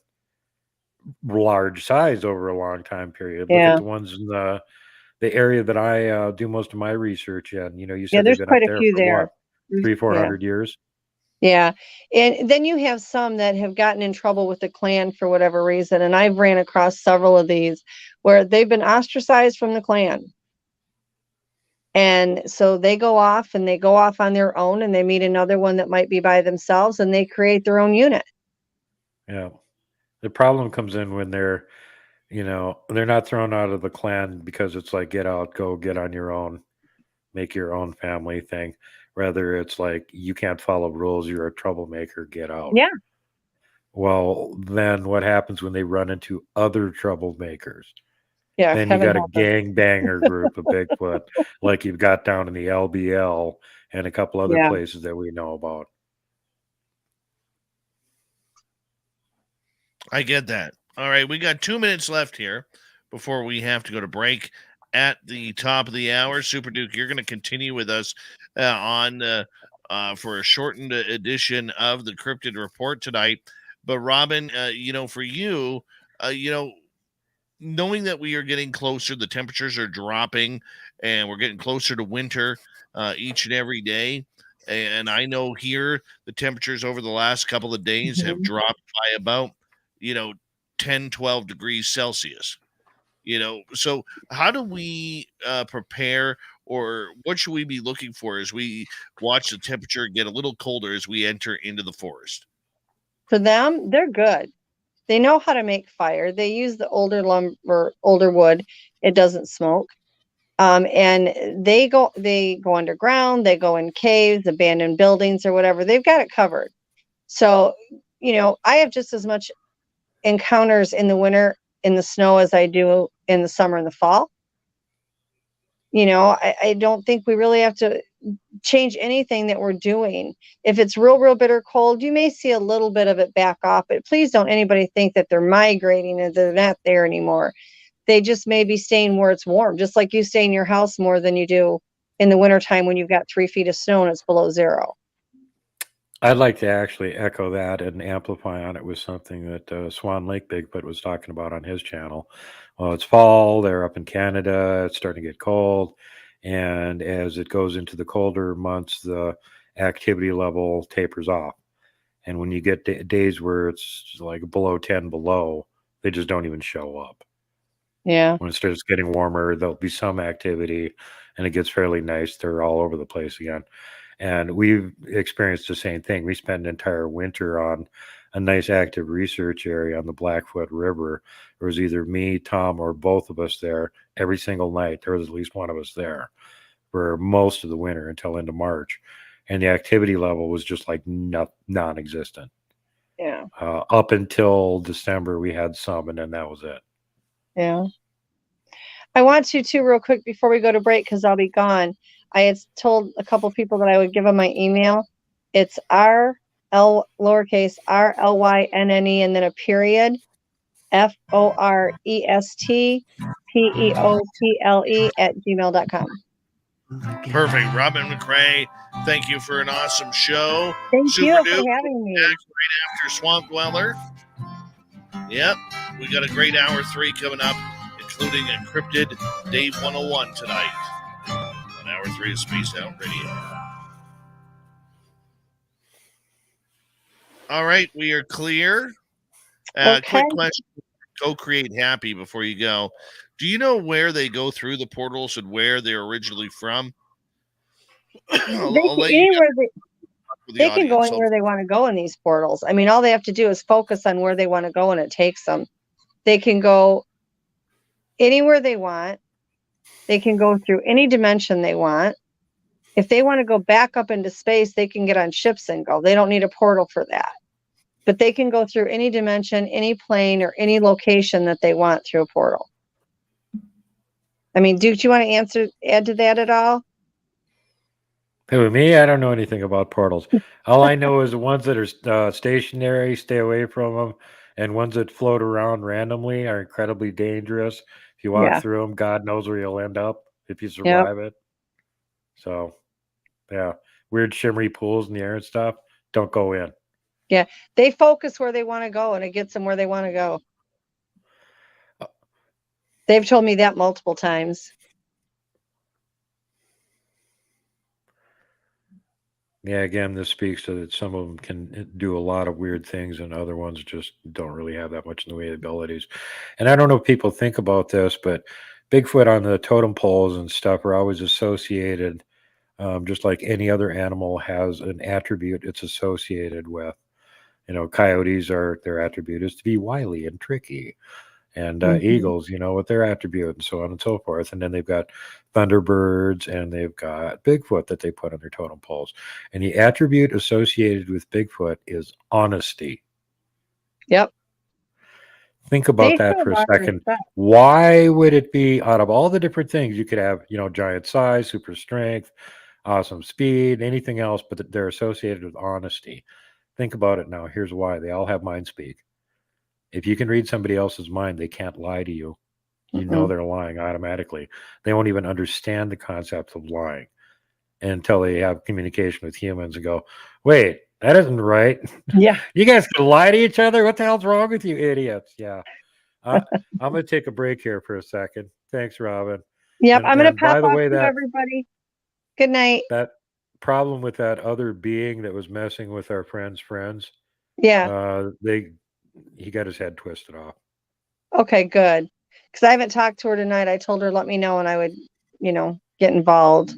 large size over a long time period. Look at the ones in the area that I do most of my research in. You know, you said there's they've been quite up a there few for there. What, 300-400 years. Yeah. And then you have some that have gotten in trouble with the clan for whatever reason. And I've ran across several of these where they've been ostracized from the clan. And so they go off on their own, and they meet another one that might be by themselves, and they create their own unit. Yeah. The problem comes in when they're, you know, they're not thrown out of the clan because it's like, get out, go get on your own, make your own family thing. Rather, it's like, you can't follow rules, you're a troublemaker, get out. Yeah. Well, then what happens when they run into other troublemakers? Yeah. Then you got a gangbanger group of Bigfoot, like you've got down in the LBL and a couple other places that we know about. I get that. All right, we got 2 minutes left here before we have to go to break. At the top of the hour, Super Duke, you're going to continue with us for a shortened edition of the Cryptid Report tonight. But Robin, you know, for you, you know, knowing that we are getting closer, the temperatures are dropping, and we're getting closer to winter each and every day. And I know here the temperatures over the last couple of days have dropped by about, you know, 10, 12 degrees Celsius. You know, so how do we prepare, or what should we be looking for as we watch the temperature get a little colder as we enter into the forest? For them, they're good. They know how to make fire. They use the older lumber, older wood. It doesn't smoke. And they go underground. They go in caves, abandoned buildings, or whatever. They've got it covered. So, you know, I have just as much encounters in the winter in the snow as I do in the summer and the fall. You know, I don't think we really have to change anything that we're doing. If it's real bitter cold, you may see a little bit of it back off, but please don't anybody think that they're migrating and they're not there anymore. They just may be staying where it's warm, just like you stay in your house more than you do in the wintertime when you've got 3 feet of snow and it's below zero. I'd like to actually echo that and amplify on it with something that Swan Lake Bigfoot was talking about on his channel. Well, it's fall. They're up in Canada. It's starting to get cold. And as it goes into the colder months, the activity level tapers off. And when you get days where it's like below 10 below, they just don't even show up. Yeah. When it starts getting warmer, there'll be some activity, and it gets fairly nice. They're all over the place again. And we've experienced the same thing. We spent an entire winter on a nice active research area on the Blackfoot River. There was either me, Tom, or both of us there every single night. There was at least one of us there for most of the winter until into March. And the activity level was just like non-existent. Yeah. Up until December, we had some, and then that was it. Yeah. I want to, too, real quick before we go to break, because I'll be gone. I had told a couple people that I would give them my email. It's lowercase RLYNNE and then a period, FORESTPEOPLE @gmail.com. Perfect. Robin McCray, thank you for an awesome show. Thank Super you Duke, for having me. right after Swamp Dweller. Yep, we got a great hour 3 coming up, including Encrypted Dave 101 tonight on hour 3 of Spaced Out Radio. All right, we are clear. Okay. Quick question. Go Create Happy before you go. Do you know where they go through the portals and where they're originally from? They can go audience. anywhere they want to go in these portals. I mean, all they have to do is focus on where they want to go and it takes them. They can go anywhere they want. They can go through any dimension they want. If they want to go back up into space, they can get on ships and go. They don't need a portal for that. But they can go through any dimension, any plane, or any location that they want through a portal. I mean, Duke, do you want to add to that at all? Who, me? I don't know anything about portals. All I know is the ones that are stationary, stay away from them, and ones that float around randomly are incredibly dangerous. If you walk through them, God knows where you'll end up if you survive it. So, yeah, weird shimmery pools in the air and stuff, don't go in. Yeah, they focus where they want to go, and it gets them where they want to go. They've told me that multiple times. Yeah, again, this speaks to that some of them can do a lot of weird things and other ones just don't really have that much in the way of abilities. And I don't know if people think about this, but Bigfoot on the totem poles and stuff are always associated, just like any other animal has an attribute it's associated with. You know, coyotes their attribute is to be wily and tricky. And eagles, what their attribute and so on and so forth. And then they've got thunderbirds and they've got Bigfoot that they put on their totem poles. And the attribute associated with Bigfoot is honesty. Yep. Think about that for a second. Why would it be, out of all the different things you could have, giant size, super strength, awesome speed, anything else, but they're associated with honesty. Think about it now. Here's why. They all have mind speak. If you can read somebody else's mind, they can't lie to you. You know they're lying automatically. They won't even understand the concept of lying until they have communication with humans and go, wait, that isn't right. Yeah. You guys can lie to each other? What the hell's wrong with you idiots? Yeah. I'm going to take a break here for a second. Thanks, Robin. Yep, I'm going to pop off to that, everybody. Good night. That problem with that other being that was messing with our friends. Yeah. He got his head twisted off. Okay, good. Because I haven't talked to her tonight. I told her let me know and I would, get involved.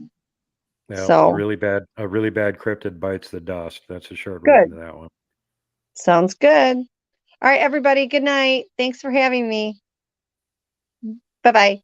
Yeah, so a really bad cryptid bites the dust. That's a short version of that one. Sounds good. All right, everybody. Good night. Thanks for having me. Bye-bye.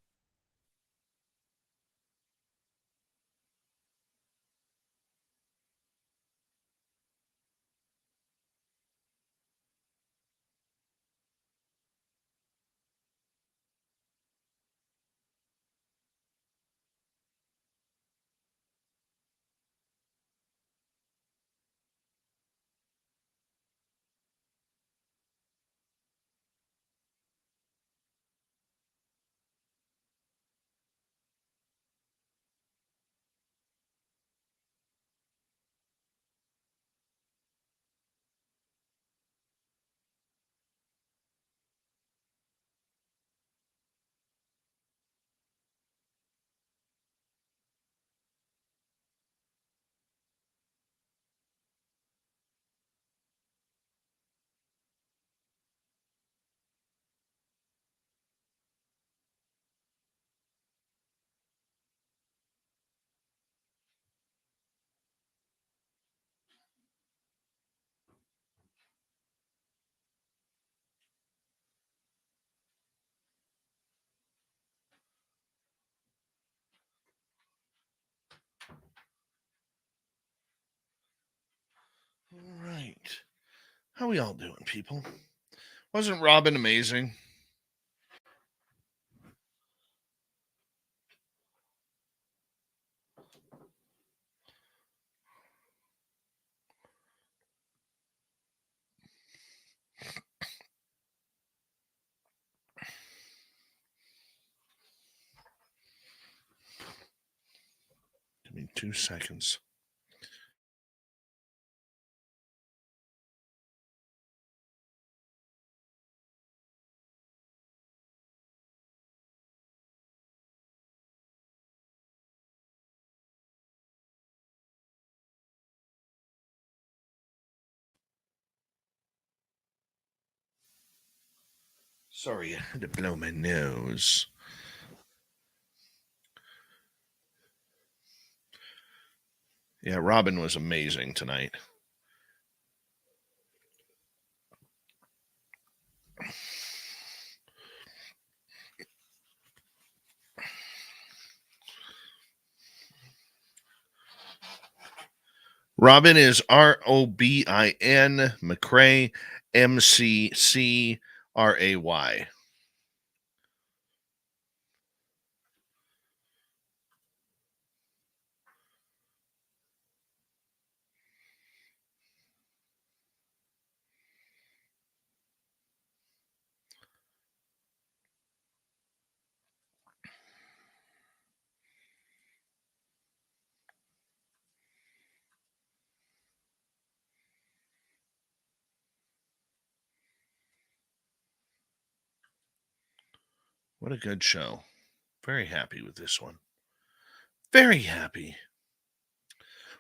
All right. How we all doing, people? Wasn't Robin amazing? 2 seconds. Sorry, I had to blow my nose. Yeah, Robin was amazing tonight. Robin is Robin, McCray, McCray. What a good show. Very happy with this one. Very happy.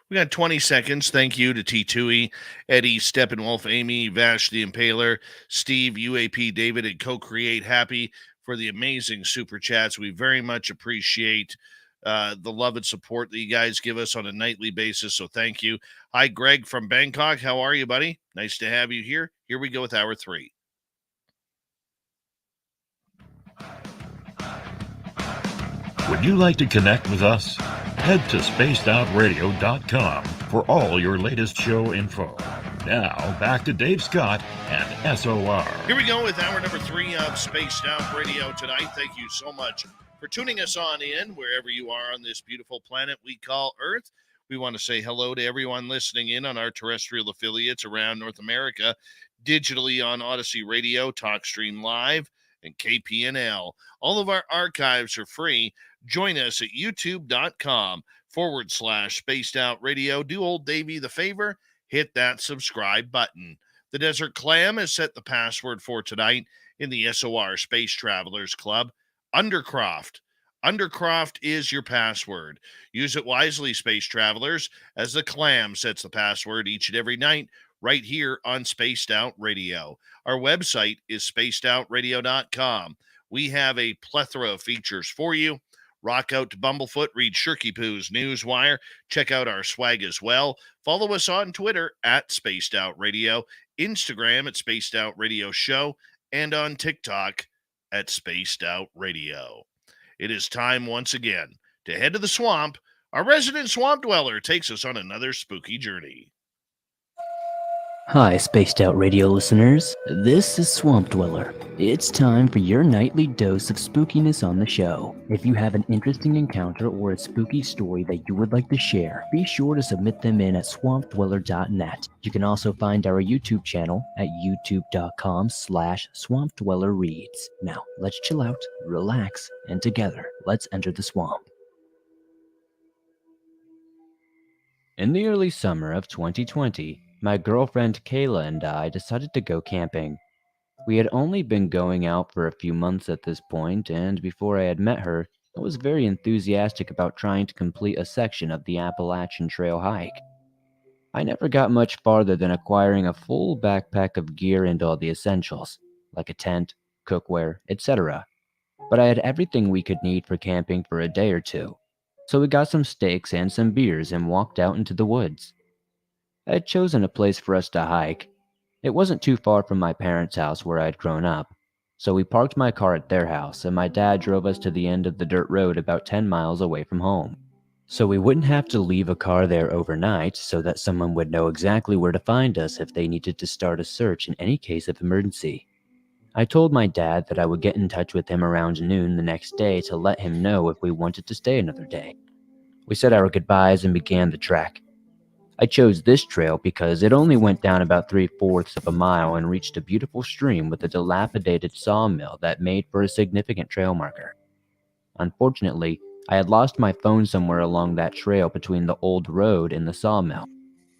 We got 20 seconds. Thank you to T2E, Eddie, Steppenwolf, Amy, Vash the Impaler, Steve, UAP, David, and Co-Create Happy for the amazing super chats. We very much appreciate the love and support that you guys give us on a nightly basis. So thank you. Hi, Greg from Bangkok. How are you, buddy? Nice to have you here. Here we go with hour 3. Would you like to connect with us? Head to spacedoutradio.com for all your latest show info. Now, back to Dave Scott and SOR. Here we go with hour number 3 of Spaced Out Radio tonight. Thank you so much for tuning us on in wherever you are on this beautiful planet we call Earth. We want to say hello to everyone listening in on our terrestrial affiliates around North America, digitally on Odyssey Radio, TalkStream Live, and KPNL. All of our archives are free. Join us at youtube.com/Spaced Out Radio. Do old Davey the favor, hit that subscribe button. The Desert Clam has set the password for tonight in the SOR Space Travelers Club. Undercroft. Undercroft is your password. Use it wisely, Space Travelers, as the Clam sets the password each and every night right here on Spaced Out Radio. Our website is spacedoutradio.com. We have a plethora of features for you. Rock out to Bumblefoot, read Shirky Poo's Newswire, check out our swag as well. Follow us on Twitter at Spaced Out Radio, Instagram at Spaced Out Radio Show, and on TikTok at Spaced Out Radio. It is time once again to head to the swamp. Our resident swamp dweller takes us on another spooky journey. Hi, Spaced Out Radio listeners. This is Swamp Dweller. It's time for your nightly dose of spookiness on the show. If you have an interesting encounter or a spooky story that you would like to share, be sure to submit them in at swampdweller.net. You can also find our YouTube channel at youtube.com/swampdwellerreads. Now, let's chill out, relax, and together, let's enter the swamp. In the early summer of 2020, my girlfriend Kayla and I decided to go camping. We had only been going out for a few months at this point, and before I had met her, I was very enthusiastic about trying to complete a section of the Appalachian Trail hike. I never got much farther than acquiring a full backpack of gear and all the essentials, like a tent, cookware, etc. But I had everything we could need for camping for a day or two, so we got some steaks and some beers and walked out into the woods. I had chosen a place for us to hike. It wasn't too far from my parents' house where I had grown up, so we parked my car at their house and my dad drove us to the end of the dirt road about 10 miles away from home. So we wouldn't have to leave a car there overnight so that someone would know exactly where to find us if they needed to start a search in any case of emergency. I told my dad that I would get in touch with him around noon the next day to let him know if we wanted to stay another day. We said our goodbyes and began the trek. I chose this trail because it only went down about 3/4 of a mile and reached a beautiful stream with a dilapidated sawmill that made for a significant trail marker. Unfortunately, I had lost my phone somewhere along that trail between the old road and the sawmill,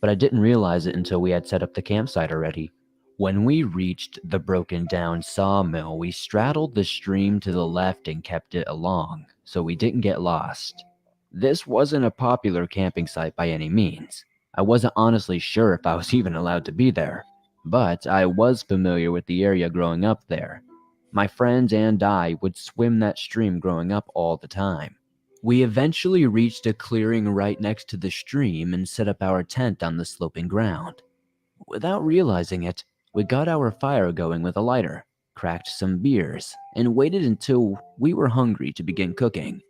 but I didn't realize it until we had set up the campsite already. When we reached the broken down sawmill, we straddled the stream to the left and kept it along, so we didn't get lost. This wasn't a popular camping site by any means. I wasn't honestly sure if I was even allowed to be there, but I was familiar with the area growing up there. My friends and I would swim that stream growing up all the time. We eventually reached a clearing right next to the stream and set up our tent on the sloping ground. Without realizing it, we got our fire going with a lighter, cracked some beers, and waited until we were hungry to begin cooking.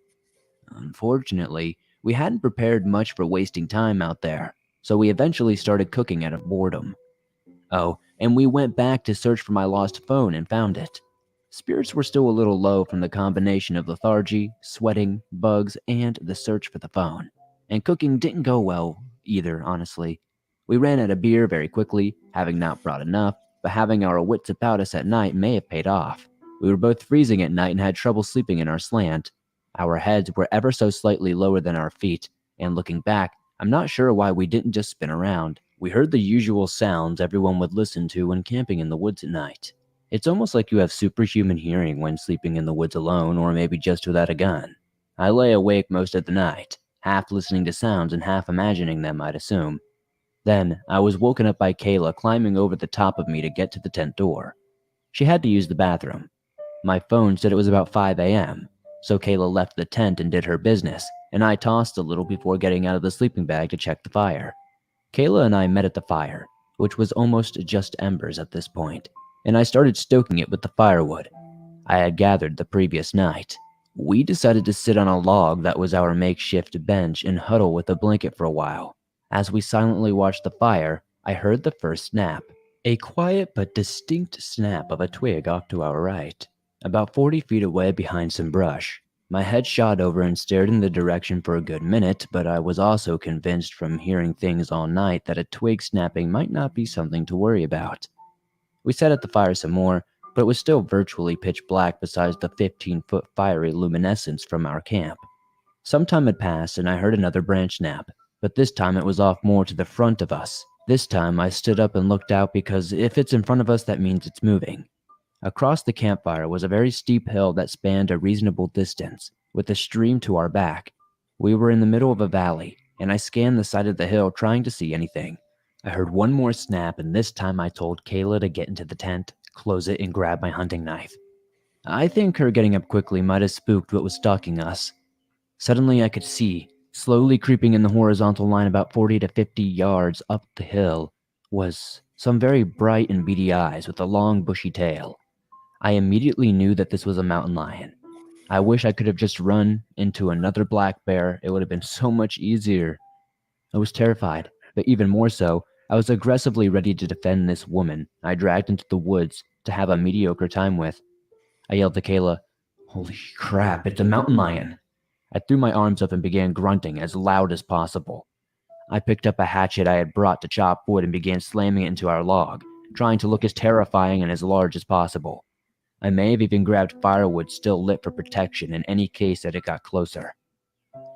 Unfortunately, we hadn't prepared much for wasting time out there, so we eventually started cooking out of boredom. Oh, and we went back to search for my lost phone and found it. Spirits were still a little low from the combination of lethargy, sweating, bugs, and the search for the phone. And cooking didn't go well either, honestly. We ran out of beer very quickly, having not brought enough, but having our wits about us at night may have paid off. We were both freezing at night and had trouble sleeping in our slant. Our heads were ever so slightly lower than our feet, and looking back, I'm not sure why we didn't just spin around. We heard the usual sounds everyone would listen to when camping in the woods at night. It's almost like you have superhuman hearing when sleeping in the woods alone, or maybe just without a gun. I lay awake most of the night, half listening to sounds and half imagining them, I'd assume. Then, I was woken up by Kayla climbing over the top of me to get to the tent door. She had to use the bathroom. My phone said it was about 5 a.m., so Kayla left the tent and did her business, and I tossed a little before getting out of the sleeping bag to check the fire. Kayla and I met at the fire, which was almost just embers at this point, and I started stoking it with the firewood I had gathered the previous night. We decided to sit on a log that was our makeshift bench and huddle with a blanket for a while. As we silently watched the fire, I heard the first snap. A quiet but distinct snap of a twig off to our right, about 40 feet away behind some brush. My head shot over and stared in the direction for a good minute, but I was also convinced from hearing things all night that a twig snapping might not be something to worry about. We sat at the fire some more, but it was still virtually pitch black besides the 15-foot fiery luminescence from our camp. Some time had passed and I heard another branch snap, but this time it was off more to the front of us. This time I stood up and looked out because if it's in front of us, that means it's moving. Across the campfire was a very steep hill that spanned a reasonable distance, with a stream to our back. We were in the middle of a valley, and I scanned the side of the hill trying to see anything. I heard one more snap, and this time I told Kayla to get into the tent, close it, and grab my hunting knife. I think her getting up quickly might have spooked what was stalking us. Suddenly I could see, slowly creeping in the horizontal line about 40 to 50 yards up the hill, was some very bright and beady eyes with a long bushy tail. I immediately knew that this was a mountain lion. I wish I could have just run into another black bear. It would have been so much easier. I was terrified, but even more so, I was aggressively ready to defend this woman I dragged into the woods to have a mediocre time with. I yelled to Kayla, "Holy crap, it's a mountain lion!" I threw my arms up and began grunting as loud as possible. I picked up a hatchet I had brought to chop wood and began slamming it into our log, trying to look as terrifying and as large as possible. I may have even grabbed firewood still lit for protection in any case that it got closer.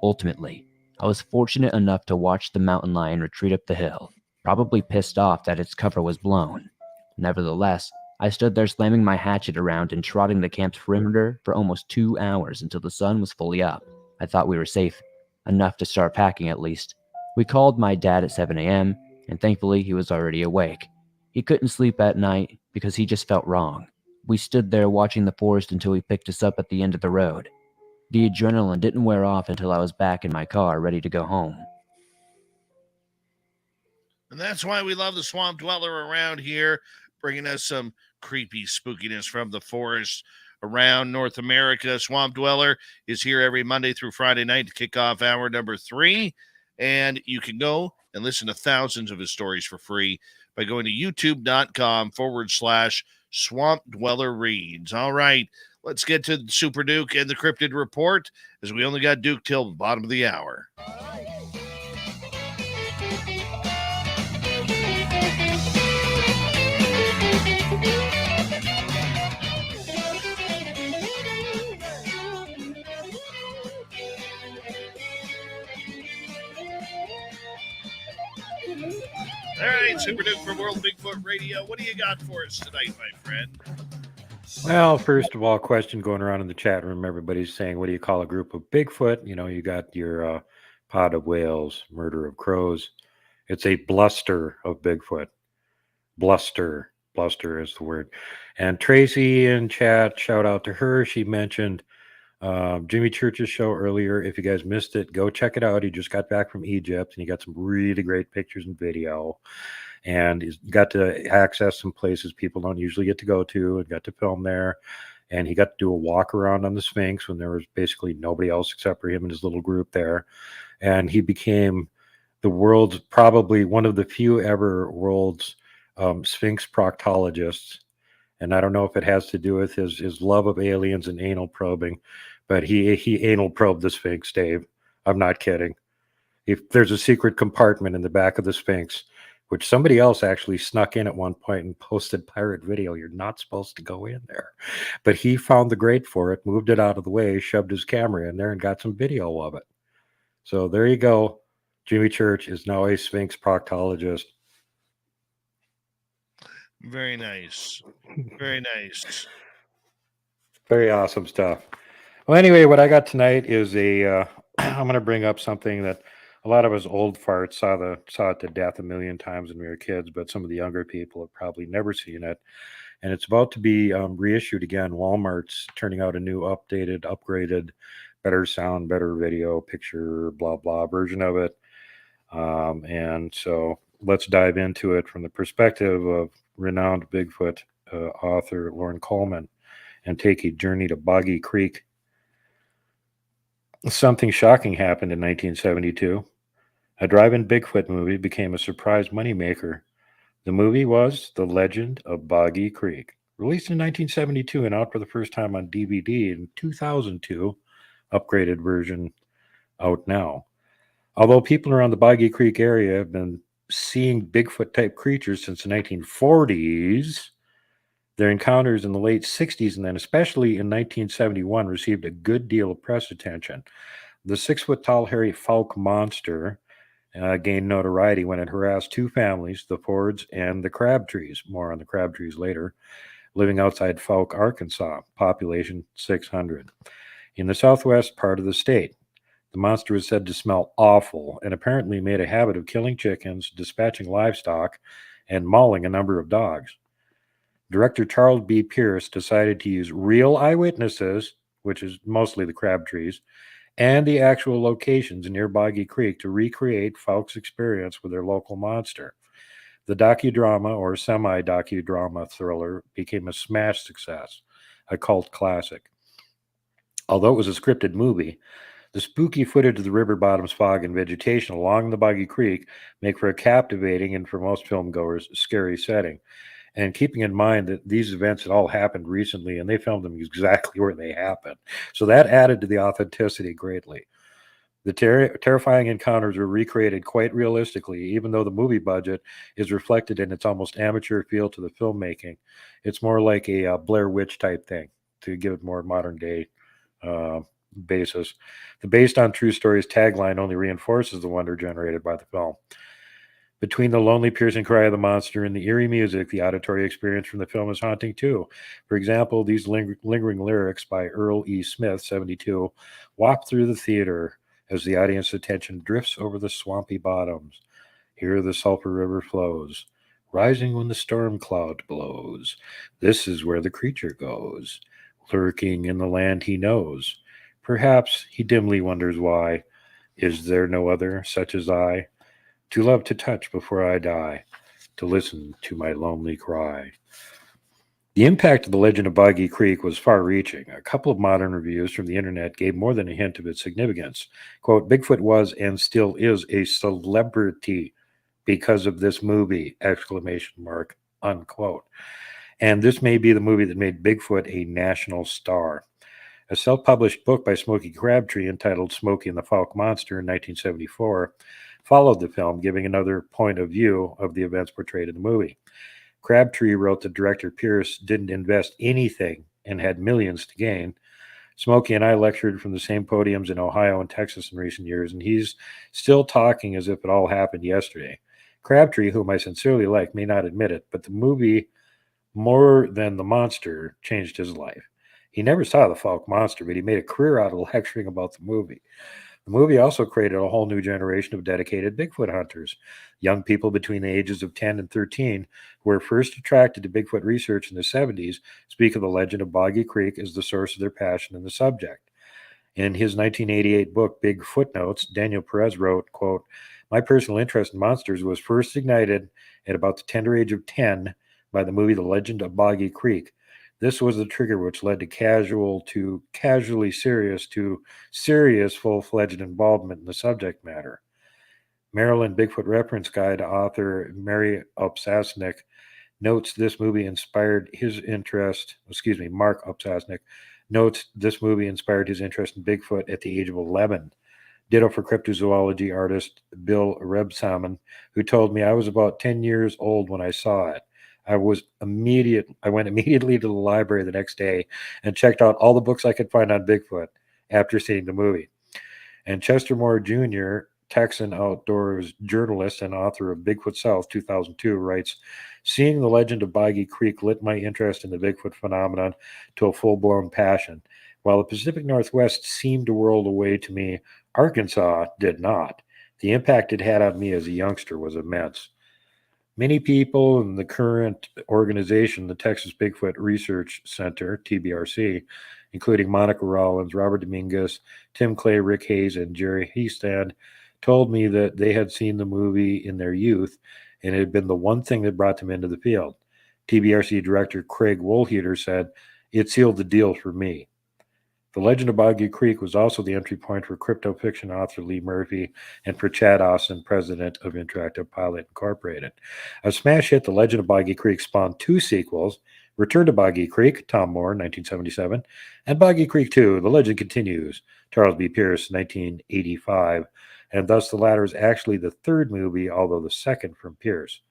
Ultimately, I was fortunate enough to watch the mountain lion retreat up the hill, probably pissed off that its cover was blown. Nevertheless, I stood there slamming my hatchet around and trotting the camp's perimeter for almost 2 hours until the sun was fully up. I thought we were safe, enough to start packing at least. We called my dad at 7 a.m., and thankfully he was already awake. He couldn't sleep at night because he just felt wrong. We stood there watching the forest until he picked us up at the end of the road. The adrenaline didn't wear off until I was back in my car ready to go home. And that's why we love the Swamp Dweller around here, bringing us some creepy spookiness from the forest around North America. Swamp Dweller is here every Monday through Friday night to kick off hour number 3. And you can go and listen to thousands of his stories for free by going to youtube.com/Swamp Dweller Reads. All right, let's get to Super Duke and the Cryptid Report, as we only got Duke till the bottom of the hour. All right, Super Duke for World Bigfoot Radio. What do you got for us tonight, my friend? Well, first of all, question going around in the chat room. Everybody's saying, what do you call a group of Bigfoot? You know, you got your pod of whales, murder of crows. It's a bluster of Bigfoot. Bluster is the word. And Tracy in chat, shout out to her. She mentioned Jimmy Church's show earlier. If you guys missed it, go check it out. He just got back from Egypt and he got some really great pictures and video. And he's got to access some places people don't usually get to go to and got to film there. And he got to do a walk around on the Sphinx when there was basically nobody else except for him and his little group there. And he became the world's, probably one of the few ever world's Sphinx proctologists. And I don't know if it has to do with his love of aliens and anal probing, but he anal probed the Sphinx, Dave. I'm not kidding. If there's a secret compartment in the back of the Sphinx, which somebody else actually snuck in at one point and posted pirate video. You're not supposed to go in there. But he found the grate for it, moved it out of the way, shoved his camera in there, and got some video of it. So there you go. Jimmy Church is now a Sphinx proctologist. Very nice. Very nice. Very awesome stuff. Well, anyway, what I got tonight is I'm going to bring up something that a lot of us old farts saw it to death a million times when we were kids, but some of the younger people have probably never seen it. And it's about to be reissued again. Walmart's turning out a new updated, upgraded, better sound, better video, picture, blah, blah version of it. And so let's dive into it from the perspective of renowned Bigfoot author Lauren Coleman and take a journey to Boggy Creek. Something shocking happened in 1972. A drive-in Bigfoot movie became a surprise moneymaker. The movie was The Legend of Boggy Creek, released in 1972 and out for the first time on DVD in 2002, upgraded version out now. Although people around the Boggy Creek area have been seeing Bigfoot-type creatures since the 1940s, their encounters in the late 60s and then especially in 1971 received a good deal of press attention. The 6-foot-tall hairy Fouke monster gained notoriety when it harassed two families, the Fords and the Crabtrees, more on the Crabtrees later, living outside Fouke, Arkansas, population 600. In the southwest part of the state, the monster was said to smell awful and apparently made a habit of killing chickens, dispatching livestock, and mauling a number of dogs. Director Charles B. Pierce decided to use real eyewitnesses, which is mostly the Crabtrees, and the actual locations near Boggy Creek to recreate Fouke's experience with their local monster. The docudrama or semi-docudrama thriller became a smash success, a cult classic. Although it was a scripted movie, the spooky footage of the river bottoms, fog, and vegetation along the Boggy Creek make for a captivating and, for most filmgoers, scary setting. And keeping in mind that these events had all happened recently and they filmed them exactly where they happened. So that added to the authenticity greatly. The terrifying encounters were recreated quite realistically, even though the movie budget is reflected in its almost amateur feel to the filmmaking. It's more like a Blair Witch type thing to give it more modern day basis. The based on true stories tagline only reinforces the wonder generated by the film. Between the lonely, piercing cry of the monster and the eerie music, the auditory experience from the film is haunting too. For example, these lingering lyrics by Earl E. Smith, 72, wafted through the theater as the audience attention drifts over the swampy bottoms. Here the sulphur river flows, rising when the storm cloud blows. This is where the creature goes, lurking in the land he knows. Perhaps he dimly wonders why. Is there no other such as I? To love to touch before I die, to listen to my lonely cry. The impact of the legend of Boggy Creek was far-reaching. A couple of modern reviews from the internet gave more than a hint of its significance. Quote, Bigfoot was and still is a celebrity because of this movie, exclamation mark, unquote. And this may be the movie that made Bigfoot a national star. A self-published book by Smokey Crabtree entitled Smokey and the Fouke Monster in 1974 followed the film, giving another point of view of the events portrayed in the movie. Crabtree wrote that director Pierce didn't invest anything and had millions to gain. Smokey and I lectured from the same podiums in Ohio and Texas in recent years, and he's still talking as if it all happened yesterday. Crabtree, whom I sincerely like, may not admit it, but the movie, more than the monster, changed his life. He never saw the Falk monster, but he made a career out of lecturing about the movie. The movie also created a whole new generation of dedicated Bigfoot hunters. Young people between the ages of 10 and 13 who were first attracted to Bigfoot research in the 70s speak of the legend of Boggy Creek as the source of their passion in the subject. In his 1988 book, Big Footnotes, Daniel Perez wrote, quote, "My personal interest in monsters was first ignited at about the tender age of 10 by the movie The Legend of Boggy Creek. This was the trigger which led to casually serious to serious full-fledged involvement in the subject matter." Maryland Bigfoot Reference Guide author Mary Upsasnick notes this movie inspired his interest, Mark Upsasnick notes this movie inspired his interest in Bigfoot at the age of 11. Ditto for cryptozoology artist Bill Rebsamen, who told me I was about 10 years old when I saw it. I went immediately to the library the next day and checked out all the books I could find on Bigfoot after seeing the movie. And Chester Moore Jr., Texan outdoors journalist and author of Bigfoot South 2002, writes, "Seeing the legend of Boggy Creek lit my interest in the Bigfoot phenomenon to a full-blown passion. While the Pacific Northwest seemed a world away to me, Arkansas did not. The impact it had on me as a youngster was immense." Many people in the current organization, the Texas Bigfoot Research Center, TBRC, including Monica Rollins, Robert Dominguez, Tim Clay, Rick Hayes, and Jerry Heastand, told me that they had seen the movie in their youth, and it had been the one thing that brought them into the field. TBRC Director Craig Woolheater said, "It sealed the deal for me." The Legend of Boggy Creek was also the entry point for crypto fiction author Lee Murphy and for Chad Austin, president of Interactive Pilot Incorporated. A smash hit, The Legend of Boggy Creek spawned two sequels, Return to Boggy Creek, Tom Moore, 1977, and Boggy Creek 2, The Legend Continues, Charles B. Pierce, 1985, and thus the latter is actually the third movie, although the second from Pierce.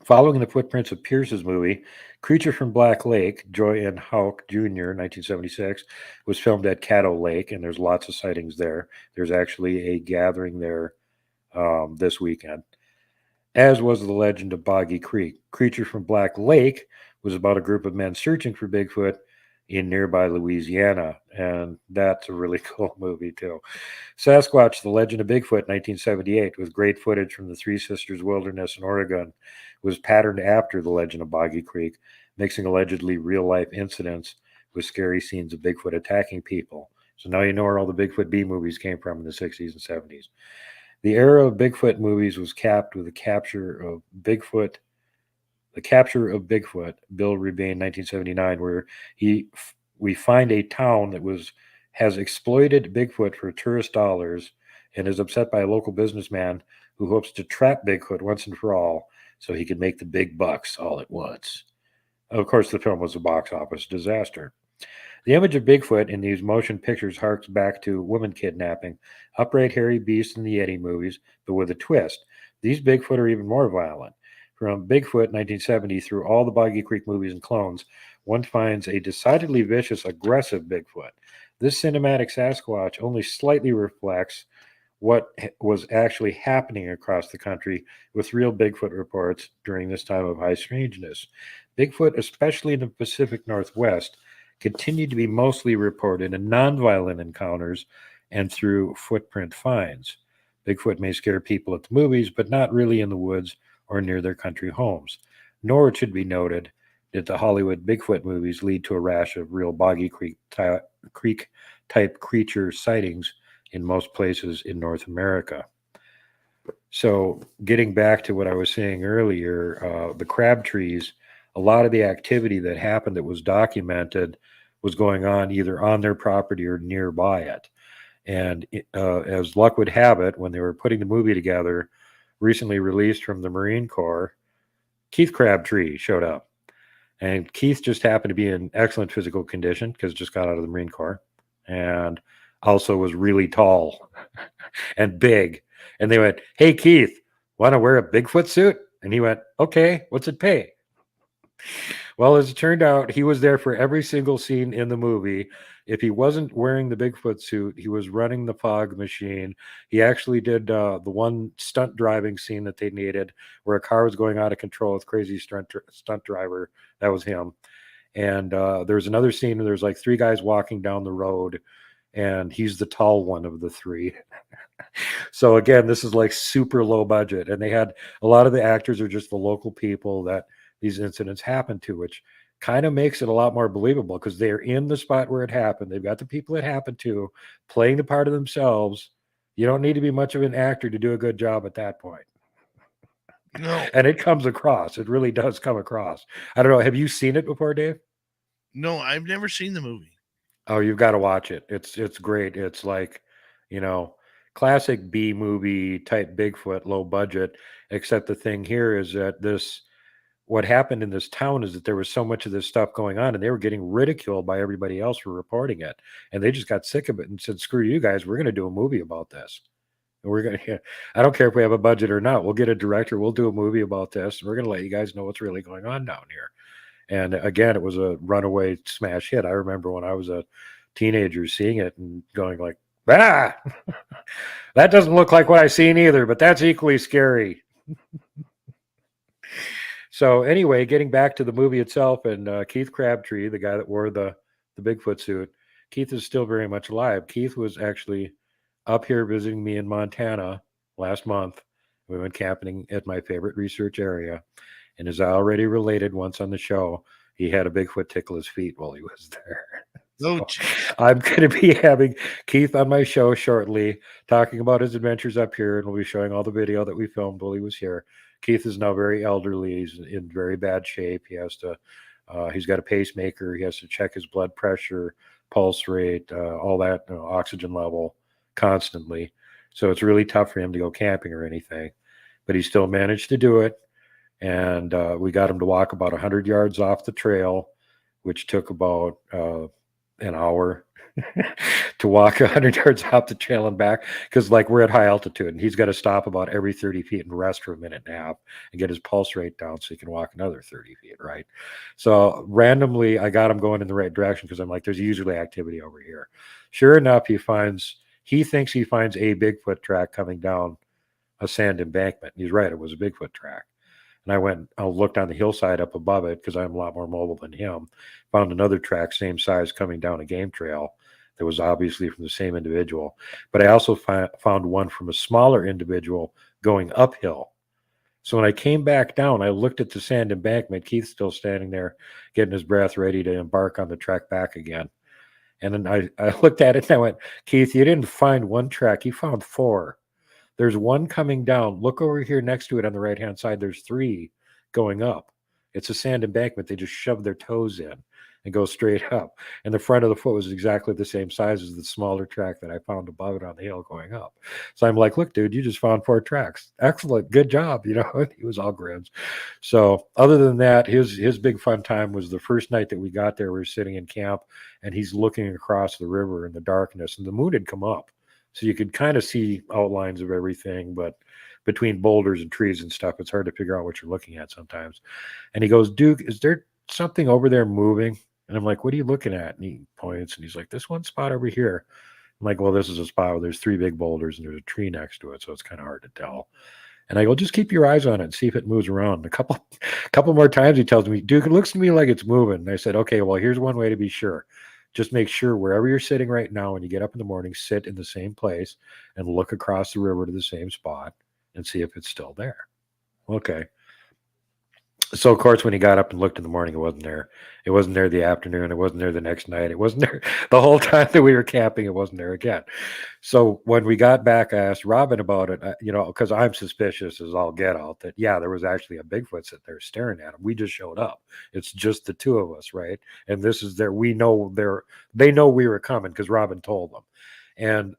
Following the footprints of Pierce's movie, Creature from Black Lake, Joy N. Houck Jr., 1976, was filmed at Caddo Lake, and there's lots of sightings there. There's actually a gathering there this weekend, as was The Legend of Boggy Creek. Creature from Black Lake was about a group of men searching for Bigfoot in nearby Louisiana, and that's a really cool movie, too. Sasquatch, The Legend of Bigfoot, 1978, with great footage from the Three Sisters Wilderness in Oregon, was patterned after The Legend of Boggy Creek, mixing allegedly real-life incidents with scary scenes of Bigfoot attacking people. So now you know where all the Bigfoot B movies came from in the 60s and 70s. The era of Bigfoot movies was capped with the capture of Bigfoot, Bill Rebane, 1979, where we find a town that has exploited Bigfoot for tourist dollars and is upset by a local businessman who hopes to trap Bigfoot once and for all so he can make the big bucks all at once. Of course, the film was a box office disaster. The image of Bigfoot in these motion pictures harks back to woman kidnapping, upright hairy beasts in the Yeti movies, but with a twist. These Bigfoot are even more violent. From Bigfoot 1970 through all the Boggy Creek movies and clones, one finds a decidedly vicious, aggressive Bigfoot. This cinematic Sasquatch only slightly reflects what was actually happening across the country with real Bigfoot reports during this time of high strangeness. Bigfoot, especially in the Pacific Northwest, continued to be mostly reported in nonviolent encounters and through footprint finds. Bigfoot may scare people at the movies, but not really in the woods or near their country homes. Nor, it should be noted, did the Hollywood Bigfoot movies lead to a rash of real Boggy Creek type creature sightings in most places in North America. So getting back to what I was saying earlier, the crab trees, a lot of the activity that happened that was documented was going on either on their property or nearby it. And as luck would have it, when they were putting the movie together, recently released from the Marine Corps, Keith Crabtree showed up. And Keith just happened to be in excellent physical condition because just got out of the Marine Corps, and also was really tall and big. And they went, "Hey, Keith, want to wear a Bigfoot suit?" And he went, "Okay, what's it pay?" Well, as it turned out, he was there for every single scene in the movie. If he wasn't wearing the Bigfoot suit, he was running the fog machine. He actually did the one stunt driving scene that they needed, where a car was going out of control with crazy stunt driver. That was him. And there's another scene where there's like three guys walking down the road, and he's the tall one of the three. So again, this is like super low budget, and they had a lot of the actors are just the local people that these incidents happened to, which kind of makes it a lot more believable because they're in the spot where it happened. They've got the people it happened to playing the part of themselves. You don't need to be much of an actor to do a good job at that point. No. And it comes across. It really does come across. I don't know. Have you seen it before, Dave? No, I've never seen the movie. Oh, you've got to watch it. It's great. It's like, classic B movie type Bigfoot, low budget, except the thing here is that what happened in this town is that there was so much of this stuff going on, and they were getting ridiculed by everybody else for reporting it. And they just got sick of it and said, screw you guys, we're going to do a movie about this. And we're going to, I don't care if we have a budget or not. We'll get a director. We'll do a movie about this. And we're going to let you guys know what's really going on down here. And again, it was a runaway smash hit. I remember when I was a teenager seeing it and going like, that doesn't look like what I seen either, but that's equally scary. So anyway, getting back to the movie itself, and Keith Crabtree, the guy that wore the Bigfoot suit, Keith is still very much alive. Keith was actually up here visiting me in Montana last month. We went camping at my favorite research area, and as I already related once on the show, he had a Bigfoot tickle his feet while he was there. So I'm going to be having Keith on my show shortly, talking about his adventures up here, and we'll be showing all the video that we filmed while he was here. Keith is now very elderly. He's in very bad shape. He has to, he's got a pacemaker. He has to check his blood pressure, pulse rate, all that, oxygen level constantly. So it's really tough for him to go camping or anything, but he still managed to do it. And we got him to walk about 100 yards off the trail, which took about an hour to walk 100 yards off the trail and back, because like we're at high altitude and he's got to stop about every 30 feet and rest for a minute and a half and get his pulse rate down so he can walk another 30 feet, right? So randomly I got him going in the right direction because I'm like, there's usually activity over here. Sure enough, he thinks he finds a Bigfoot track coming down a sand embankment. He's right, it was a Bigfoot track. And I looked on the hillside up above it because I'm a lot more mobile than him. Found another track, same size, coming down a game trail that was obviously from the same individual. But I also found one from a smaller individual going uphill. So when I came back down, I looked at the sand embankment. Keith's still standing there, getting his breath, ready to embark on the trek back again. And then I looked at it and I went, Keith, you didn't find one track. You found 4. There's one coming down. Look over here next to it on the right-hand side. There's 3 going up. It's a sand embankment. They just shove their toes in and go straight up. And the front of the foot was exactly the same size as the smaller track that I found above it on the hill going up. So I'm like, look, dude, you just found 4 tracks. Excellent. Good job. He was all grins. So other than that, his big fun time was the first night that we got there. We were sitting in camp and he's looking across the river in the darkness and the moon had come up. So you could kind of see outlines of everything, but between boulders and trees and stuff, it's hard to figure out what you're looking at sometimes. And he goes, Duke, is there something over there moving? And I'm like, what are you looking at? And he points and he's like, this one spot over here. I'm like, well, this is a spot where there's 3 big boulders and there's a tree next to it. So it's kind of hard to tell. And I go, just keep your eyes on it and see if it moves around. A couple more times he tells me, Duke, it looks to me like it's moving. And I said, okay, well, here's one way to be sure. Just make sure wherever you're sitting right now, when you get up in the morning, sit in the same place and look across the river to the same spot and see if it's still there. Okay. So, of course, when he got up and looked in the morning, it wasn't there. It wasn't there the afternoon. It wasn't there the next night. It wasn't there the whole time that we were camping. It wasn't there again. So when we got back, I asked Robin about it, because I'm suspicious as all get out that, yeah, there was actually a Bigfoot sitting there staring at him. We just showed up. It's just the 2 of us, right? And this is they know we were coming because Robin told them. And,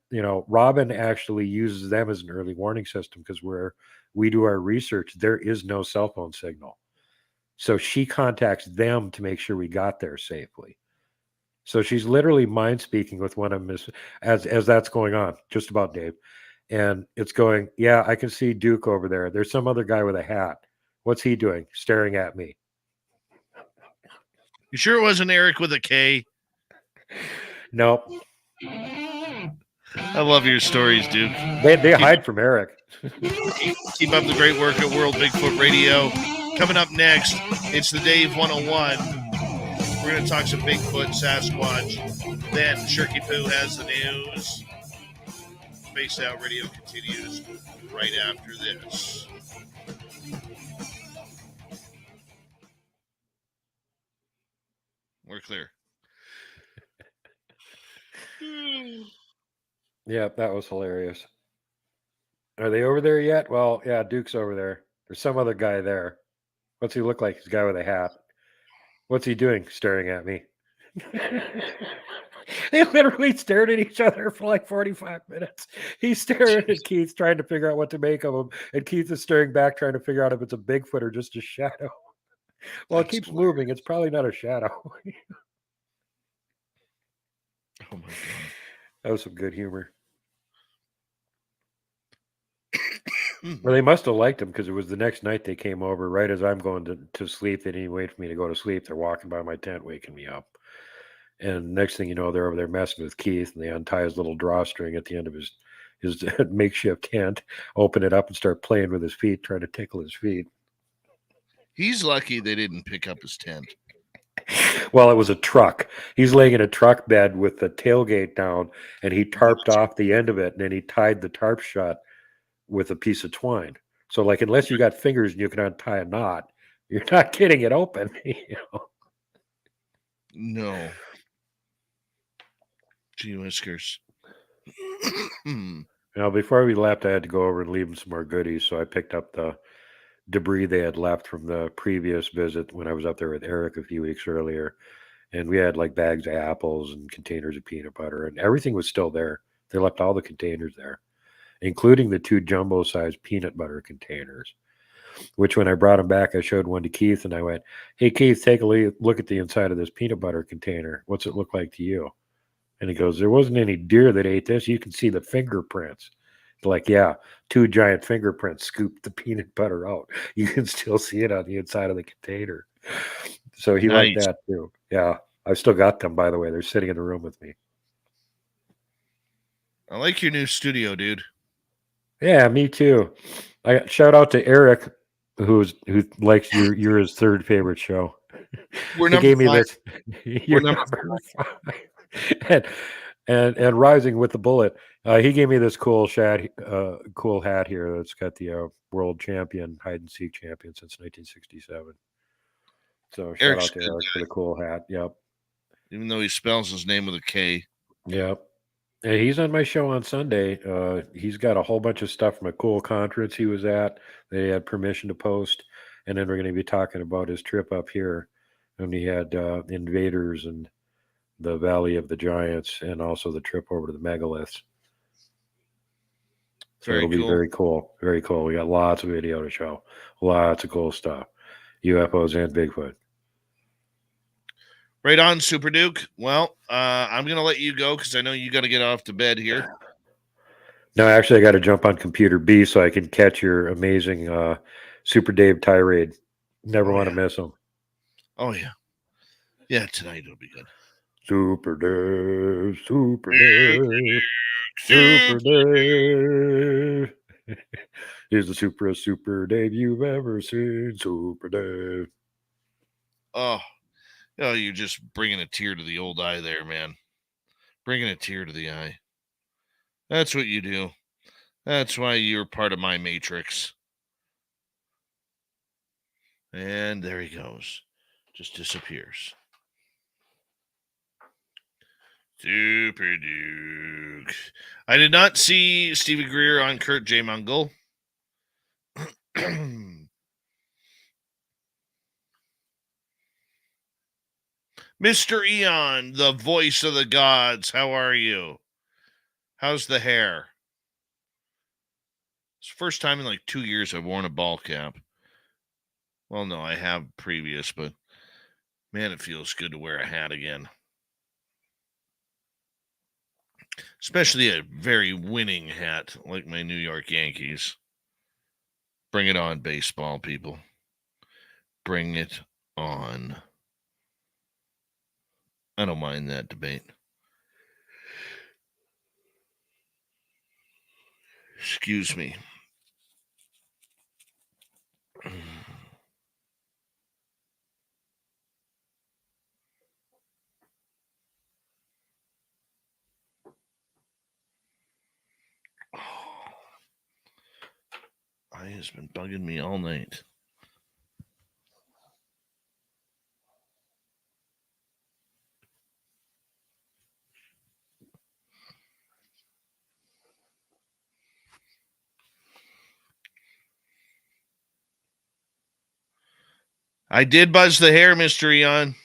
Robin actually uses them as an early warning system because where we do our research, there is no cell phone signal. So she contacts them to make sure we got there safely. So she's literally mind speaking with one of them as that's going on, just about, Dave. And it's going, yeah, I can see Duke over there. There's some other guy with a hat. What's he doing? Staring at me. You sure it wasn't Eric with a K? Nope. I love your stories, Duke. They hide from Eric. Keep up the great work at World Bigfoot Radio. Coming up next, it's the Dave 101. We're going to talk some Bigfoot, Sasquatch. Then Shirky Poo has the news. Spaced Out Radio continues right after this. We're clear. Yeah, that was hilarious. Are they over there yet? Well, yeah, Duke's over there. There's some other guy there. What's he look like? He's a guy with a hat. What's he doing? Staring at me. They literally stared at each other for like 45 minutes. He's staring at Keith, trying to figure out what to make of him. And Keith is staring back, trying to figure out if it's a Bigfoot or just a shadow. Well, it keeps moving. It's probably not a shadow. Oh, my God. That was some good humor. Well, they must have liked him because it was the next night they came over right as I'm going to sleep. They didn't wait for me to go to sleep. They're walking by my tent, waking me up. And next thing you know, they're over there messing with Keith, and they untie his little drawstring at the end of his makeshift tent, open it up, and start playing with his feet, trying to tickle his feet. He's lucky they didn't pick up his tent. Well, it was a truck. He's laying in a truck bed with the tailgate down, and he tarped off the end of it, and then he tied the tarp shut with a piece of twine. So, like, unless you got fingers and you can untie a knot, you're not getting it open. You know? No. Gee whiskers. Now, before we left, I had to go over and leave them some more goodies. So I picked up the debris they had left from the previous visit when I was up there with Eric a few weeks earlier. And we had like bags of apples and containers of peanut butter, and everything was still there. They left all the containers there, including the 2 jumbo-sized peanut butter containers, which when I brought them back, I showed one to Keith, and I went, "Hey, Keith, take a look at the inside of this peanut butter container. What's it look like to you?" And he goes, "There wasn't any deer that ate this. You can see the fingerprints." Like, yeah, 2 giant fingerprints scooped the peanut butter out. You can still see it on the inside of the container. So he liked that too. Yeah, I've still got them, by the way. They're sitting in the room with me. I like your new studio, dude. Yeah, me too. I shout out to Eric, who likes you're his 3rd favorite show. We're He gave me 5. this. You're number 5. And Rising with the Bullet. He gave me this cool hat here that's got the world champion, hide and seek champion since 1967. So shout out to Eric for the cool hat. Yep. Even though he spells his name with a K. Yep. And he's on my show on Sunday. He's got a whole bunch of stuff from a cool conference he was at. They had permission to post. And then we're going to be talking about his trip up here. And he had invaders and the Valley of the Giants, and also the trip over to the megaliths. So it'll be very cool. Very cool. We got lots of video to show. Lots of cool stuff. UFOs and Bigfoot. Right on, Super Duke. Well, I'm going to let you go because I know you got to get off to bed here. No, actually, I got to jump on computer B so I can catch your amazing Super Dave tirade. Never want to miss them. Oh, yeah. Yeah, tonight it'll be good. Super Dave, Super Dave, Super Dave. He's the super Dave you've ever seen. Super Dave. Oh, you're just bringing a tear to the old eye there, man. Bringing a tear to the eye. That's what you do. That's why you're part of my matrix. And there he goes. Just disappears. Super Duke. I did not see Stevie Greer on Kurt J. Mungle. Mr. Eon, the voice of the gods, how are you? How's the hair? It's the first time in like 2 years I've worn a ball cap. Well, no, I have previous, but man, it feels good to wear a hat again. Especially a very winning hat like my New York Yankees. Bring it on, baseball people. Bring it on. I don't mind that debate. Excuse me. Eye has been bugging me all night. I did buzz the hair mystery on.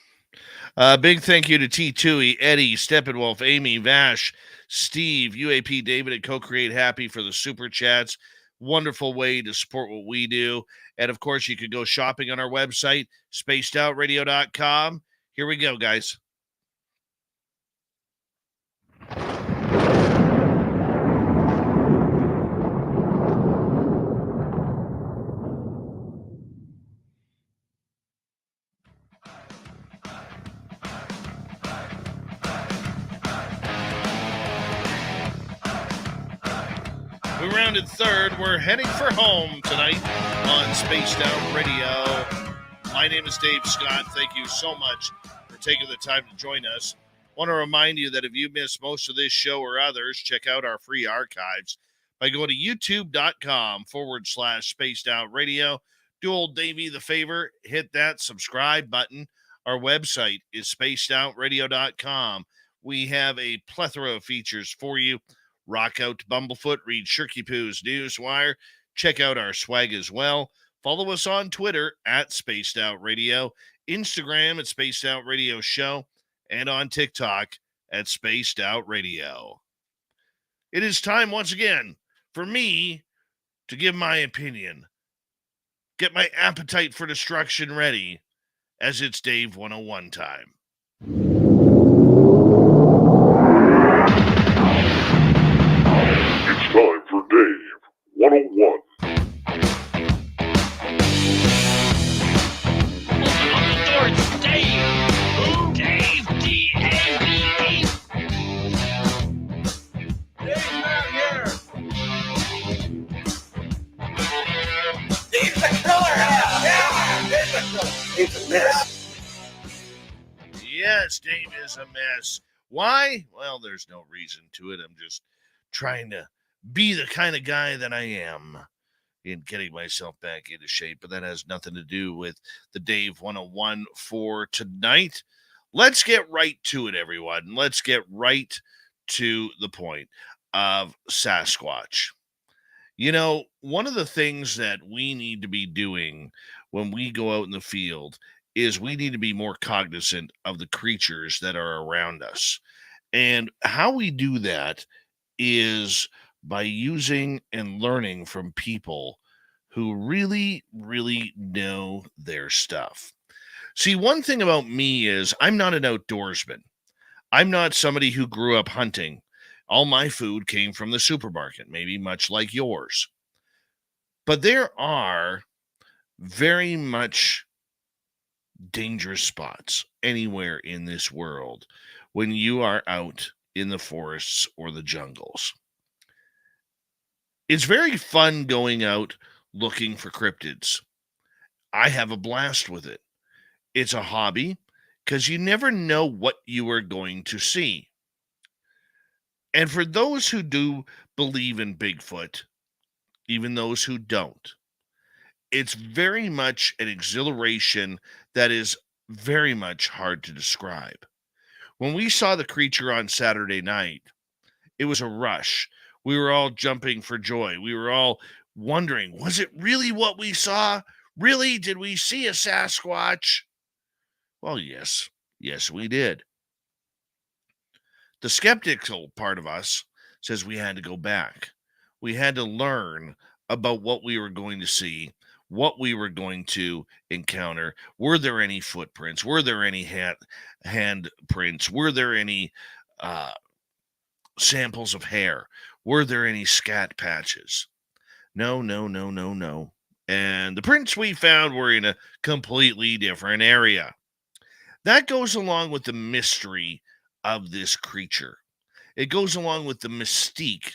Big thank you to T2E, Eddie, Steppenwolf, Amy, Vash, Steve, UAP, David, and Co-Create Happy for the super chats. Wonderful way to support what we do. And of course, you could go shopping on our website, spacedoutradio.com. Here we go, guys. We rounded third. We're heading for home tonight on Spaced Out Radio. My name is Dave Scott. Thank you so much for taking the time to join us. I want to remind you that if you missed most of this show or others, check out our free archives by going to youtube.com/Spaced Out Radio. Do old Davey the favor, hit that subscribe button. Our website is spacedoutradio.com. We have a plethora of features for you. Rock out to Bumblefoot, read Shirky Poo's Newswire. Check out our swag as well. Follow us on Twitter at Spaced Out Radio, Instagram at Spaced Out Radio Show, and on TikTok at Spaced Out Radio. It is time once again for me to give my opinion. Get my appetite for destruction ready, as it's Dave 101 time. It's time for Dave 101. On the door, it's Dave. Who? Dave, D-A-V-E. Dave's not here. Dave's the killer. Yeah, Dave's the killer. Dave's a mess. Yes, Dave is a mess. Why? Well, there's no reason to it. I'm just trying to be the kind of guy that I am in getting myself back into shape, but that has nothing to do with the Dave 101 for tonight. Let's get right to it, everyone. Let's get right to the point of Sasquatch. You know, one of the things that we need to be doing when we go out in the field is we need to be more cognizant of the creatures that are around us. And how we do that is by using and learning from people who really, really know their stuff. See, one thing about me is I'm not an outdoorsman. I'm not somebody who grew up hunting. All my food came from the supermarket, maybe much like yours. But there are very much dangerous spots anywhere in this world when you are out in the forests or the jungles. It's very fun going out looking for cryptids. I have a blast with it. It's a hobby because you never know what you are going to see. And for those who do believe in Bigfoot, even those who don't, it's very much an exhilaration that is very much hard to describe. When we saw the creature on Saturday night, it was a rush. We were all jumping for joy. We were all wondering, was it really what we saw? Really? Did we see a Sasquatch? Well, yes. Yes, we did. The skeptical part of us says we had to go back. We had to learn about what we were going to see, what we were going to encounter. Were there any footprints? Were there any hand prints? Were there any samples of hair? Were there any scat patches? No. And the prints we found were in a completely different area. That goes along with the mystery of this creature. It goes along with the mystique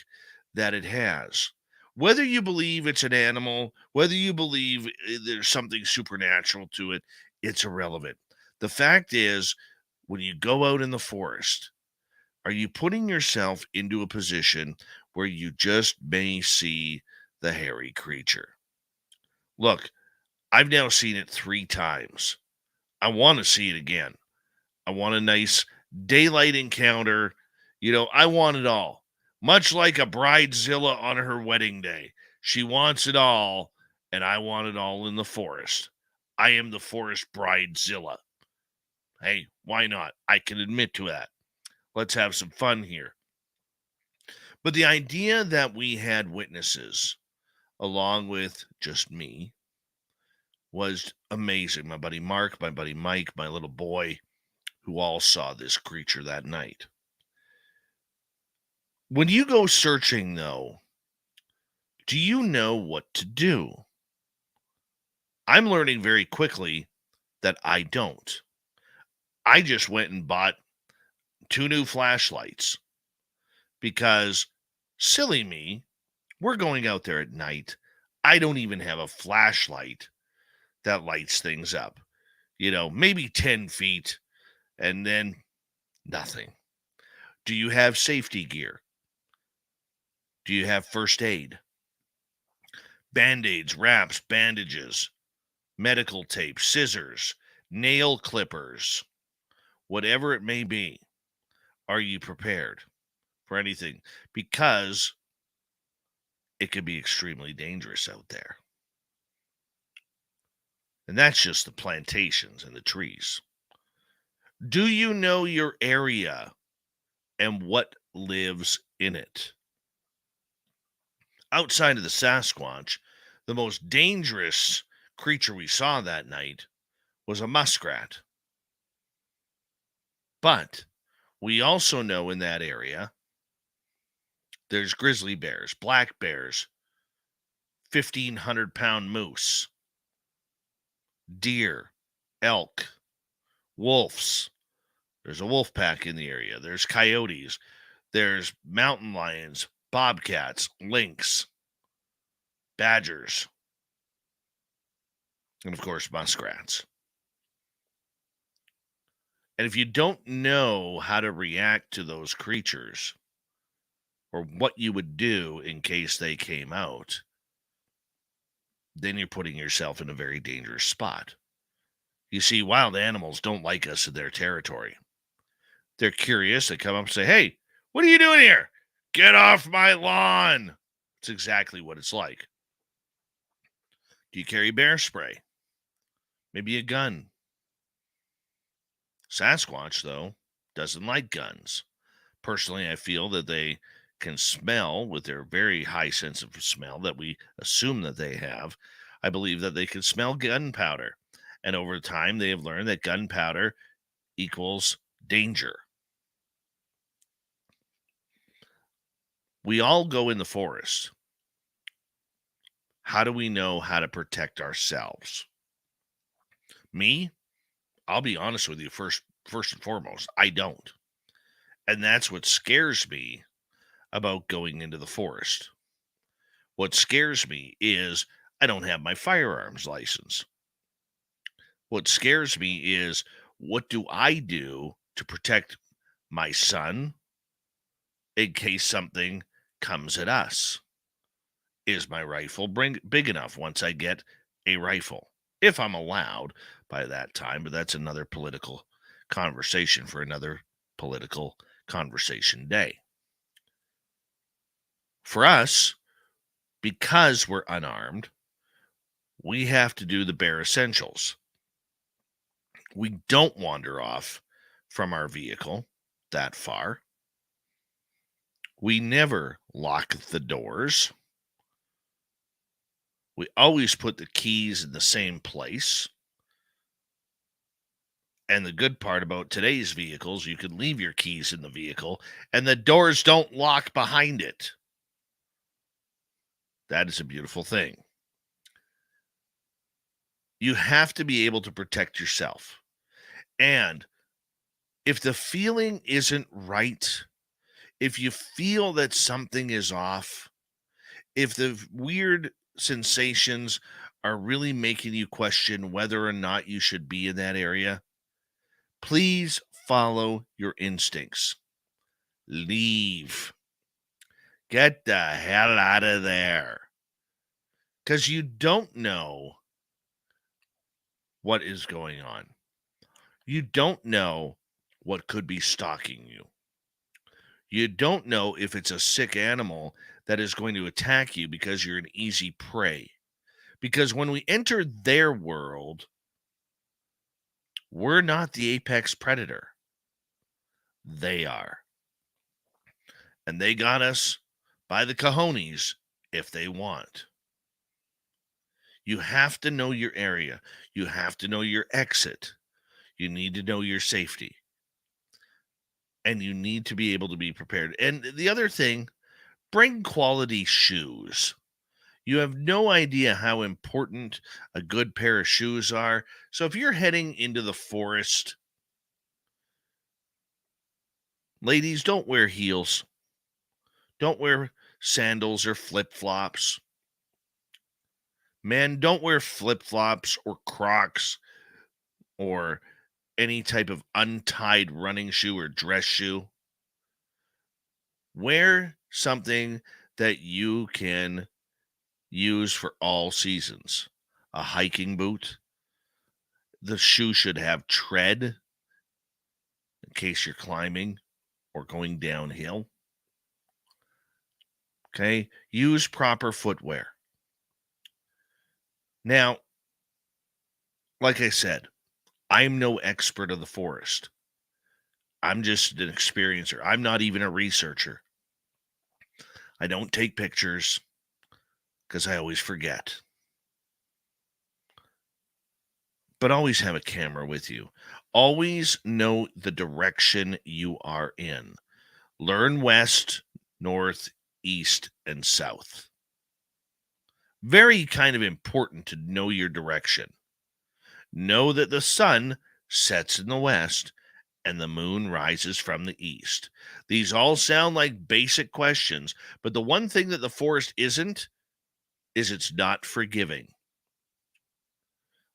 that it has. Whether you believe it's an animal, whether you believe there's something supernatural to it, it's irrelevant. The fact is, when you go out in the forest, are you putting yourself into a position where you just may see the hairy creature? Look, I've now seen it 3 times. I want to see it again. I want a nice daylight encounter. I want it all. Much like a bridezilla on her wedding day. She wants it all, and I want it all in the forest. I am the forest bridezilla. Hey, why not? I can admit to that. Let's have some fun here. But the idea that we had witnesses, along with just me, was amazing. My buddy Mark, my buddy Mike, my little boy, who all saw this creature that night. When you go searching, though, do you know what to do? I'm learning very quickly that I don't. I just went and bought 2 new flashlights because, silly me, we're going out there at night. I don't even have a flashlight that lights things up. Maybe 10 feet and then nothing. Do you have safety gear? Do you have first aid? Band-aids, wraps, bandages, medical tape, scissors, nail clippers, whatever it may be. Are you prepared for anything? Because it could be extremely dangerous out there. And that's just the plantations and the trees. Do you know your area and what lives in it? Outside of the Sasquatch, the most dangerous creature we saw that night was a muskrat. But we also know in that area there's grizzly bears, black bears, 1,500-pound moose, deer, elk, wolves. There's a wolf pack in the area. There's coyotes. There's mountain lions, bobcats, lynx, badgers, and of course, muskrats. And if you don't know how to react to those creatures or what you would do in case they came out, then you're putting yourself in a very dangerous spot. You see, wild animals don't like us in their territory. They're curious. They come up and say, "Hey, what are you doing here? Get off my lawn." It's exactly what it's like. Do you carry bear spray? Maybe a gun. Sasquatch, though, doesn't like guns. Personally, I feel that they can smell with their very high sense of smell that we assume that they have. I believe that they can smell gunpowder. And over time, they have learned that gunpowder equals danger. We all go in the forest. How do we know how to protect ourselves? Me, I'll be honest with you, first and foremost, I don't. And that's what scares me about going into the forest. What scares me is I don't have my firearms license. What scares me is, what do I do to protect my son in case something comes at us? Is my rifle big enough once I get a rifle? If I'm allowed by that time, but that's another political conversation for another political conversation day. For us, because we're unarmed, we have to do the bare essentials. We don't wander off from our vehicle that far. We never lock the doors. We always put the keys in the same place. And the good part about today's vehicles, you can leave your keys in the vehicle and the doors don't lock behind it. That is a beautiful thing. You have to be able to protect yourself. And if the feeling isn't right, if you feel that something is off, if the weird sensations are really making you question whether or not you should be in that area, please follow your instincts. Leave. Get the hell out of there. Because you don't know what is going on. You don't know what could be stalking you. You don't know if it's a sick animal that is going to attack you because you're an easy prey. Because when we enter their world, we're not the apex predator. They are. And they got us by the cojones if they want. You have to know your area. You have to know your exit. You need to know your safety. And you need to be able to be prepared. And the other thing, bring quality shoes. You have no idea how important a good pair of shoes are. So if you're heading into the forest, ladies, don't wear heels. Don't wear sandals or flip-flops. Men, don't wear flip-flops or Crocs or any type of untied running shoe or dress shoe. Wear something that you can use for all seasons. A hiking boot. The shoe should have tread in case you're climbing or going downhill. Okay? Use proper footwear. Now, like I said, I'm no expert of the forest. I'm just an experiencer. I'm not even a researcher. I don't take pictures because I always forget. But always have a camera with you. Always know the direction you are in. Learn west, north, east, and south. Very kind of important to know your direction. Know that the sun sets in the west and the moon rises from the east. These all sound like basic questions, but the one thing that the forest isn't is it's not forgiving.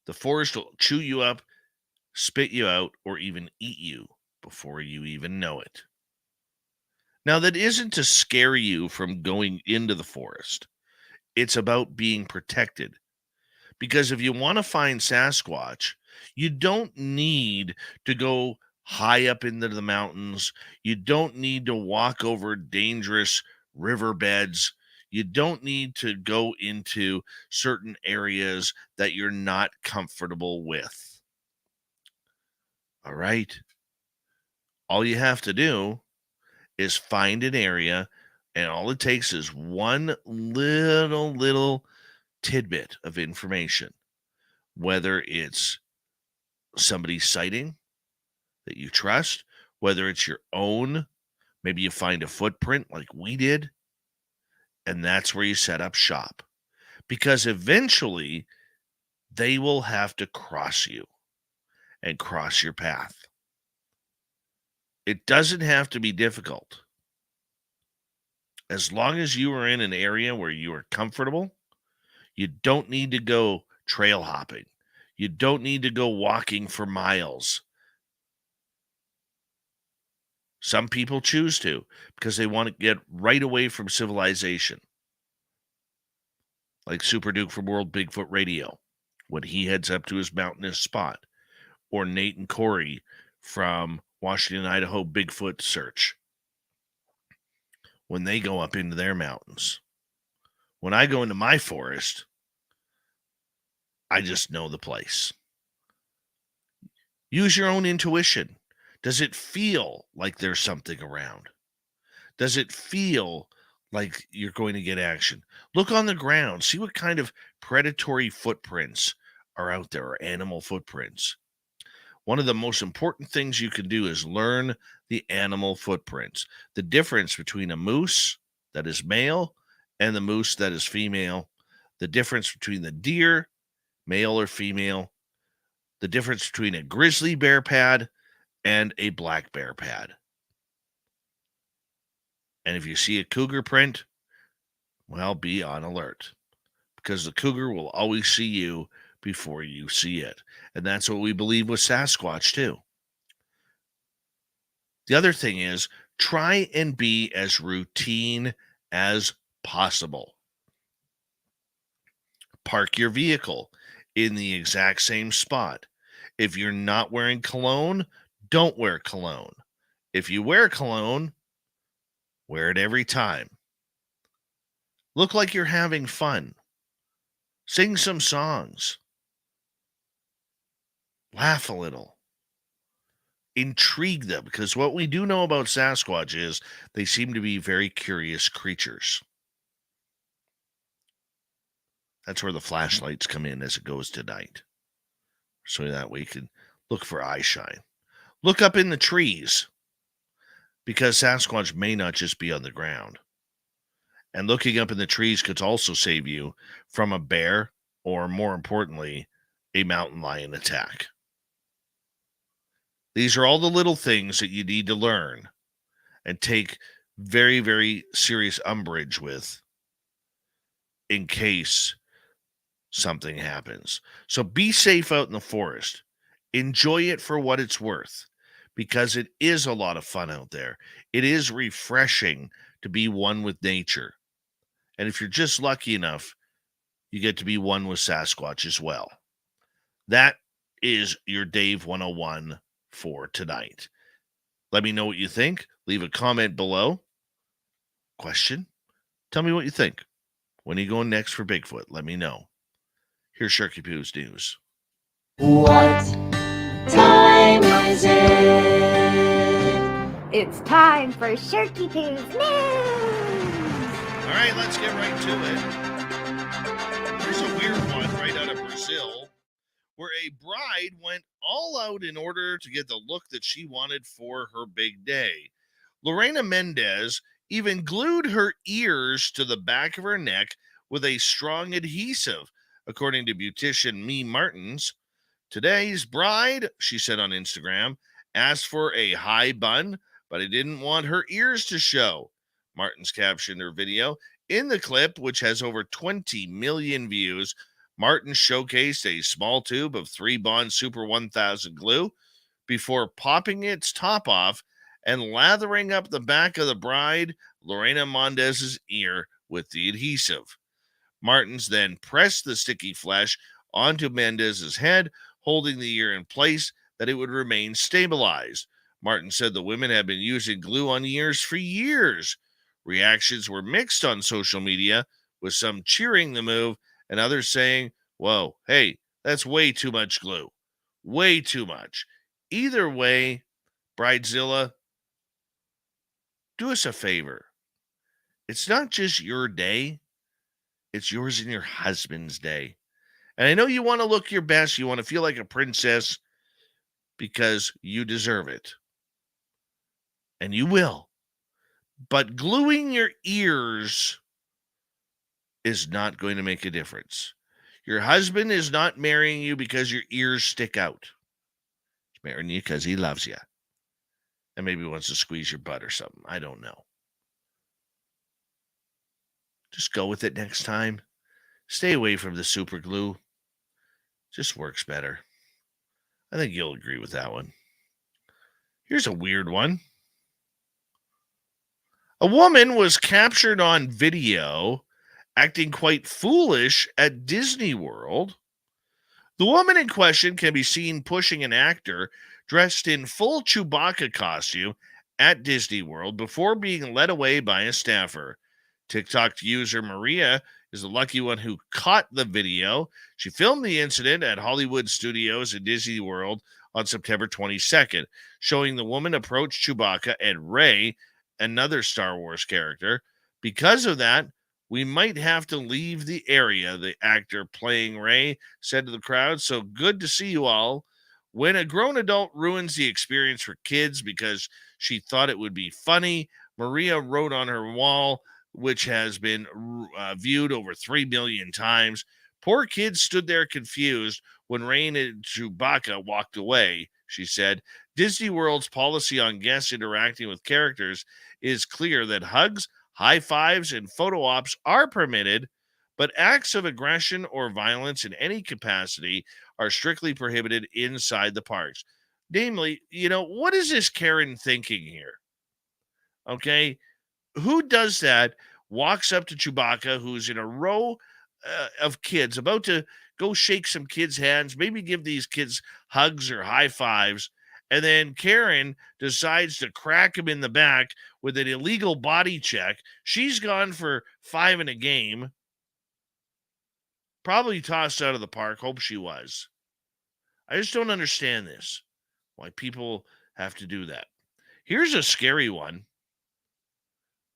The forest will chew you up, spit you out, or even eat you before you even know it. Now, that isn't to scare you from going into the forest. It's about being protected. Because if you want to find Sasquatch, you don't need to go high up into the mountains. You don't need to walk over dangerous riverbeds. You don't need to go into certain areas that you're not comfortable with. All right? All you have to do is find an area, and all it takes is one little tidbit of information, whether it's somebody's sighting that you trust, whether it's your own, maybe you find a footprint like we did, and that's where you set up shop. Because eventually they will have to cross you and cross your path. It doesn't have to be difficult. As long as you are in an area where you are comfortable, you don't need to go trail hopping. You don't need to go walking for miles. Some people choose to because they want to get right away from civilization. Like Super Duke from World Bigfoot Radio when he heads up to his mountainous spot. Or Nate and Corey from Washington, Idaho Bigfoot Search when they go up into their mountains. When I go into my forest, I just know the place. Use your own intuition. Does it feel like there's something around? Does it feel like you're going to get action? Look on the ground. See what kind of predatory footprints are out there, or animal footprints. One of the most important things you can do is learn the animal footprints. The difference between a moose that is male and the moose that is female. The difference between the deer, male or female. the difference between a grizzly bear pad and a black bear pad. And if you see a cougar print, well, be on alert, because the cougar will always see you before you see it. And that's what we believe with Sasquatch too. The other thing is, try and be as routine as possible. Park your vehicle in the exact same spot. If you're not wearing cologne, don't wear cologne. If you wear cologne, wear it every time. Look like you're having fun. Sing some songs. Laugh a little. Intrigue them, because what we do know about Sasquatch is they seem to be very curious creatures. That's where the flashlights come in as it goes to night, so that we can look for eye shine. Look up in the trees, because Sasquatch may not just be on the ground. And looking up in the trees could also save you from a bear, or more importantly, a mountain lion attack. These are all the little things that you need to learn and take very, very serious umbrage with in case something happens. So be safe out in the forest. Enjoy it for what it's worth, because it is a lot of fun out there. It is refreshing to be one with nature. And if you're just lucky enough, you get to be one with Sasquatch as well. That is your Dave 101 for tonight. Let me know what you think. Leave a comment below. Question. Tell me what you think. When are you going next for Bigfoot? Let me know. Here's Sharky Poo's news. What time is it? It's time for Sharky Poo's news. All right, let's get right to it. Here's a weird one right out of Brazil, where a bride went all out in order to get the look that she wanted for her big day. Lorena Mendez even glued her ears to the back of her neck with a strong adhesive, according to beautician Mee Martins. Today's bride, she said on Instagram, asked for a high bun, but I didn't want her ears to show. Martins captioned her video. In the clip, which has over 20 million views, Martin showcased a small tube of 3-Bond Super 1000 glue before popping its top off and lathering up the back of the bride, Lorena Mendez's ear, with the adhesive. Martins then pressed the sticky flesh onto Mendez's head, holding the ear in place that it would remain stabilized. Martin said the women had been using glue on ears for years. Reactions were mixed on social media, with some cheering the move and others saying, whoa, hey, that's way too much glue. Way too much. Either way, Bridezilla, do us a favor. It's not just your day. It's yours and your husband's day. And I know you want to look your best. You want to feel like a princess because you deserve it. And you will. But gluing your ears is not going to make a difference. Your husband is not marrying you because your ears stick out. He's marrying you because he loves you. And maybe wants to squeeze your butt or something. I don't know. Just go with it next time. Stay away from the super glue. Just works better. I think you'll agree with that one. Here's a weird one. A woman was captured on video acting quite foolish at Disney World. The woman in question can be seen pushing an actor dressed in full Chewbacca costume at Disney World before being led away by a staffer. TikTok user Maria is the lucky one who caught the video. She filmed the incident at Hollywood Studios at Disney World on September 22nd, showing the woman approach Chewbacca and Rey, another Star Wars character. Because of that, we might have to leave the area, the actor playing Rey said to the crowd. So good to see you all. When a grown adult ruins the experience for kids because she thought it would be funny, Maria wrote on her wall, which has been viewed over 3 million times. Poor kids stood there confused When Rain and Chewbacca walked away, she said, Disney World's policy on guests interacting with characters is clear that hugs, high fives, and photo ops are permitted, but acts of aggression or violence in any capacity are strictly prohibited inside the parks. Namely, what is this Karen thinking here? Okay, who does that? Walks up to Chewbacca, who's in a row of kids, about to go shake some kids' hands, maybe give these kids hugs or high fives, and then Karen decides to crack him in the back with an illegal body check. She's gone for 5 in a game, probably tossed out of the park. Hope she was. I just don't understand this, why people have to do that. Here's a scary one.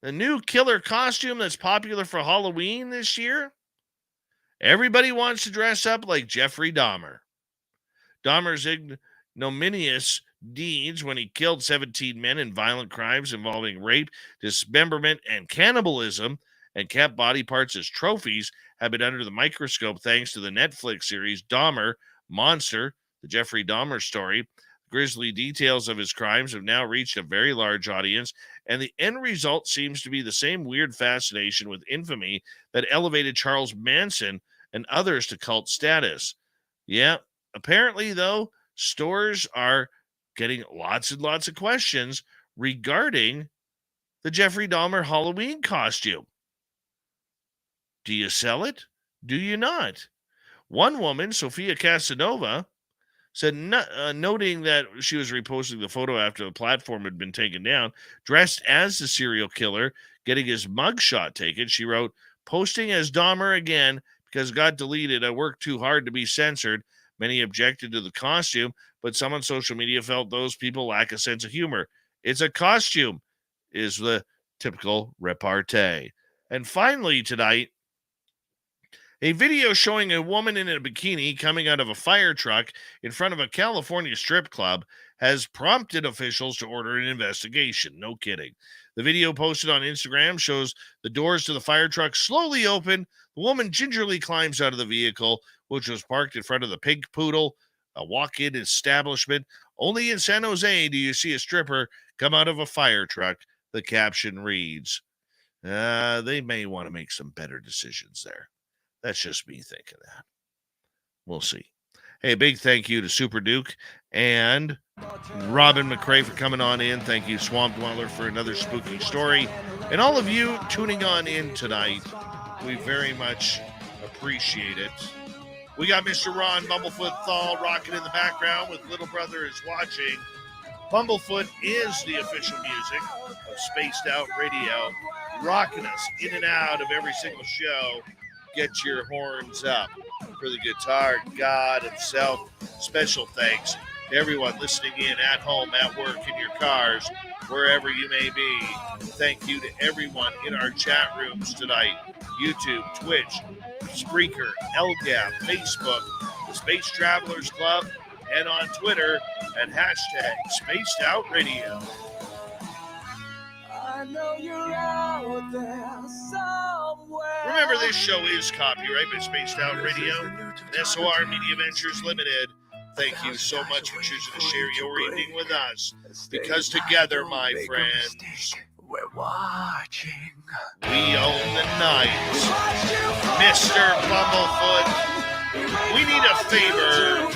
The new killer costume that's popular for Halloween this year. Everybody wants to dress up like Jeffrey Dahmer. Dahmer's ignominious deeds when he killed 17 men in violent crimes involving rape, dismemberment, and cannibalism, and kept body parts as trophies have been under the microscope thanks to the Netflix series Dahmer, Monster, the Jeffrey Dahmer story. Grisly details of his crimes have now reached a very large audience, and the end result seems to be the same weird fascination with infamy that elevated Charles Manson and others to cult status. Yeah, apparently, though, stores are getting lots and lots of questions regarding the Jeffrey Dahmer Halloween costume. Do you sell it? Do you not? One woman, Sophia Casanova, said, noting that she was reposting the photo after the platform had been taken down, dressed as the serial killer, getting his mugshot taken. She wrote, posting as Dahmer again because it got deleted. I worked too hard to be censored. Many objected to the costume, but some on social media felt those people lack a sense of humor. It's a costume, is the typical repartee. And finally tonight, a video showing a woman in a bikini coming out of a fire truck in front of a California strip club has prompted officials to order an investigation. No kidding. The video posted on Instagram shows the doors to the fire truck slowly open. The woman gingerly climbs out of the vehicle, which was parked in front of the Pink Poodle, a walk-in establishment. Only in San Jose do you see a stripper come out of a fire truck, the caption reads. They may want to make some better decisions there. That's just me thinking that. We'll see. Hey, big thank you to Super Duke and Robin McCray for coming on in. Thank you, Swamp Dweller, for another spooky story. And all of you tuning on in tonight, we very much appreciate it. We got Mr. Ron Bumblefoot Thal rocking in the background with Little Brother is Watching. Bumblefoot is the official music of Spaced Out Radio, rocking us in and out of every single show. Get your horns up for the guitar god himself. Special thanks to everyone listening in at home, at work, in your cars, wherever you may be. Thank you to everyone in our chat rooms tonight. YouTube, Twitch, Spreaker, LGAP, Facebook, the Space Travelers Club, and on Twitter at #SpacedOutRadio. I know you're out there somewhere. Remember, this show is copyright by Spaced Out Radio and SOR Media Ventures Limited. Thank you so much for choosing to share your evening with us, because together, my friends, we're watching. We own the night. Mr. Bumblefoot, we need a favor.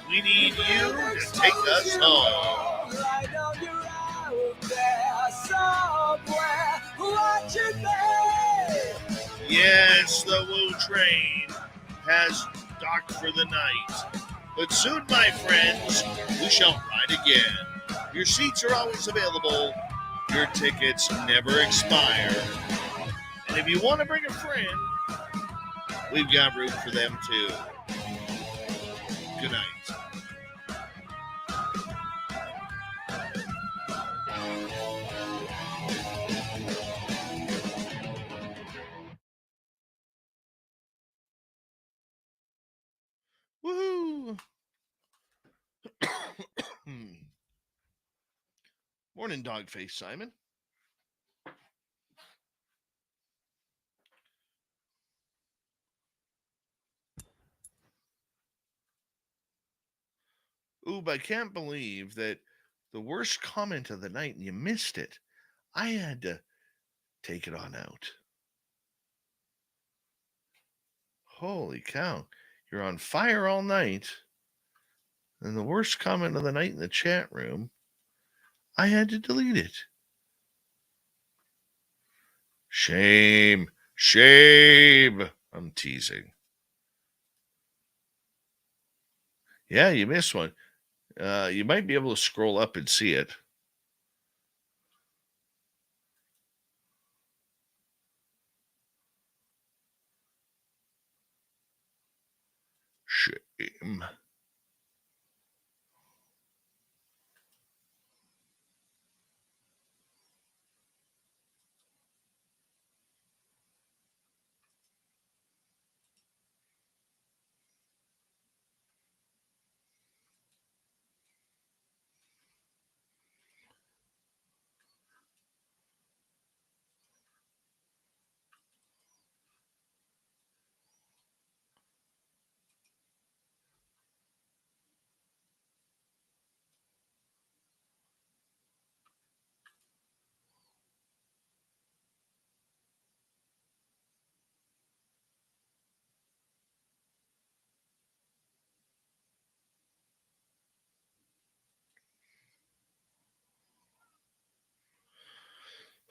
We need you to take us home. I know you're out there somewhere watching me. Yes, the Woo train has docked for the night. But soon, my friends, we shall ride again. Your seats are always available. Your tickets never expire. And if you want to bring a friend, we've got room for them too. Good night. Woohoo! Morning, Dogface Simon. Oob, I can't believe that the worst comment of the night and you missed it. I had to take it on out. Holy cow. You're on fire all night. And the worst comment of the night in the chat room, I had to delete it. Shame. Shame. I'm teasing. Yeah, you missed one. You might be able to scroll up and see it. Shame.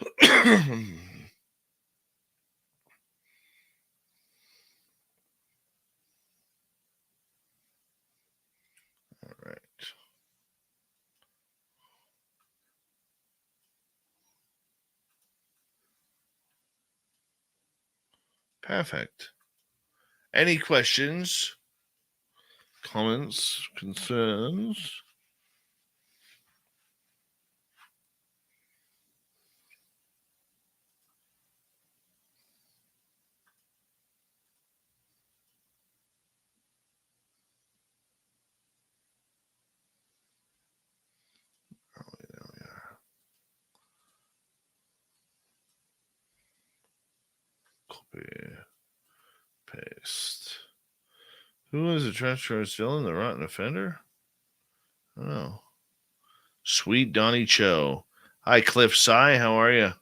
All right. Perfect. Any questions, comments, concerns? Oh, there we are. Copy. Paste. Who is the transfer still in the rotten offender? I don't know. Sweet Donnie Cho. Hi, Cliff Sy. How are you?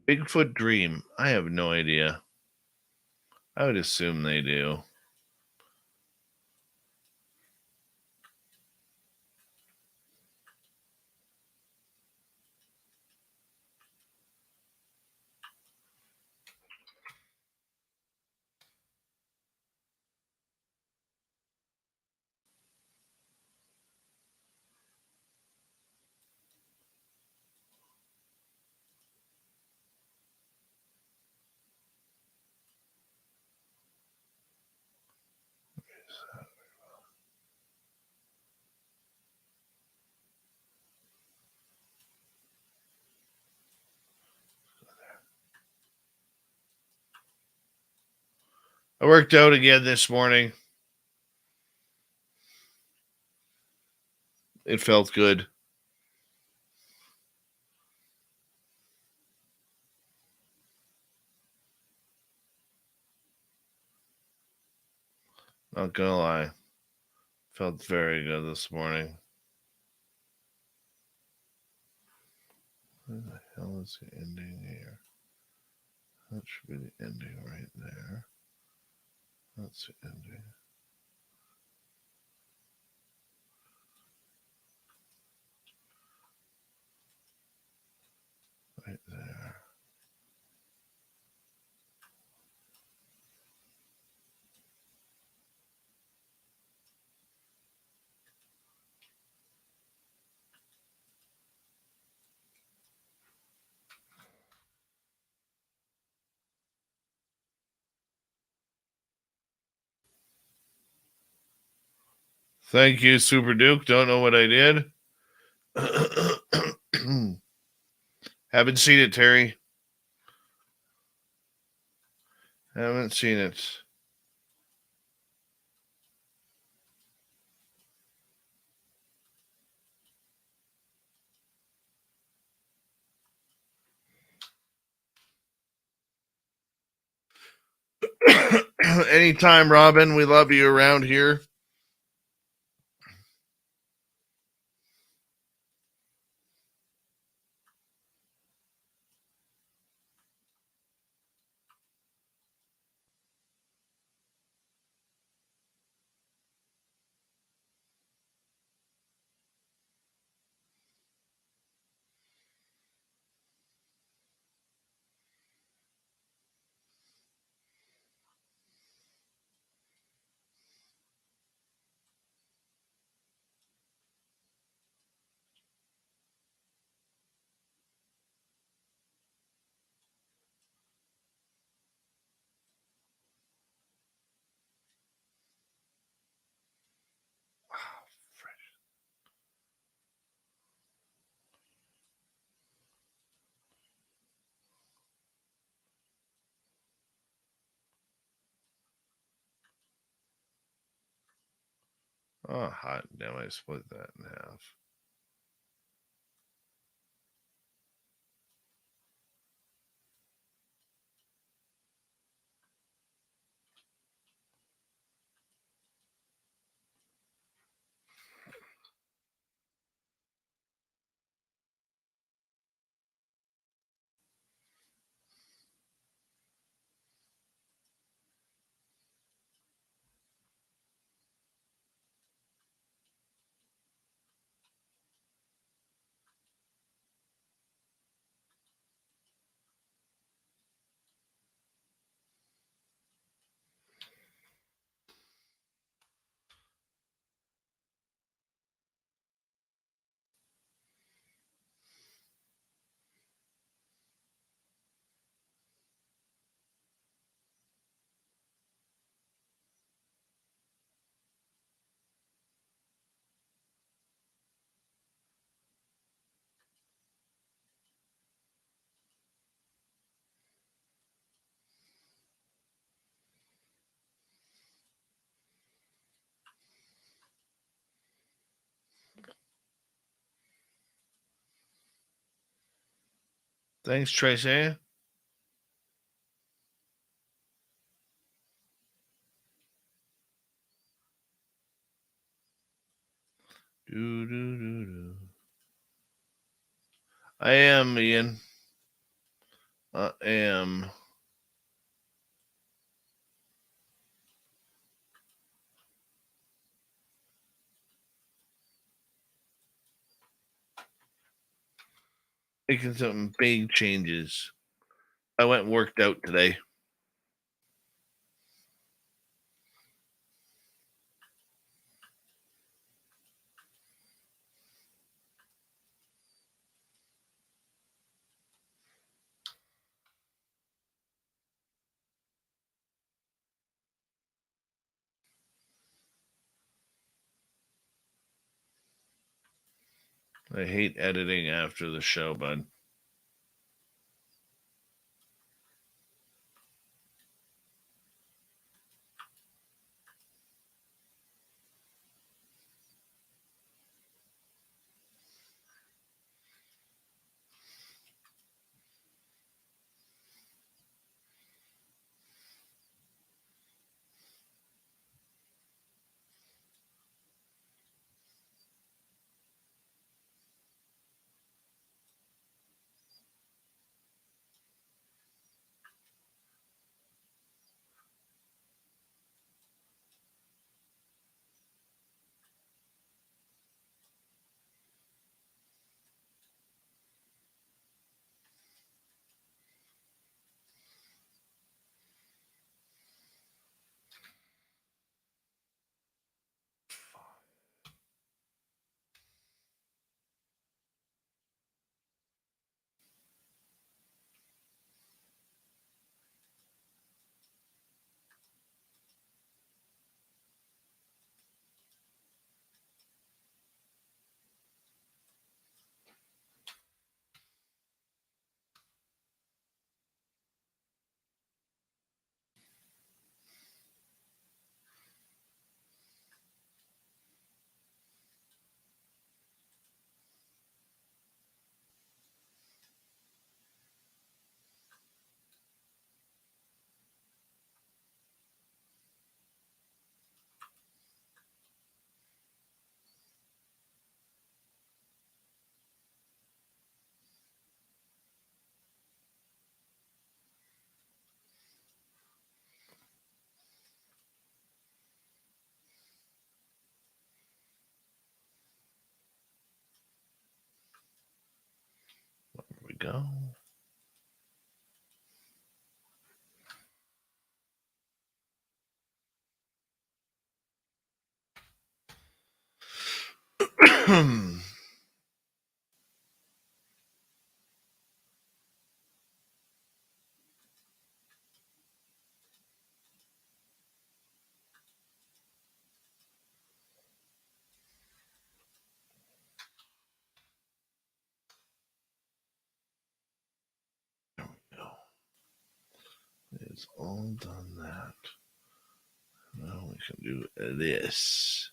Bigfoot Dream. I have no idea. I would assume they do. I worked out again this morning. It felt good. Not gonna lie. Felt very good this morning. Where the hell is the ending here? That should be the ending right there. That's the ending. Right there. Thank you, Super Duke. Don't know what I did. Haven't seen it, Terry. Haven't seen it. Anytime, Robin. We love you around here. Oh, hot damn, I split that in half. Thanks, Tracy. I am, Ian. I am. Making some big changes. I went and worked out today. I hate editing after the show, bud. go. It's all done that. Now we can do this.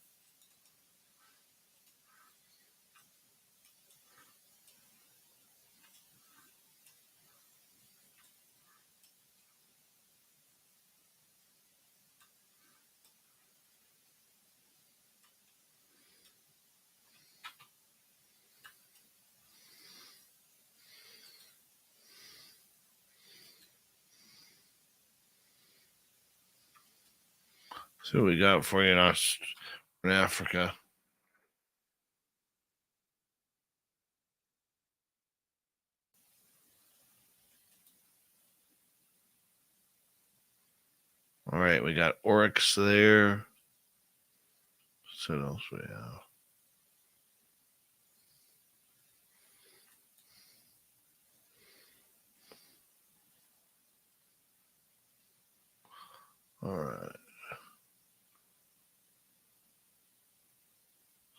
See what we got for you in Africa. All right, we got oryx there. So what else we have? All right.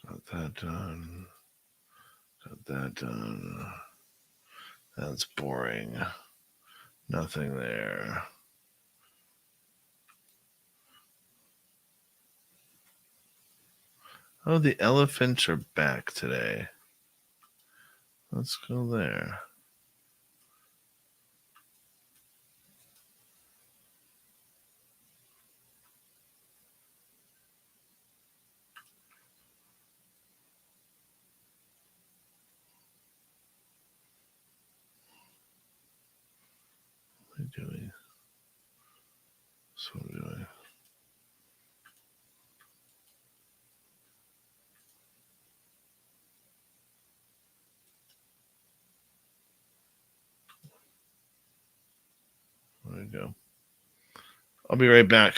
Got that done. Got that done. That's boring. Nothing there. Oh, the elephants are back today. Let's go there. What are we doing? So what are we doing? There we go. I'll be right back.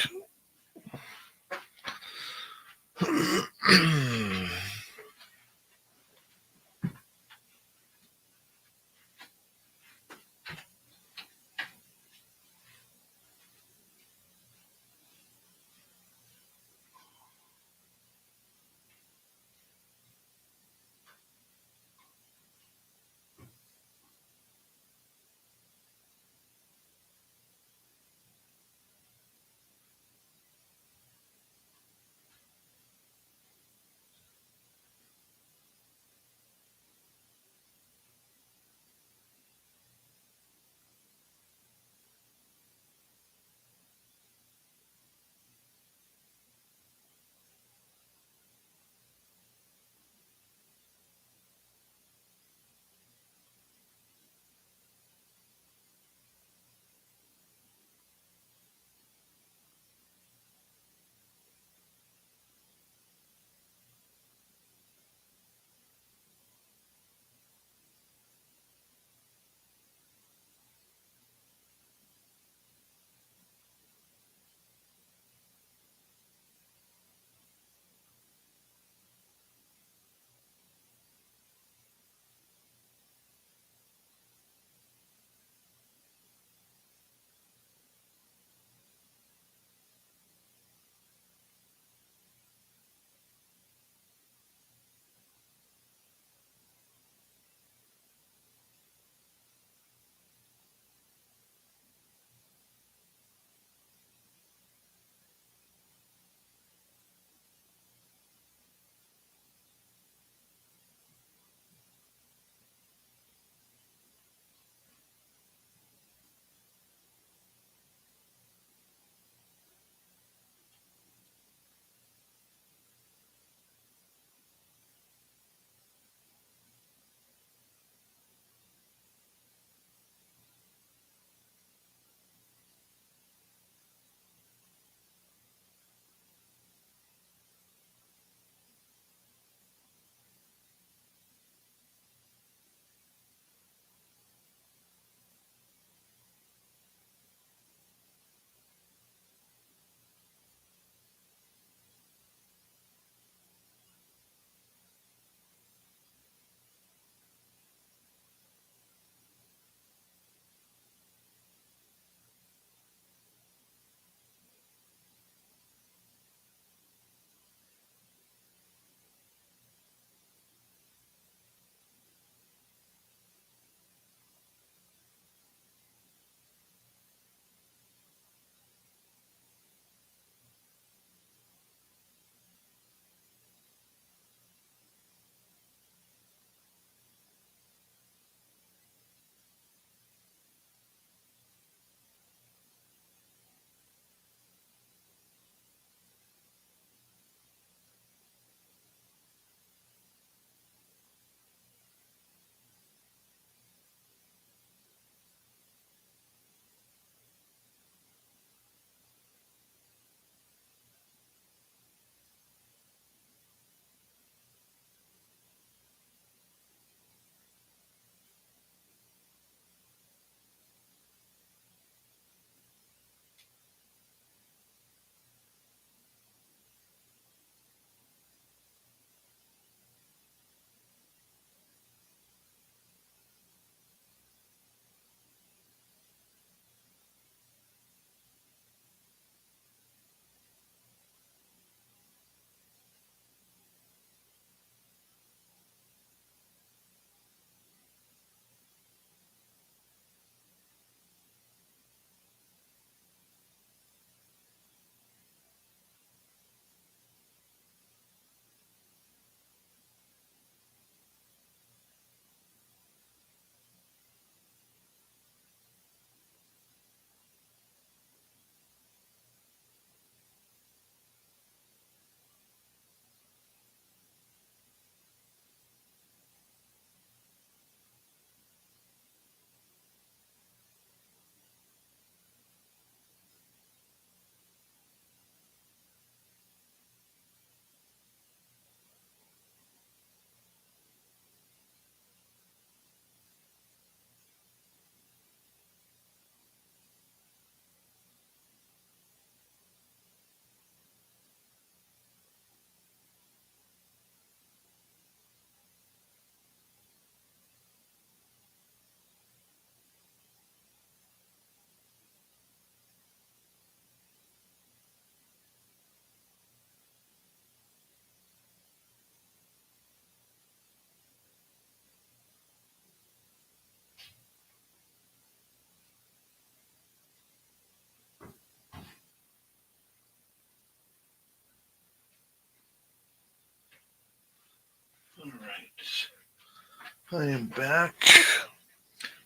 I am back.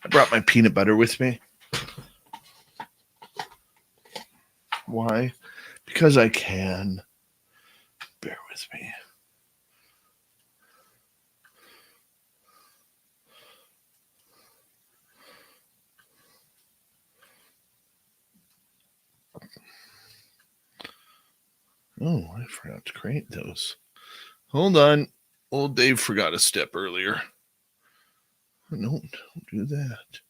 I brought my peanut butter with me. Why? Because I can. Bear with me. Oh, I forgot to create those. Hold on. Old Dave forgot a step earlier. No, don't do that.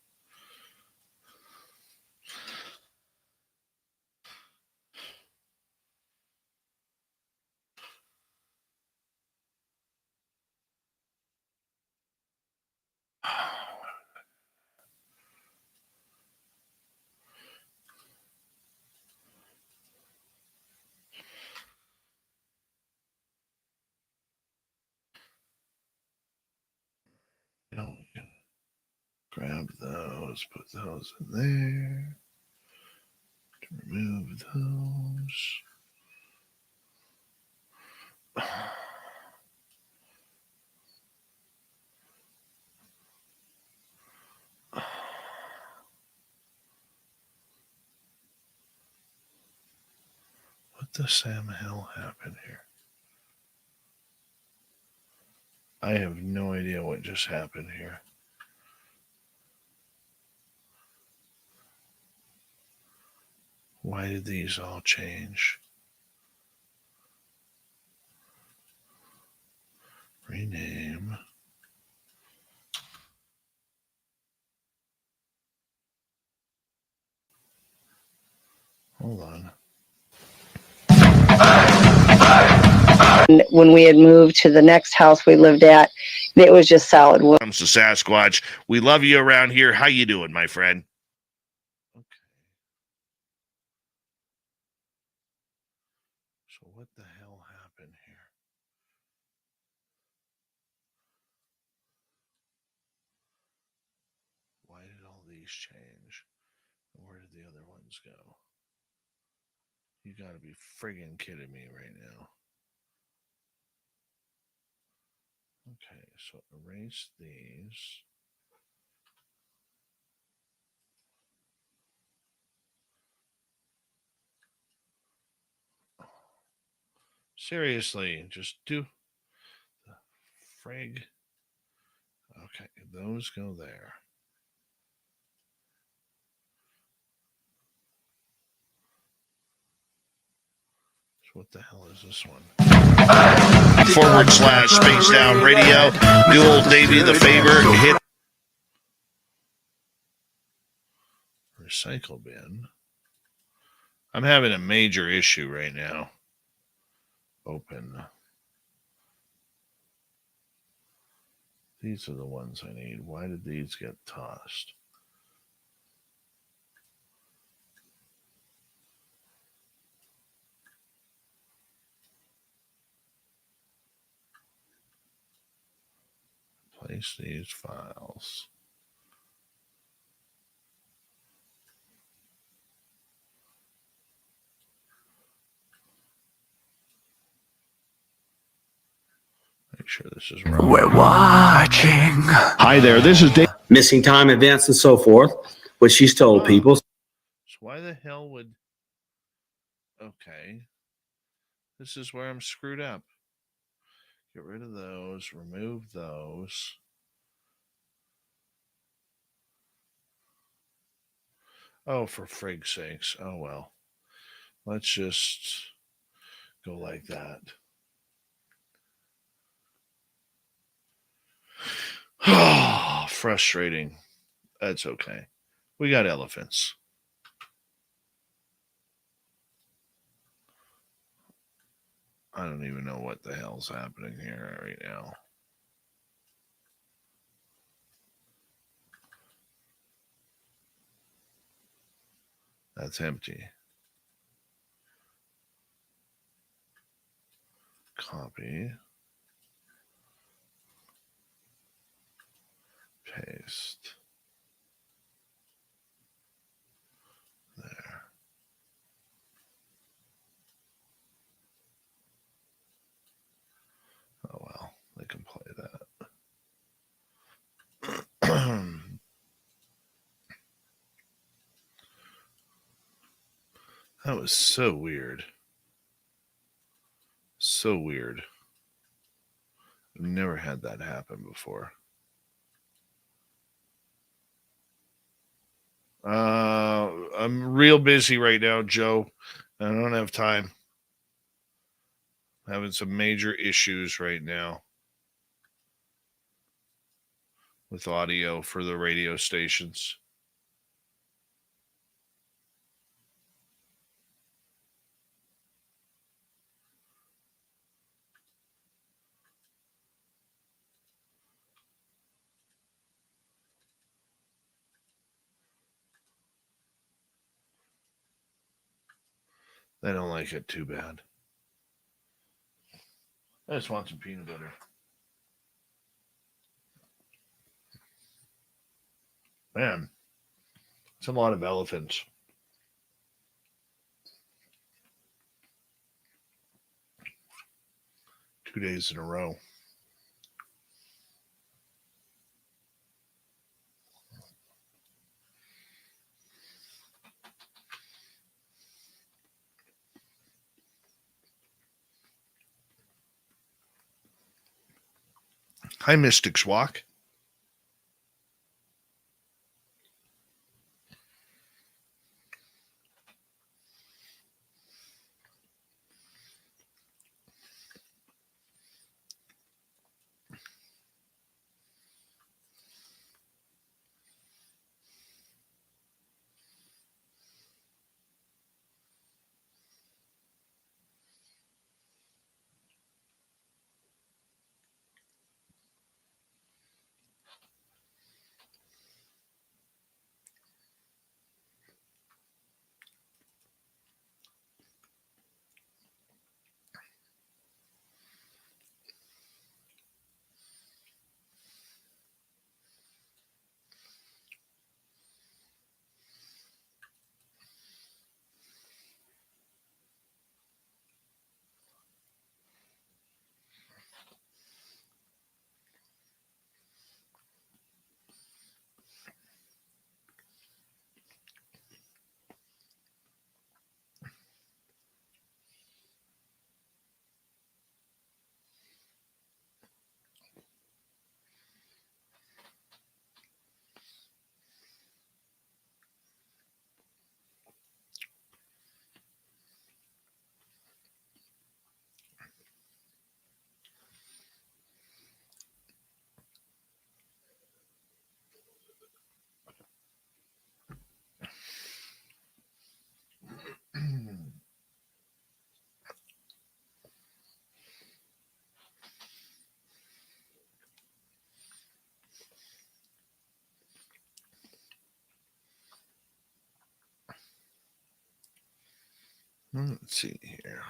No, grab those, put those in there. Remove those. What the Sam hell happened here? I have no idea what just happened here. Why did these all change? Rename. Hold on. When we had moved to the next house we lived at, it was just solid wood. Comes to Sasquatch. We love you around here. How you doing, my friend? Okay. So what the hell happened here? Why did all these change? Where did the other ones go? You gotta be friggin' kidding me right now. Okay, so erase these. Seriously, just do the frig. Okay, those go there. So what the hell is this one? / Space Down Radio. Do old Davey the favor. Hit recycle bin. I'm having a major issue right now. Open. These are the ones I need. Why did these get tossed? Place these files. Make sure this is right. We're watching. Hi there, this is Dave. Missing time events and so forth, which she's told people. So why the hell would... Okay. This is where I'm screwed up. Get rid of those. Remove those. Oh, for frig's sakes. Oh, well. Let's just go like that. Oh, frustrating. That's okay. We got elephants. I don't even know what the hell's happening here right now. That's empty. Copy. Paste. There. Oh well, they can play that. That was so weird. So weird. I've never had that happen before. I'm real busy right now, Joe. I don't have time. Having some major issues right now with audio for the radio stations. They don't like it too bad. I just want some peanut butter. Man, it's a lot of elephants. Two days in a row. Hi, Mystics Walk. Let's see here.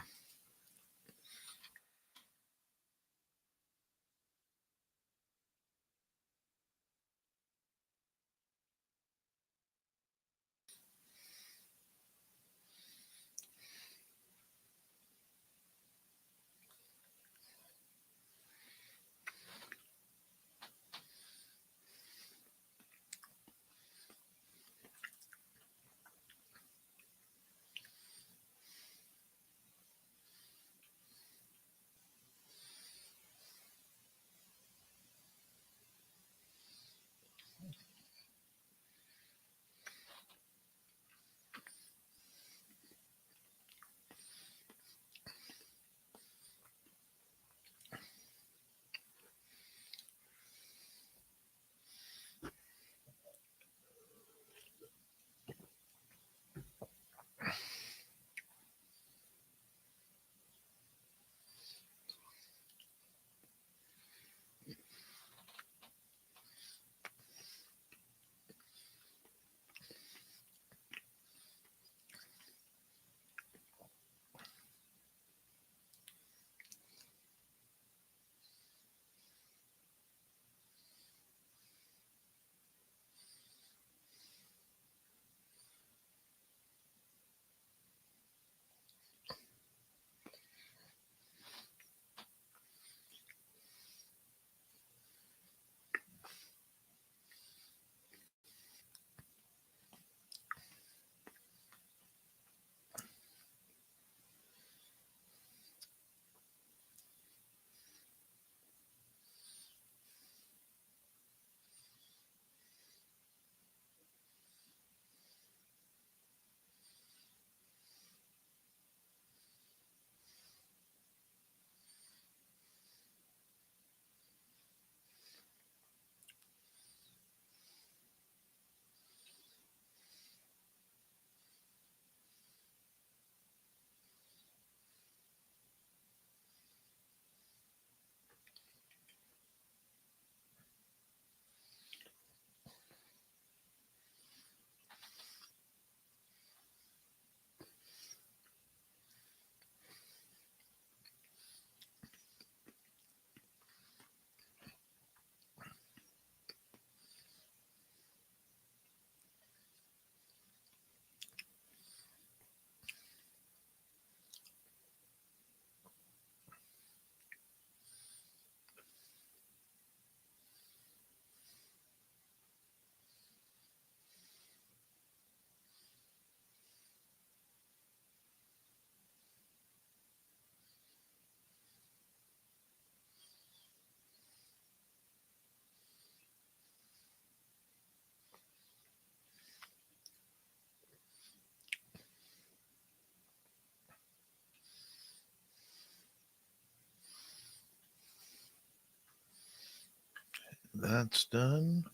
That's done.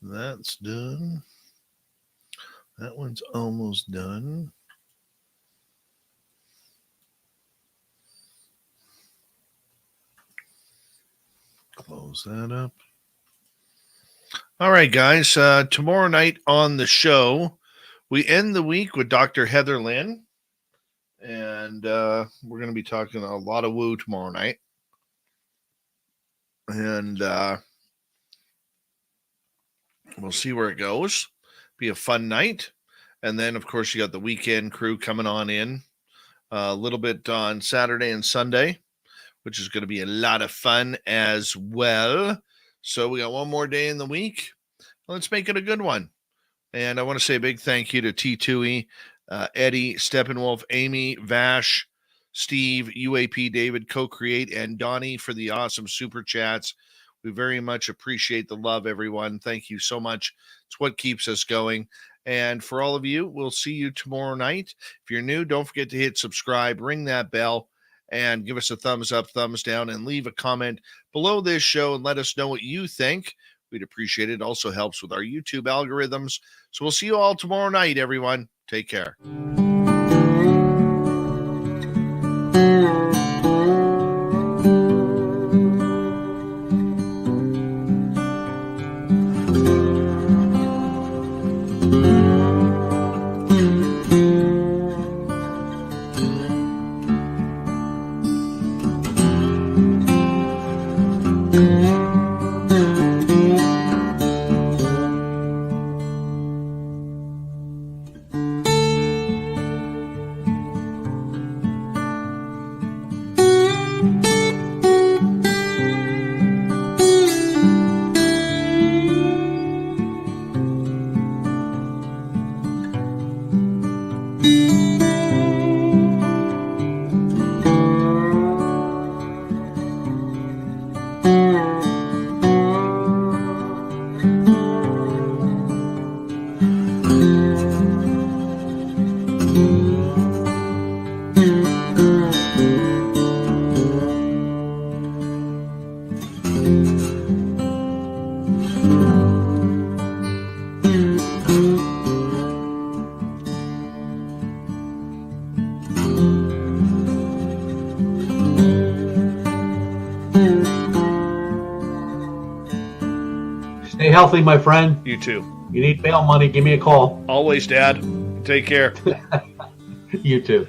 That's done. That one's almost done. Close that up. All right, guys. Tomorrow night on the show, we end the week with Dr. Heather Lynn. And we're going to be talking a lot of woo tomorrow night. And we'll see where it goes. Be a fun night. And then, of course, you got the weekend crew coming on in a little bit on Saturday and Sunday, which is going to be a lot of fun as well. So we got one more day in the week. Let's make it a good one. And I want to say a big thank you to T2E, Eddie, Steppenwolf, Amy, Vash, Steve, UAP, David, Co-Create, and Donnie for the awesome super chats. We very much appreciate the love, everyone. Thank you so much. It's what keeps us going. And for all of you, we'll see you tomorrow night. If you're new, don't forget to hit subscribe, ring that bell, and give us a thumbs up, thumbs down, and leave a comment below this show and let us know what you think. We'd appreciate it. It also helps with our YouTube algorithms. So we'll see you all tomorrow night, everyone. Take care. Stay healthy, my friend. You too. You need bail money, give me a call. Always, Dad. Take care. You too.